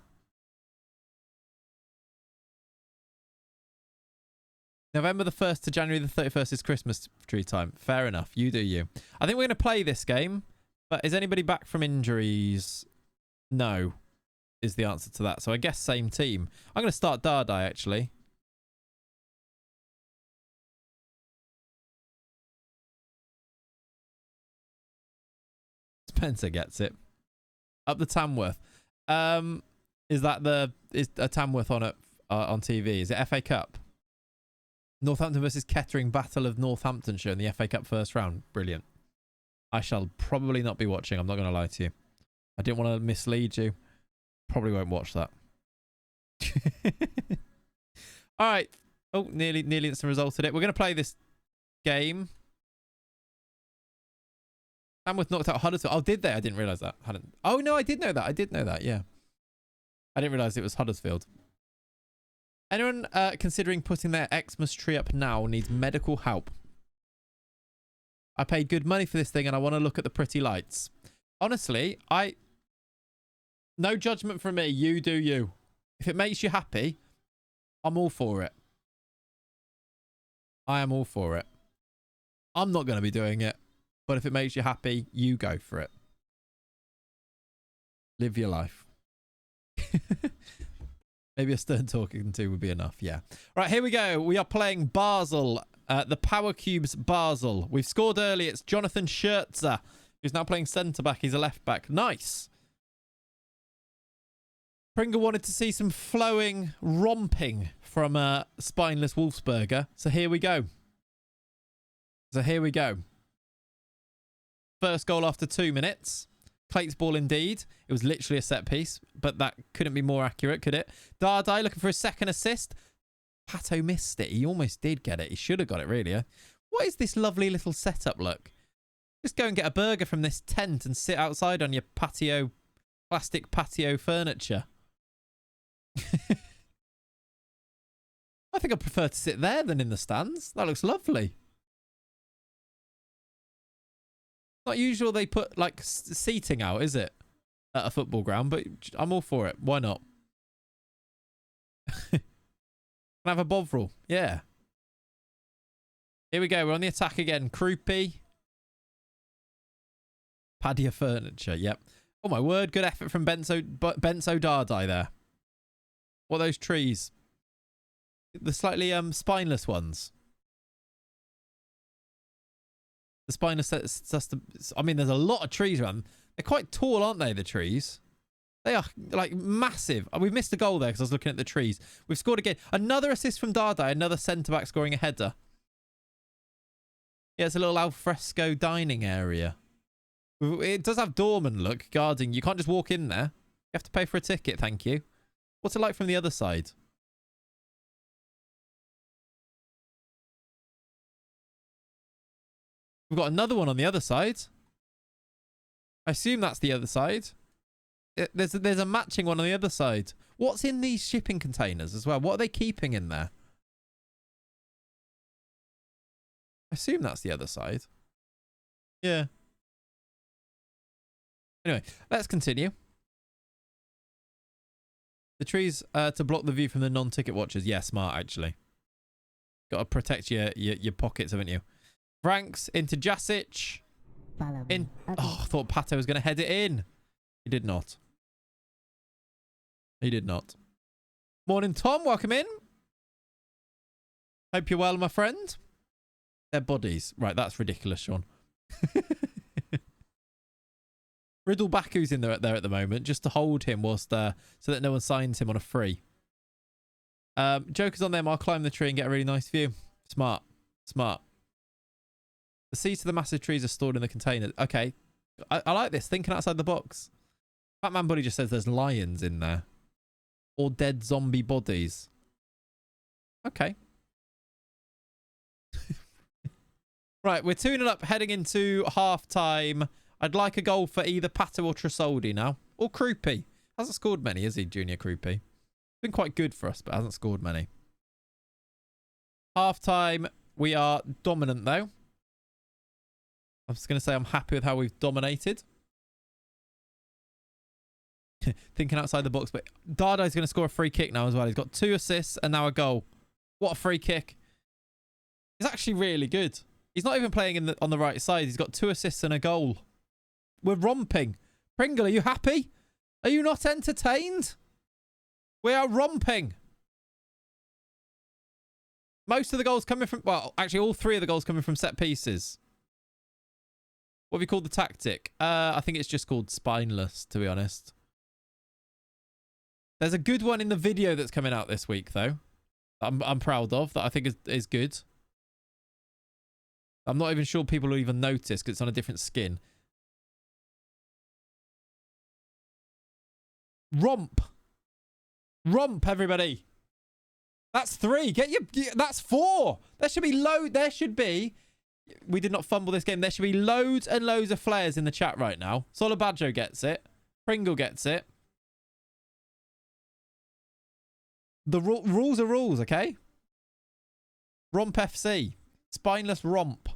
Speaker 1: November the 1st to January the 31st is Christmas tree time. Fair enough. You do you. I think we're going to play this game. But is anybody back from injuries? No, is the answer to that. So I guess same team. I'm going to start Dardai, actually. Spencer gets it. Up the Tamworth. Is a Tamworth on TV? Is it FA Cup? Northampton versus Kettering, Battle of Northamptonshire in the FA Cup first round. Brilliant. I shall probably not be watching. I'm not going to lie to you. I didn't want to mislead you. Probably won't watch that. All right. Oh, nearly instant resulted it. We're going to play this game. Tamworth knocked out Huddersfield. Oh, did they? I didn't realise that. Oh, no, I did know that. I did know that, yeah. I didn't realise it was Huddersfield. Anyone considering putting their Xmas tree up now needs medical help. I paid good money for this thing and I want to look at the pretty lights. Honestly, no judgment from me. You do you. If it makes you happy, I'm all for it. I am all for it. I'm not going to be doing it. But if it makes you happy, you go for it. Live your life. Maybe a stern talking to would be enough. Yeah. Right, here we go. We are playing Basel. The Power Cubes Basel. We've scored early. It's Jonathan Scherzer, who's now playing centre-back. He's a left-back. Nice. Pringle wanted to see some flowing romping from Spineless Wolfsberger. So here we go. First goal after 2 minutes. Clate's ball indeed. It was literally a set piece, but that couldn't be more accurate, could it? Dardai looking for a second assist. Pato missed it. He almost did get it. He should have got it, really. What is this lovely little setup look? Just go and get a burger from this tent and sit outside on your patio, plastic patio furniture. I think I prefer to sit there than in the stands. That looks lovely. Not usual they put like seating out, is it? At a football ground, but I'm all for it. Why not? Can I have a bovril? Yeah. Here we go. We're on the attack again. Croupy. Padia furniture. Yep. Oh my word. Good effort from Benzo Dardai there. What are those trees? The slightly spineless ones. The spineless, I mean, there's a lot of trees around. They're quite tall, aren't they, the trees? They are, like, massive. We've missed a goal there because I was looking at the trees. We've scored again. Another assist from Dardai, another centre-back scoring a header. Yeah, it's a little alfresco dining area. It does have doorman look, guarding. You can't just walk in there. You have to pay for a ticket, thank you. What's it like from the other side? We've got another one on the other side. I assume that's the other side. There's a matching one on the other side. What's in these shipping containers as well? What are they keeping in there? I assume that's the other side. Yeah. Anyway, let's continue. The trees to block the view from the non-ticket watchers. Yeah, smart, actually. Got to protect your pockets, haven't you? Franks into Jasic. In. Oh, I thought Pato was going to head it in. He did not. He did not. Morning, Tom. Welcome in. Hope you're well, my friend. Their bodies. Right, that's ridiculous, Sean. Riddle Baku's in there at the moment, just to hold him whilst so that no one signs him on a free. Joker's on them. I'll climb the tree and get a really nice view. Smart. Smart. The seeds of the massive trees are stored in the container. Okay. I like this. Thinking outside the box. Batman Buddy just says there's lions in there. Or dead zombie bodies. Okay. Right, we're 2-0 up, heading into half-time. I'd like a goal for either Pato or Tresoldi now. Or Krupi. Hasn't scored many, has he, Junior Krupi? Been quite good for us, but hasn't scored many. Half-time, we are dominant, though. I'm just going to say I'm happy with how we've dominated. Thinking outside the box, but Dardai's going to score a free kick now as well. He's got 2 assists and now a goal. What a free kick. He's actually really good. He's not even playing on the right side. He's got 2 assists and a goal. We're romping. Pringle, are you happy? Are you not entertained? We are romping. Most of the goals coming from... Well, actually, all 3 of the goals coming from set pieces. What have you called the tactic? I think it's just called Spineless, to be honest. There's a good one in the video that's coming out this week, though. I'm proud of, that I think is good. I'm not even sure people will even notice because it's on a different skin. Romp. Romp, everybody. That's 3. That's 4. There should be There should be... We did not fumble this game. There should be loads and loads of flares in the chat right now. Solobadjo gets it. Pringle gets it. The rules are rules, okay? Romp FC. Spineless romp.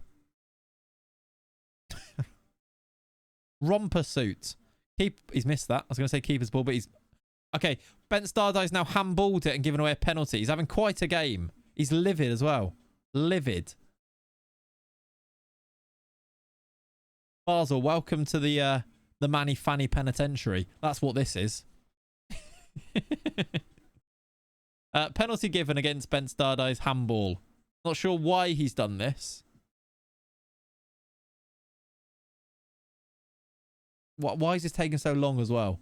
Speaker 1: Romper suit. He's missed that. I was going to say keeper's ball, but he's... Okay, Ben Stardie's now handballed it and given away a penalty. He's having quite a game. He's livid as well. Livid. Basel, welcome to the Manny Fanny Penitentiary. That's what this is. Penalty given against Ben Stardie's handball. Not sure why he's done this. Why is this taking so long as well?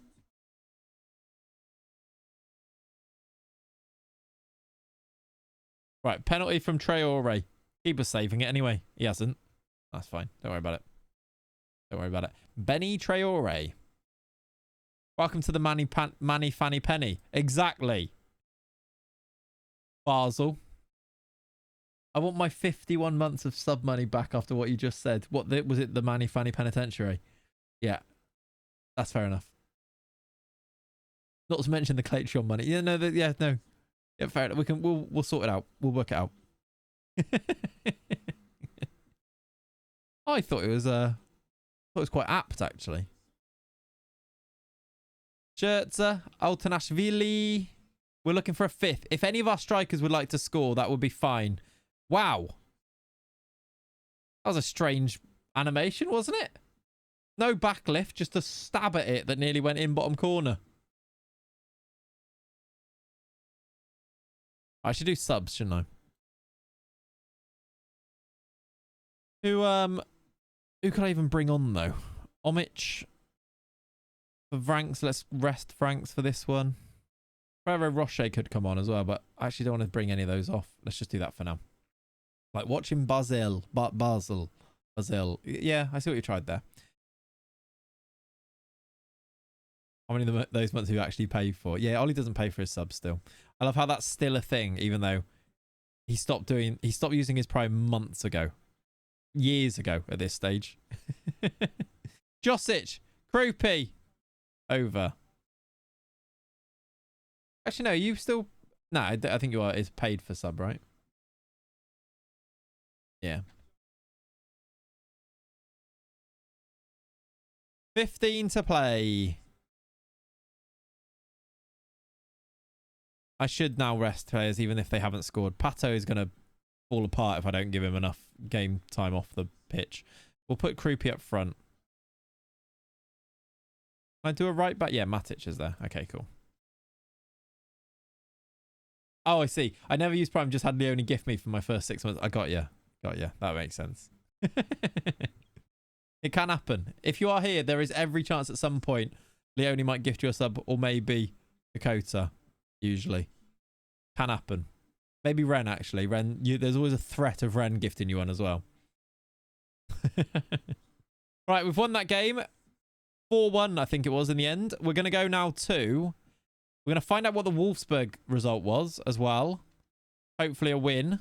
Speaker 1: Right, penalty from Traore. Keeper's saving it anyway. He hasn't. That's fine. Don't worry about it. Don't worry about it. Benny Traore. Welcome to the Manny Fanny Penny. Exactly. Basel. I want my 51 months of sub money back after what you just said. Was it the Manny Fanny Penitentiary? Yeah. That's fair enough. Not to mention the Claytron money. Yeah, no. Yeah, fair enough. We'll sort it out. We'll work it out. I thought it was quite apt, actually. Scherzer, Altanashvili. We're looking for a 5th. If any of our strikers would like to score, that would be fine. Wow. That was a strange animation, wasn't it? No backlift, just a stab at it that nearly went in bottom corner. I should do subs, shouldn't I? Who could I even bring on, though? Omich. For Franks, let's rest Franks for this one. Ferrero Rocher could come on as well, but I actually don't want to bring any of those off. Let's just do that for now. Like watching Basel. Yeah, I see what you tried there. How many of those months have you actually paid for? Yeah, Ollie doesn't pay for his subs still. I love how that's still a thing, even though he stopped using his Prime months ago. Years ago at this stage. Josic, Krupi, over. Actually, no, you still... No, I think you are. It's paid for sub, right? Yeah. 15 to play. I should now rest players even if they haven't scored. Pato is going to fall apart if I don't give him enough game time off the pitch. We'll put Krupi up front. Can I do a right back? Yeah, Matic is there. Okay, cool. Oh, I see. I never used Prime, just had Leone gift me for my first 6 months. I got you. Got you. That makes sense. It can happen. If you are here, there is every chance at some point Leone might gift you a sub, or maybe Dakota, usually. Can happen. Maybe Ren, actually. Ren, there's always a threat of Ren gifting you one as well. Right, we've won that game. 4-1, I think it was in the end. We're going to go now to... We're going to find out what the Wolfsburg result was as well. Hopefully a win.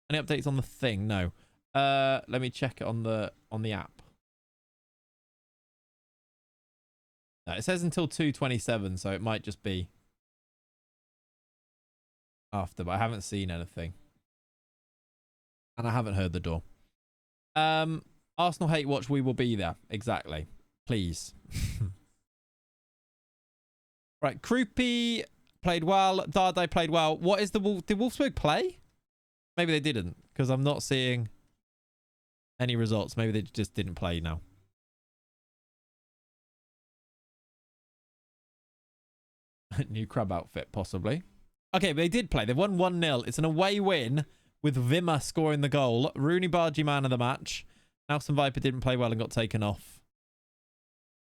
Speaker 1: Any updates on the thing? No. Let me check it on the app. No, it says until 2:27, so it might just be after, but I haven't seen anything. And I haven't heard the door. Arsenal hate watch, we will be there. Exactly. Please. Right, Krupi played well. Dardai played well. What is the did Wolfsburg play? Maybe they didn't, because I'm not seeing any results. Maybe they just didn't play now. New crab outfit, possibly. Okay, they did play. They won 1-0. It's an away win with Vimmer scoring the goal. Rooney Bargy man of the match. Nelson Viper didn't play well and got taken off.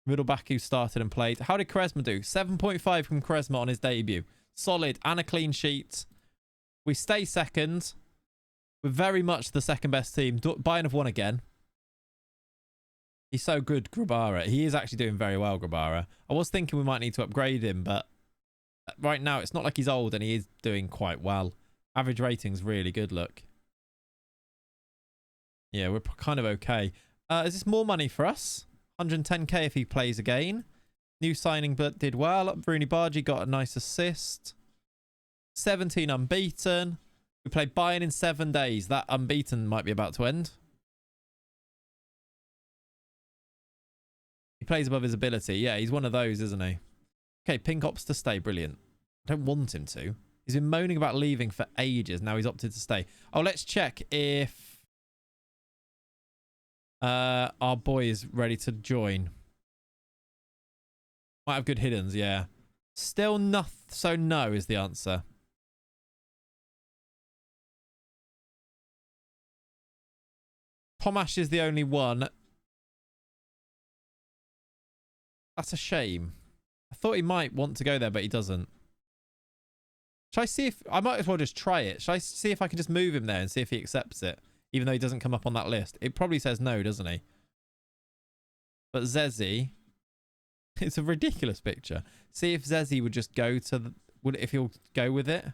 Speaker 1: Middle back who started and played. How did Quaresma do? 7.5 from Quaresma on his debut. Solid and a clean sheet. We stay second. We're very much the second best team. Bayern have won again. He's so good, Grabara. He is actually doing very well, Grabara. I was thinking we might need to upgrade him, but right now it's not like he's old and he is doing quite well. Average rating's really good, look. Yeah, we're kind of okay. Is this more money for us? 110k if he plays again. New signing, but did well. Rooney Bargy got a nice assist. 17 unbeaten. We played Bayern in 7 days. That unbeaten might be about to end. He plays above his ability. Yeah, he's one of those, isn't he? Okay, Pink opts to stay. Brilliant. I don't want him to. He's been moaning about leaving for ages. Now he's opted to stay. Oh, let's check if our boy is ready to join. Might have good hiddens, yeah. Still nothing. So no is the answer. Tomasz is the only one. That's a shame. I thought he might want to go there, but he doesn't. Should I see if... I might as well just try it. Should I see if I can just move him there and see if he accepts it? Even though he doesn't come up on that list. It probably says no, doesn't he? But Zezzy... It's a ridiculous picture. See if Zezzy would just go to the... if he'll go with it.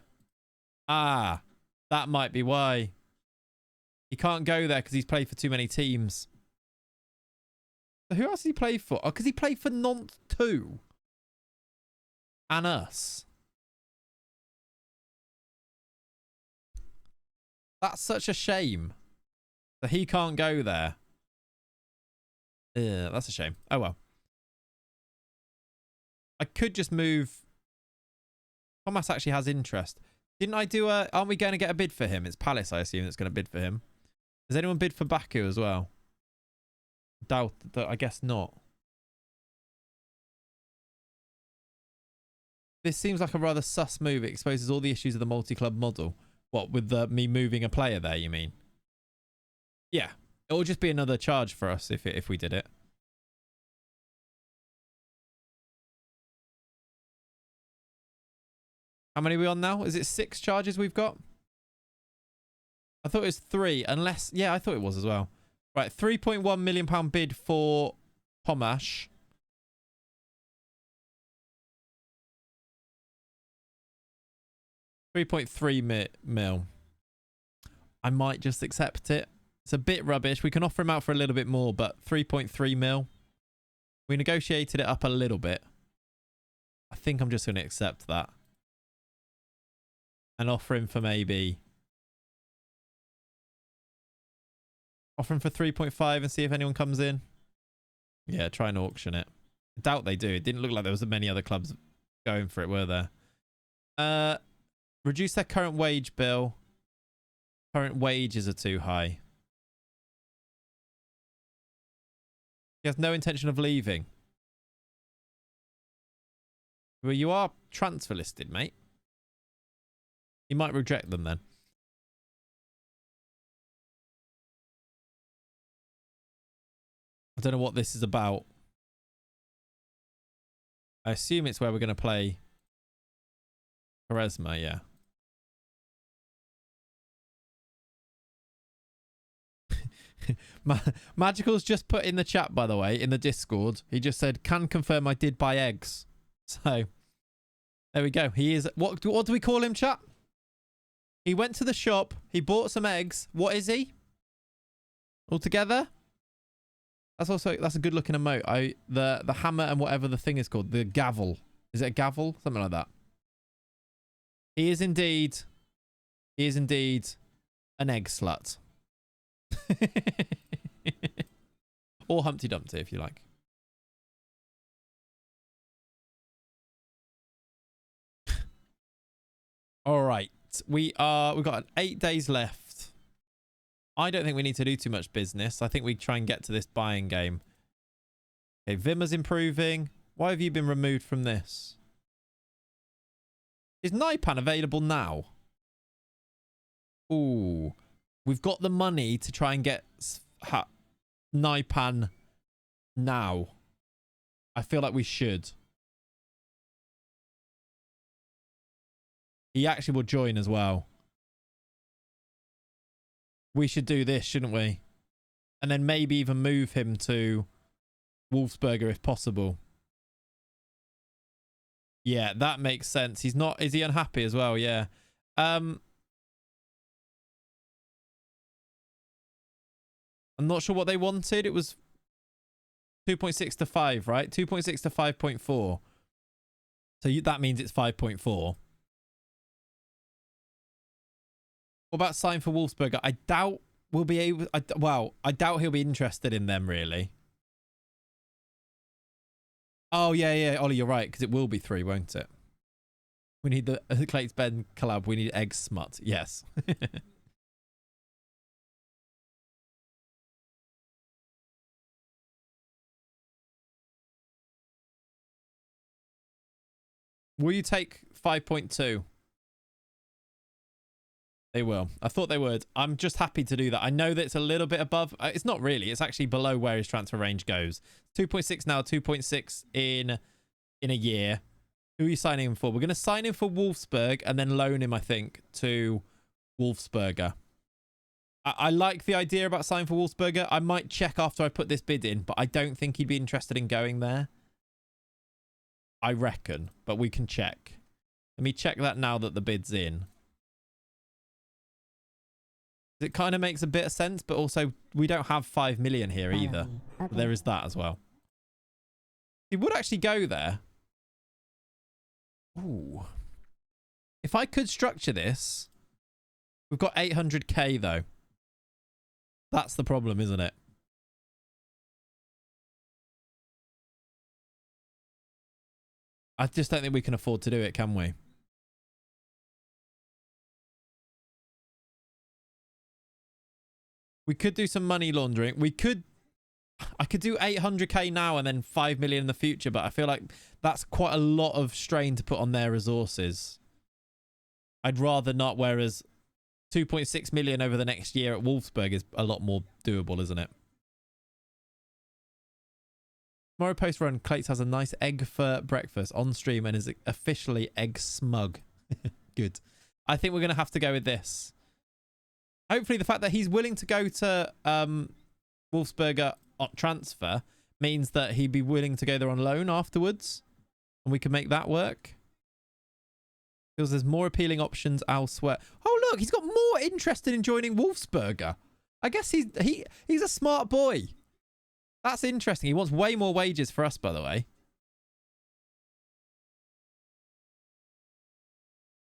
Speaker 1: Ah, that might be why. He can't go there because he's played for too many teams. So who else did he play for? Oh, because he played for Nantes too. And us. That's such a shame. That he can't go there. Yeah, that's a shame. Oh well. I could just move. Thomas actually has interest. Didn't I do a... Aren't we going to get a bid for him? It's Palace, I assume, that's going to bid for him. Has anyone bid for Baku as well? Doubt that. I guess not. This seems like a rather sus move. It exposes all the issues of the multi-club model. What, with me moving a player there, you mean? Yeah. It will just be another charge for us if we did it. How many are we on now? Is it 6 charges we've got? I thought it was 3, unless... Yeah, I thought it was as well. Right, £3.1 million bid for Tomasz. $3.3 mil. I might just accept it. It's a bit rubbish. We can offer him out for a little bit more, but 3.3 mil. We negotiated it up a little bit. I think I'm just going to accept that. And offer him for maybe... Offer him for 3.5 and see if anyone comes in. Yeah, try and auction it. I doubt they do. It didn't look like there was many other clubs going for it, were there? Reduce their current wage bill. Current wages are too high. He has no intention of leaving. Well, you are transfer listed, mate. You might reject them then. I don't know what this is about. I assume it's where we're going to play Charisma, yeah. Magical's just put in the chat, by the way, in the Discord. He just said, can confirm I did buy eggs. So, there we go. He is... What do we call him, chat? He went to the shop. He bought some eggs. What is he? Altogether? That's a good looking emote. The hammer and whatever the thing is called. The gavel. Is it a gavel? Something like that. He is indeed an egg slut. Or Humpty Dumpty, if you like. All right. We've got 8 days left. I don't think we need to do too much business. I think we try and get to this buying game. Okay, Vimmer's improving. Why have you been removed from this? Is Naipan available now? Ooh. We've got the money to try and get Naipan now. I feel like we should. He actually will join as well. We should do this, shouldn't we? And then maybe even move him to Wolfsberger if possible. Yeah, that makes sense. He's not... Is he unhappy as well? Yeah. I'm not sure what they wanted. It was 2.6 to 5, right? 2.6 to 5.4. So that means it's 5.4. What about sign for Wolfsberger? I doubt we'll be able... I doubt he'll be interested in them, really. Oh, yeah. Ollie, you're right, because it will be 3, won't it? We need the Clates Ben collab. We need egg smut. Yes. Will you take 5.2? They will. I thought they would. I'm just happy to do that. I know that it's a little bit above. It's not really. It's actually below where his transfer range goes. 2.6 now, 2.6 in a year. Who are you signing him for? We're going to sign him for Wolfsburg and then loan him, I think, to Wolfsberger. I like the idea about signing for Wolfsberger. I might check after I put this bid in, but I don't think he'd be interested in going there. I reckon, but we can check. Let me check that now that the bid's in. It kind of makes a bit of sense, but also we don't have 5 million here either. Okay. There is that as well. He would actually go there. Ooh. If I could structure this, we've got 800k though. That's the problem, isn't it? I just don't think we can afford to do it, can we? We could do some money laundering. I could do 800k now and then 5 million in the future, but I feel like that's quite a lot of strain to put on their resources. I'd rather not, whereas 2.6 million over the next year at Wolfsburg is a lot more doable, isn't it? Tomorrow post run, Clates has a nice egg for breakfast on stream and is officially egg smug. Good. I think we're going to have to go with this. Hopefully the fact that he's willing to go to Wolfsberger on transfer means that he'd be willing to go there on loan afterwards. And we can make that work. Because there's more appealing options elsewhere. Oh, look, he's got more interested in joining Wolfsberger. I guess he's a smart boy. That's interesting. He wants way more wages for us, by the way.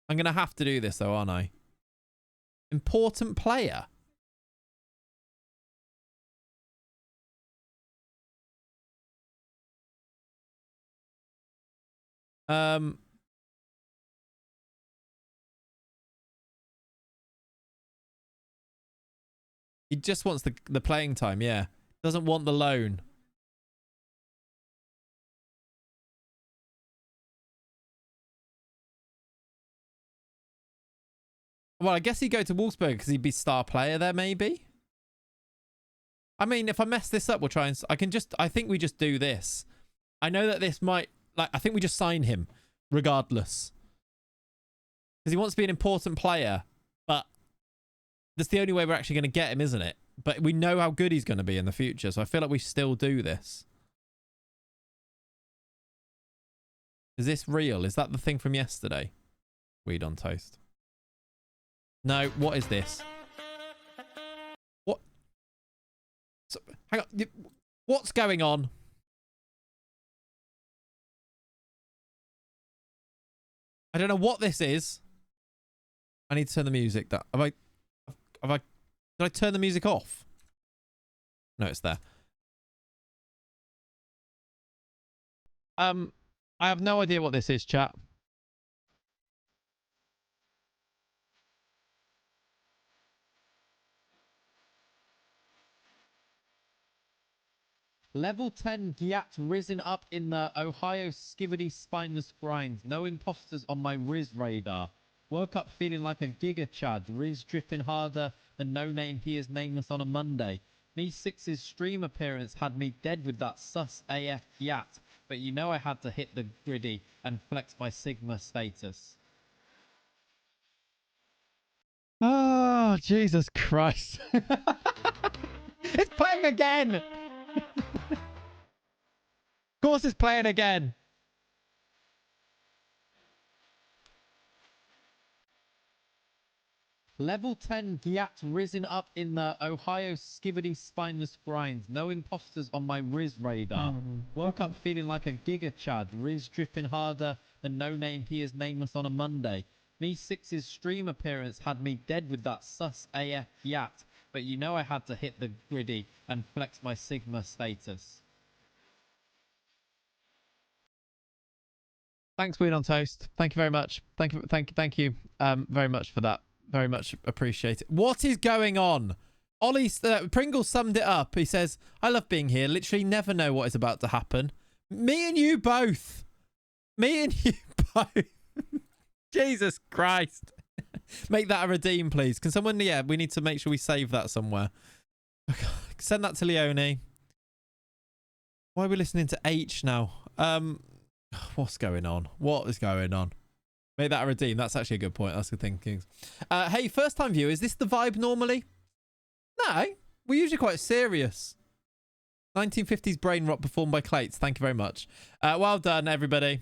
Speaker 1: I'm going to have to do this, though, aren't I? Important player. He just wants the playing time, yeah. Doesn't want the loan. Well, I guess he'd go to Wolfsburg because he'd be star player there, maybe. I mean, if I mess this up, we'll try and... I think we just do this. I know that this might... I think we just sign him regardless. Because he wants to be an important player. But that's the only way we're actually going to get him, isn't it? But we know how good he's going to be in the future. So I feel like we still do this. Is this real? Is that the thing from yesterday? Weed on toast. No, what is this? What? So, hang on. What's going on? I don't know what this is. I need to turn the music down. Did I turn the music off? No, it's there. I have no idea what this is, chat. Level 10 Gyat risen up in the Ohio Skivity Spineless grind. No imposters on my Riz radar. Woke up feeling like a Giga Chad. Riz dripping harder than no name he is nameless on a Monday. Me 6's stream appearance had me dead with that sus AF Gyat. But you know I had to hit the griddy and flex my Sigma status. Oh, Jesus Christ. It's playing again! Of course it's playing again. Level 10 Gyat risen up in the Ohio Skivity Spineless grind. No imposters on my Riz radar. Woke up feeling like a Giga Chad. Riz dripping harder than no name he is nameless on a Monday. Me 6's stream appearance had me dead with that sus AF Gyat. But you know I had to hit the griddy and flex my Sigma status. Thanks, Weed on Toast. Thank you very much. Thank you very much for that. Very much appreciate it. What is going on? Ollie Pringle summed it up. He says, I love being here. Literally never know what is about to happen. Me and you both. Me and you both. Jesus Christ. Make that a redeem, please. Can someone... Yeah, we need to make sure we save that somewhere. Send that to Leone. Why are we listening to H now? What's going on? What is going on? Make that a redeem. That's actually a good point. That's good thinking. Hey, first time viewer, is this the vibe normally? No, we're usually quite serious. 1950s brain rot performed by Clates. Thank you very much. Well done, everybody.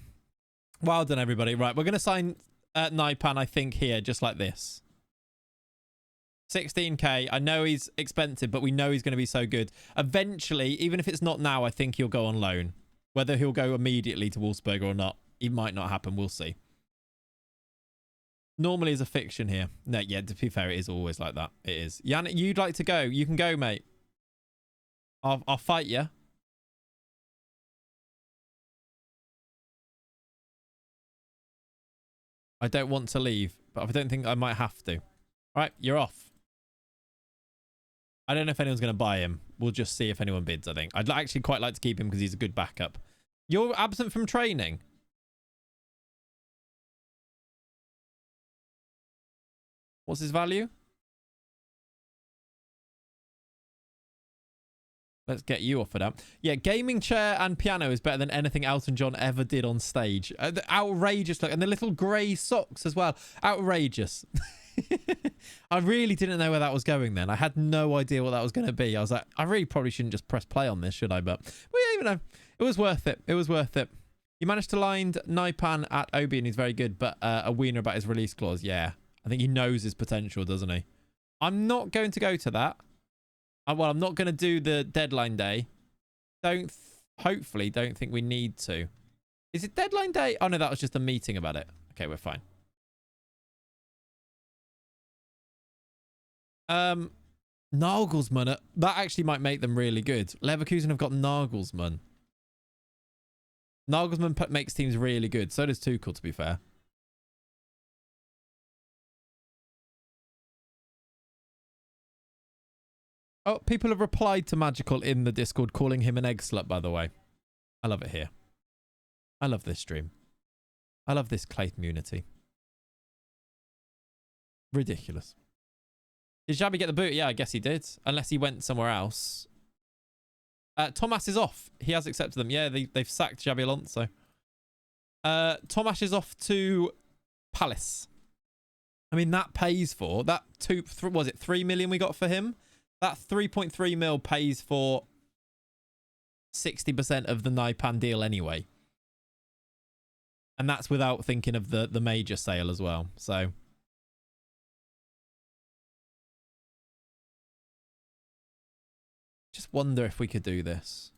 Speaker 1: Well done, everybody. Right, we're going to sign Naipan, I think, here, just like this. 16k. I know he's expensive, but we know he's going to be so good. Eventually, even if it's not now, I think he'll go on loan. Whether he'll go immediately to Wolfsberg or not, it might not happen. We'll see. Normally is a fiction here. No, yeah, to be fair, it is always like that. It is. Jan, you'd like to go. You can go, mate. I'll fight you. I don't want to leave, but I don't think I might have to. All right, you're off. I don't know if anyone's going to buy him. We'll just see if anyone bids, I think. I'd actually quite like to keep him because he's a good backup. You're absent from training? What's his value? Let's get you offered up. Yeah, gaming chair and piano is better than anything Elton John ever did on stage. Outrageous look. And the little grey socks as well. Outrageous. I really didn't know where that was going then. I had no idea what that was going to be. I was like, I really probably shouldn't just press play on this, should I? But well, yeah, even though it was worth it. It was worth it. You managed to line Naipan at Obi and he's very good, but a wiener about his release clause. Yeah. I think he knows his potential, doesn't he? I'm not going to go to that. Well, I'm not going to do the deadline day. Hopefully don't think we need to. Is it deadline day? Oh, no, that was just a meeting about it. Okay, we're fine. Nagelsmann. That actually might make them really good. Leverkusen have got Nagelsmann. Nagelsmann makes teams really good. So does Tuchel, to be fair. Oh, people have replied to Magical in the Discord calling him an egg slut, by the way. I love it here. I love this stream. I love this clay community. Ridiculous. Did Xabi get the boot? Yeah, I guess he did. Unless he went somewhere else. Tomas is off. He has accepted them. Yeah, they've sacked Xabi Alonso. Tomas is off to Palace. I mean, that pays for that. Was it 3 million we got for him? That 3.3 mil pays for 60% of the Naipan deal anyway. And that's without thinking of the major sale as well. So just wonder if we could do this.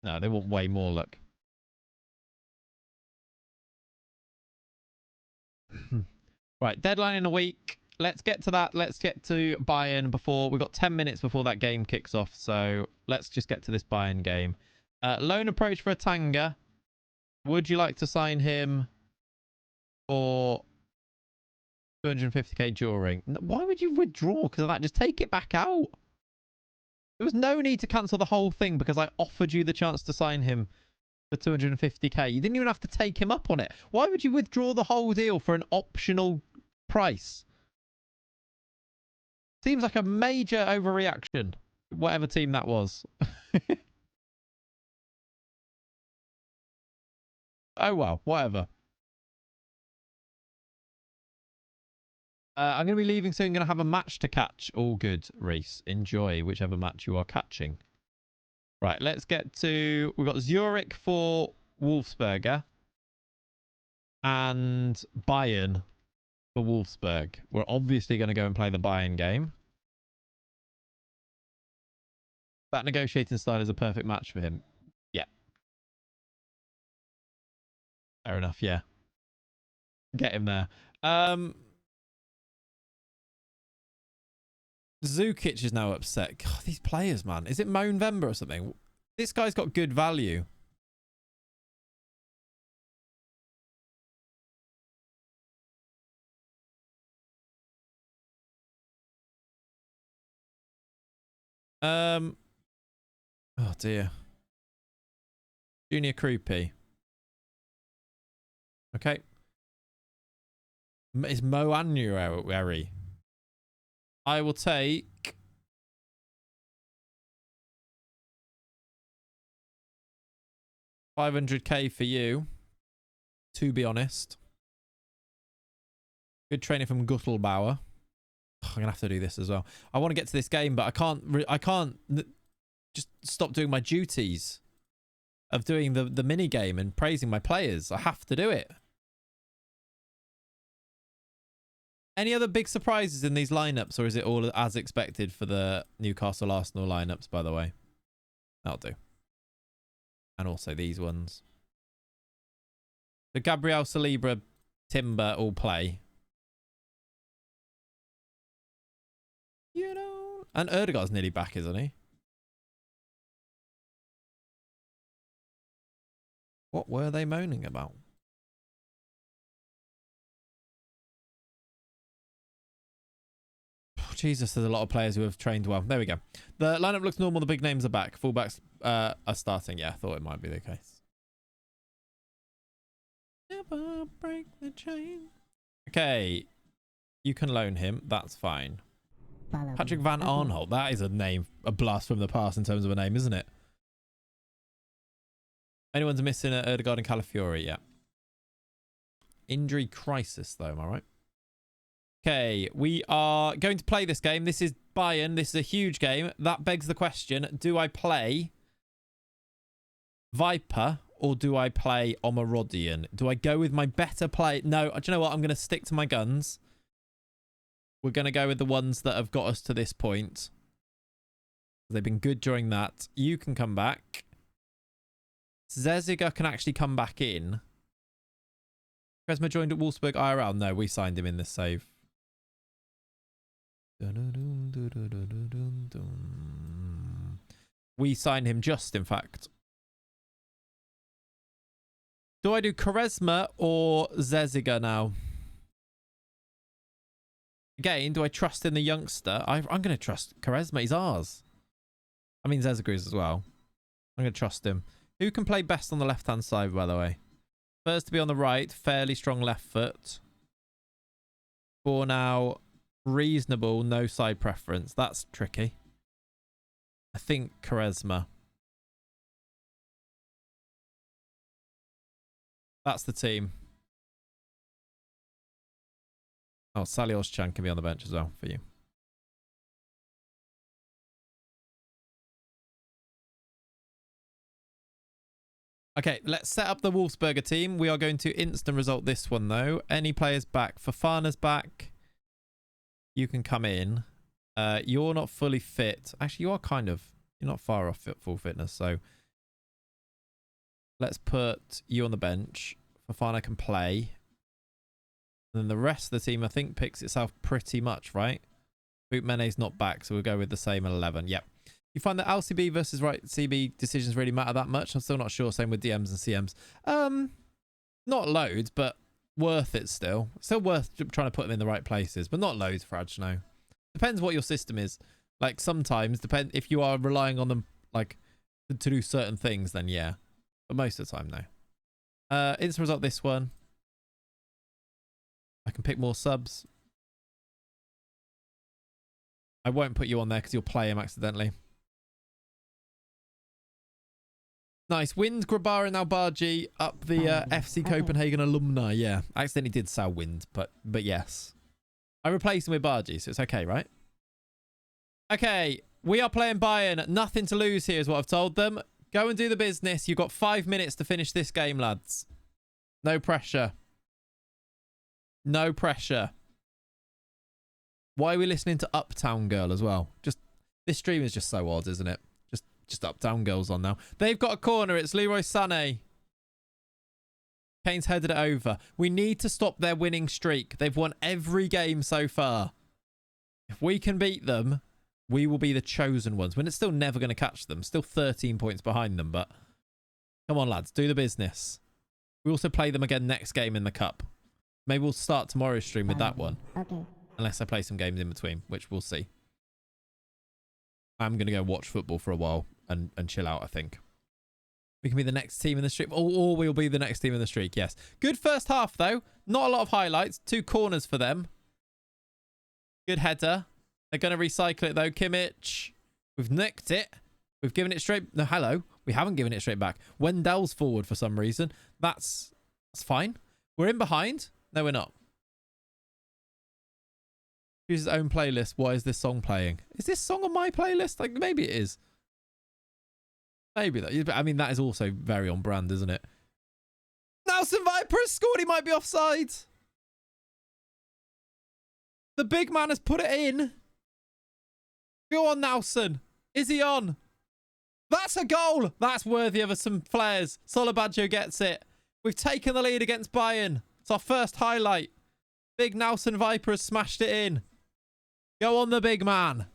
Speaker 1: No, they want way more, look. Right, deadline in a week. Let's get to that. Let's get to Bayern before... We've got 10 minutes before that game kicks off. So let's just get to this Bayern game. Loan approach for Atanga. Would you like to sign him for 250k during? Why would you withdraw because of that? Just take it back out. There was no need to cancel the whole thing because I offered you the chance to sign him for 250k. You didn't even have to take him up on it. Why would you withdraw the whole deal for an optional price? Seems like a major overreaction. Whatever team that was. Oh well, whatever. I'm going to be leaving soon. I'm going to have a match to catch. All good, Reese. Enjoy whichever match you are catching. Right, let's get to... We've got Zurich for Wolfsberger. And Bayern for Wolfsburg. We're obviously going to go and play the Bayern game. That negotiating style is a perfect match for him. Yeah. Fair enough, yeah. Get him there. Zukic is now upset. God, these players, man. Is it Moan Vemba or something? This guy's got good value. Oh dear. Junior Krupi. Okay. Is Mo Anuary? I will take 500k for you, to be honest. Good training from Guttelbauer. I'm gonna have to do this as well. I want to get to this game, but I can't just stop doing my duties of doing the mini game and praising my players. I have to do it. Any other big surprises in these lineups, or is it all as expected for the Newcastle Arsenal lineups, by the way? That'll do. And also these ones. So Gabriel, Saliba, Timber all play. You know. And Erdegaard's nearly back, isn't he? What were they moaning about? Jesus, there's a lot of players who have trained well. There we go. The lineup looks normal. The big names are back. Fullbacks are starting. Yeah, I thought it might be the case. Never break the chain. Okay. You can loan him. That's fine. Patrick Van Arnholt. That is a name, a blast from the past in terms of a name, isn't it? Anyone's missing Erdegaard and Calafiori? Yeah. Injury crisis, though. Am I right? Okay, we are going to play this game. This is Bayern. This is a huge game. That begs the question, do I play Viper or do I play Omarodian? Do I go with my better play? No, do you know what? I'm going to stick to my guns. We're going to go with the ones that have got us to this point. They've been good during that. You can come back. Zeziger can actually come back in. Kresma joined at Wolfsburg IRL. No, we signed him in this save. We signed him just, in fact. Do I do Kresma or Zeziger now? Again, do I trust in the youngster? I'm going to trust Charisma. He's ours. I mean, Zezagriz as well. I'm going to trust him. Who can play best on the left-hand side, by the way? First to be on the right. Fairly strong left foot. For now, reasonable. No side preference. That's tricky. I think Charisma. That's the team. Oh, Salioschan can be on the bench as well for you. Okay, let's set up the Wolfsberger team. We are going to instant result this one, though. Any players back? Fofana's back. You can come in. You're not fully fit. Actually, you are kind of. You're not far off full fitness, so let's put you on the bench. Fofana can play. And then the rest of the team, I think, picks itself pretty much, right? Boot Mene's not back, so we'll go with the same 11. Yep. You find that LCB versus right CB decisions really matter that much? I'm still not sure. Same with DMs and CMs. Not loads, but worth it still. Still worth trying to put them in the right places, but not loads, Fraj, no. Depends what your system is. Like, sometimes, if you are relying on them, like, to do certain things, then yeah. But most of the time, no. Instant result this one. I can pick more subs. I won't put you on there because you'll play him accidentally. Nice. Wind, Grabar and Albarji up the FC Copenhagen alumni. Yeah, I accidentally did say Wind, but yes. I replaced him with Bargy, so it's okay, right? Okay, we are playing Bayern. Nothing to lose here is what I've told them. Go and do the business. You've got 5 minutes to finish this game, lads. No pressure. No pressure. Why are we listening to Uptown Girl as well? Just this stream is just so odd, isn't it? Just Uptown Girls on now. They've got a corner. It's Leroy Sané. Kane's headed it over. We need to stop their winning streak. They've won every game so far. If we can beat them, we will be the chosen ones. When it's still never going to catch them. Still 13 points behind them, but come on, lads. Do the business. We also play them again next game in the cup. Maybe we'll start tomorrow's stream with that one.
Speaker 2: Okay.
Speaker 1: Unless I play some games in between, which we'll see. I'm going to go watch football for a while and chill out, I think. We can be the next team in the streak. Or we'll be the next team in the streak, yes. Good first half, though. Not a lot of highlights. 2 corners for them. Good header. They're going to recycle it, though. Kimmich. We've nicked it. We've given it straight... No, hello. We haven't given it straight back. Wendell's forward for some reason. That's fine. We're in behind. No, we're not. Choose his own playlist. Why is this song playing? Is this song on my playlist? Like, maybe it is. Maybe that. I mean, that is also very on brand, isn't it? Nelson Viper has scored. He might be offside. The big man has put it in. Go on, Nelson. Is he on? That's a goal. That's worthy of some flares. Solobaggio gets it. We've taken the lead against Bayern. It's our first highlight. Big Nelson Viper has smashed it in. Go on, the big man.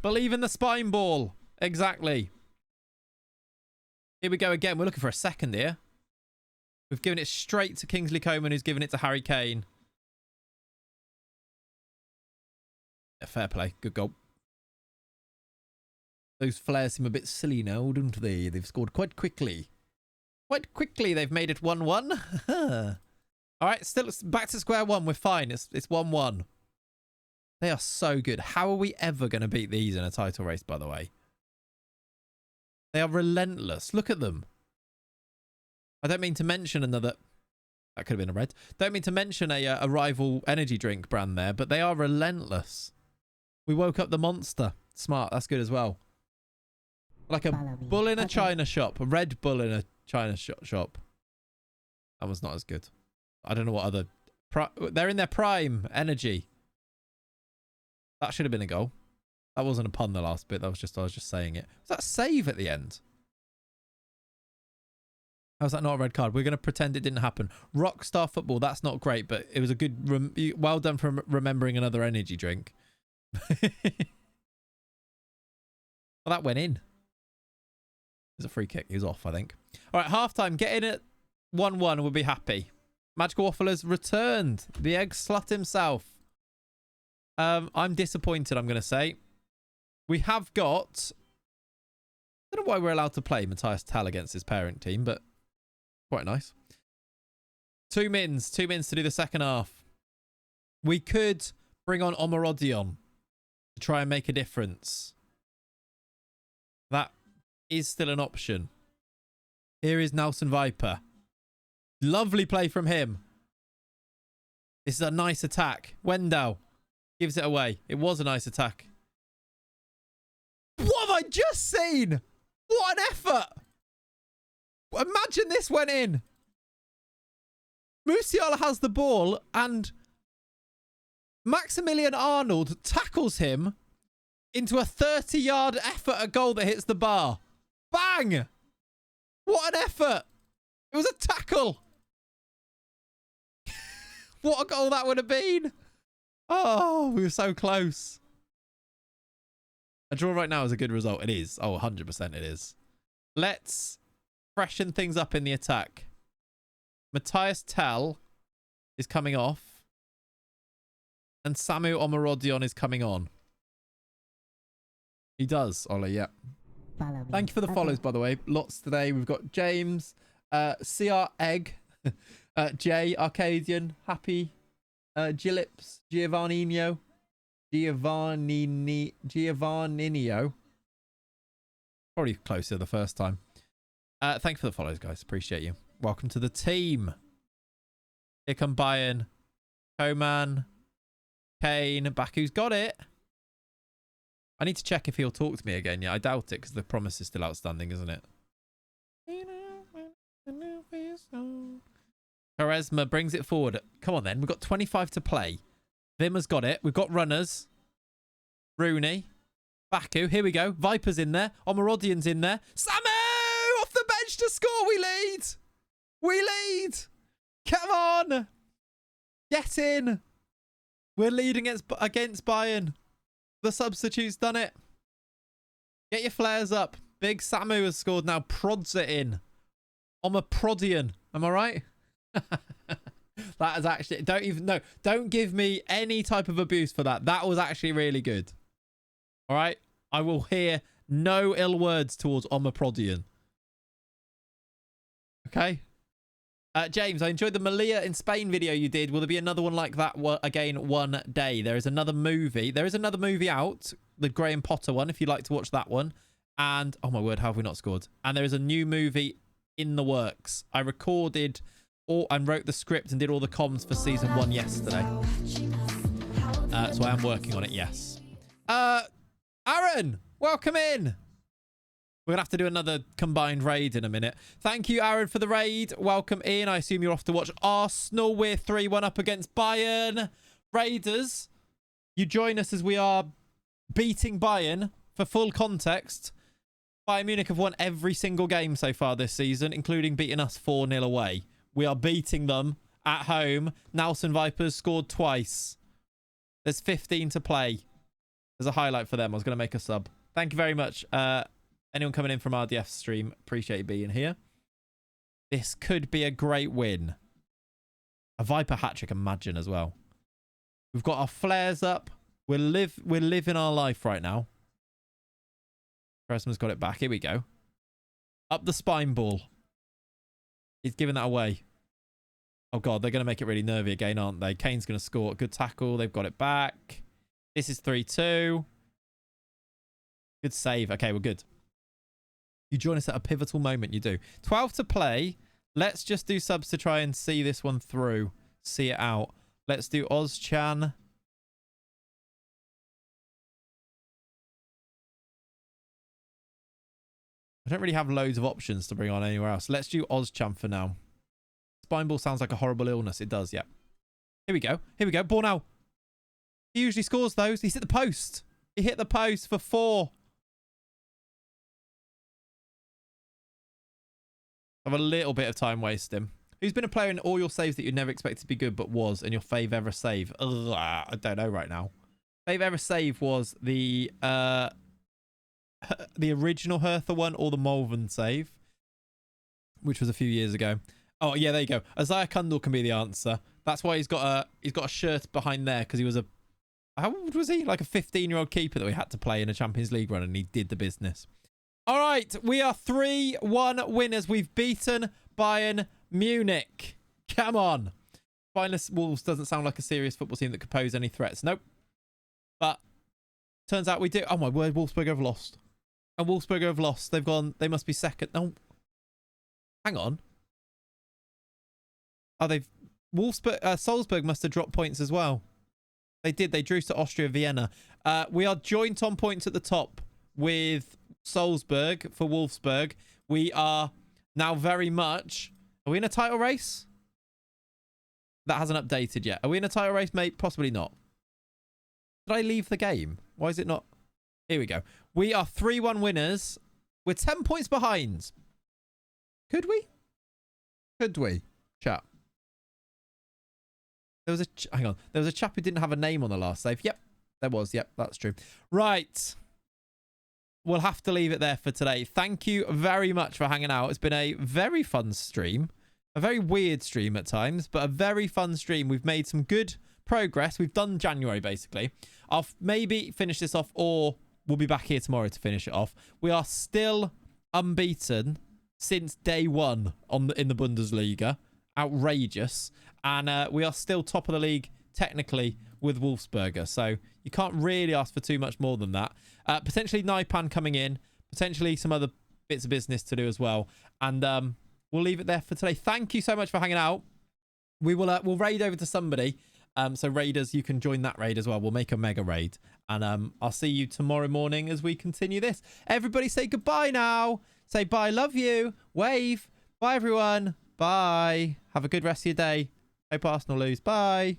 Speaker 1: Believe in the spine ball. Exactly. Here we go again. We're looking for a second here. We've given it straight to Kingsley Coman, who's given it to Harry Kane. Yeah, fair play. Good goal. Those flares seem a bit silly now, don't they? They've scored quite quickly. Quite quickly, they've made it 1-1. All right, still back to square one. We're fine. It's 1-1. They are so good. How are we ever going to beat these in a title race, by the way? They are relentless. Look at them. I don't mean to mention another... That could have been a red. Don't mean to mention a rival energy drink brand there, but they are relentless. We woke up the monster. Smart. That's good as well. Like a bull in a china shop. A Red Bull in a china shop. That was not as good. I don't know what other... They're in their prime energy. That should have been a goal. That wasn't a pun, the last bit. I was just saying it. Was that a save at the end? How's that not a red card? We're going to pretend it didn't happen. Rockstar football, that's not great, but it was a good... well done for remembering another energy drink. Well, that went in. It was a free kick. He was off, I think. All right, half-time. Get in at 1-1 and we'll be happy. Magical Waffle has returned. The egg slut himself. I'm disappointed, I'm going to say. We have got... I don't know why we're allowed to play Matthias Tal against his parent team, but quite nice. Two mins to do the second half. We could bring on Omarodion to try and make a difference. That is still an option. Here is Nelson Viper. Lovely play from him. This is a nice attack. Wendell gives it away. It was a nice attack. What have I just seen? What an effort. Imagine this went in. Musiala has the ball and Maximilian Arnold tackles him into a 30-yard effort, a goal that hits the bar. Bang! What an effort. It was a tackle. What a goal that would have been. Oh, we were so close. A draw right now is a good result. It is. Oh, 100% it is. Let's freshen things up in the attack. Matthias Tell is coming off. And Samu Omarodion is coming on. He does, Ollie, yeah. Thank you for the follows, by the way. Lots today. We've got James, CR Egg, Jay, Arcadian, Happy, Gillips, Giovanninho, probably closer the first time. Thank you for the follows, guys. Appreciate you. Welcome to the team. Here come Bayern. Coman. Kane. Baku's got it. I need to check if he'll talk to me again. Yeah, I doubt it because the promise is still outstanding, isn't it? Charisma brings it forward. Come on, then. We've got 25 to play. Vimmer's got it. We've got runners. Rooney. Baku. Here we go. Viper's in there. Omarodion's in there. Samu! Off the bench to score. We lead. We lead. Come on. Get in. We're leading against Bayern. The substitute's done it. Get your flares up. Big Samu has scored now. Prods it in. Omarodion. Am I right? That is actually... Don't give me any type of abuse for that. That was actually really good. All right? I will hear no ill words towards Omarodion. Okay? James, I enjoyed the Malia in Spain video you did. Will there be another one like that again one day? There is another movie. There is another movie out. The Graham Potter one, if you'd like to watch that one. And, oh my word, how have we not scored? And there is a new movie in the works. I recorded and wrote the script and did all the comms for season 1 yesterday. So I am working on it, yes. Aaron, welcome in. We're going to have to do another combined raid in a minute. Thank you, Aaron, for the raid. Welcome in. I assume you're off to watch Arsenal. We're 3-1 up against Bayern. Raiders, you join us as we are beating Bayern. For full context, Bayern Munich have won every single game so far this season, including beating us 4-0 away. We are beating them at home. Nelson Vipers scored twice. There's 15 to play. There's a highlight for them. I was going to make a sub. Thank you very much. Anyone coming in from RDF stream, appreciate you being here. This could be a great win. A Viper hat-trick, imagine, as well. We've got our flares up. We're living our life right now. Charisma's got it back. Here we go. Up the spine ball. He's giving that away. Oh, God, they're going to make it really nervy again, aren't they? Kane's going to score. Good tackle. They've got it back. This is 3-2. Good save. Okay, we're good. You join us at a pivotal moment, you do. 12 to play. Let's just do subs to try and see this one through. See it out. Let's do Ozchan. I don't really have loads of options to bring on anywhere else. Let's do Ozchan for now. Spine ball sounds like a horrible illness. It does, yeah. Here we go. Here we go. Ball now. He usually scores those. He's hit the post. He hit the post for 4. Have a little bit of time wasting. Who's been a player in all your saves that you'd never expected to be good but was, and your fave ever save? Ugh, I don't know right now. Fave ever save was the original Hertha one or the Malvern save, which was a few years ago. Oh yeah, there you go. Isaiah Kundal can be the answer. That's why he's got a shirt behind there, because he was a How old was he? Like a 15-year-old keeper that we had to play in a Champions League run, and he did the business. All right, we are 3-1 winners. We've beaten Bayern Munich. Come on. Spineless Wolves doesn't sound like a serious football team that could pose any threats. Nope. But turns out we do. Oh, my word. Wolfsburg have lost. And Wolfsburg have lost. They've gone. They must be second. No. Hang on. Oh, they've... Salzburg must have dropped points as well. They did. They drew to Austria Vienna. We are joint on points at the top with Salzburg for Wolfsburg. We are now very much... Are we in a title race? That hasn't updated yet. Are we in a title race, mate? Possibly not. Did I leave the game? Why is it not? Here we go. We are 3-1 winners. We're 10 points behind. Could we? Could we? Chat. There was a... Hang on. There was a chap who didn't have a name on the last save. Yep. There was. Yep. That's true. Right. We'll have to leave it there for today. Thank you very much for hanging out. It's been a very fun stream. A very weird stream at times, but a very fun stream. We've made some good progress. We've done January, basically. I'll maybe finish this off, or we'll be back here tomorrow to finish it off. We are still unbeaten since day one in the Bundesliga. Outrageous. And we are still top of the league, technically, with Wolfsberger. So you can't really ask for too much more than that. Potentially Naipan coming in. Potentially some other bits of business to do as well. And... we'll leave it there for today. Thank you so much for hanging out. We will we'll raid over to somebody. So raiders, you can join that raid as well. We'll make a mega raid. And I'll see you tomorrow morning as we continue this. Everybody say goodbye now. Say bye, love you. Wave. Bye, everyone. Bye. Have a good rest of your day. Hope Arsenal lose. Bye.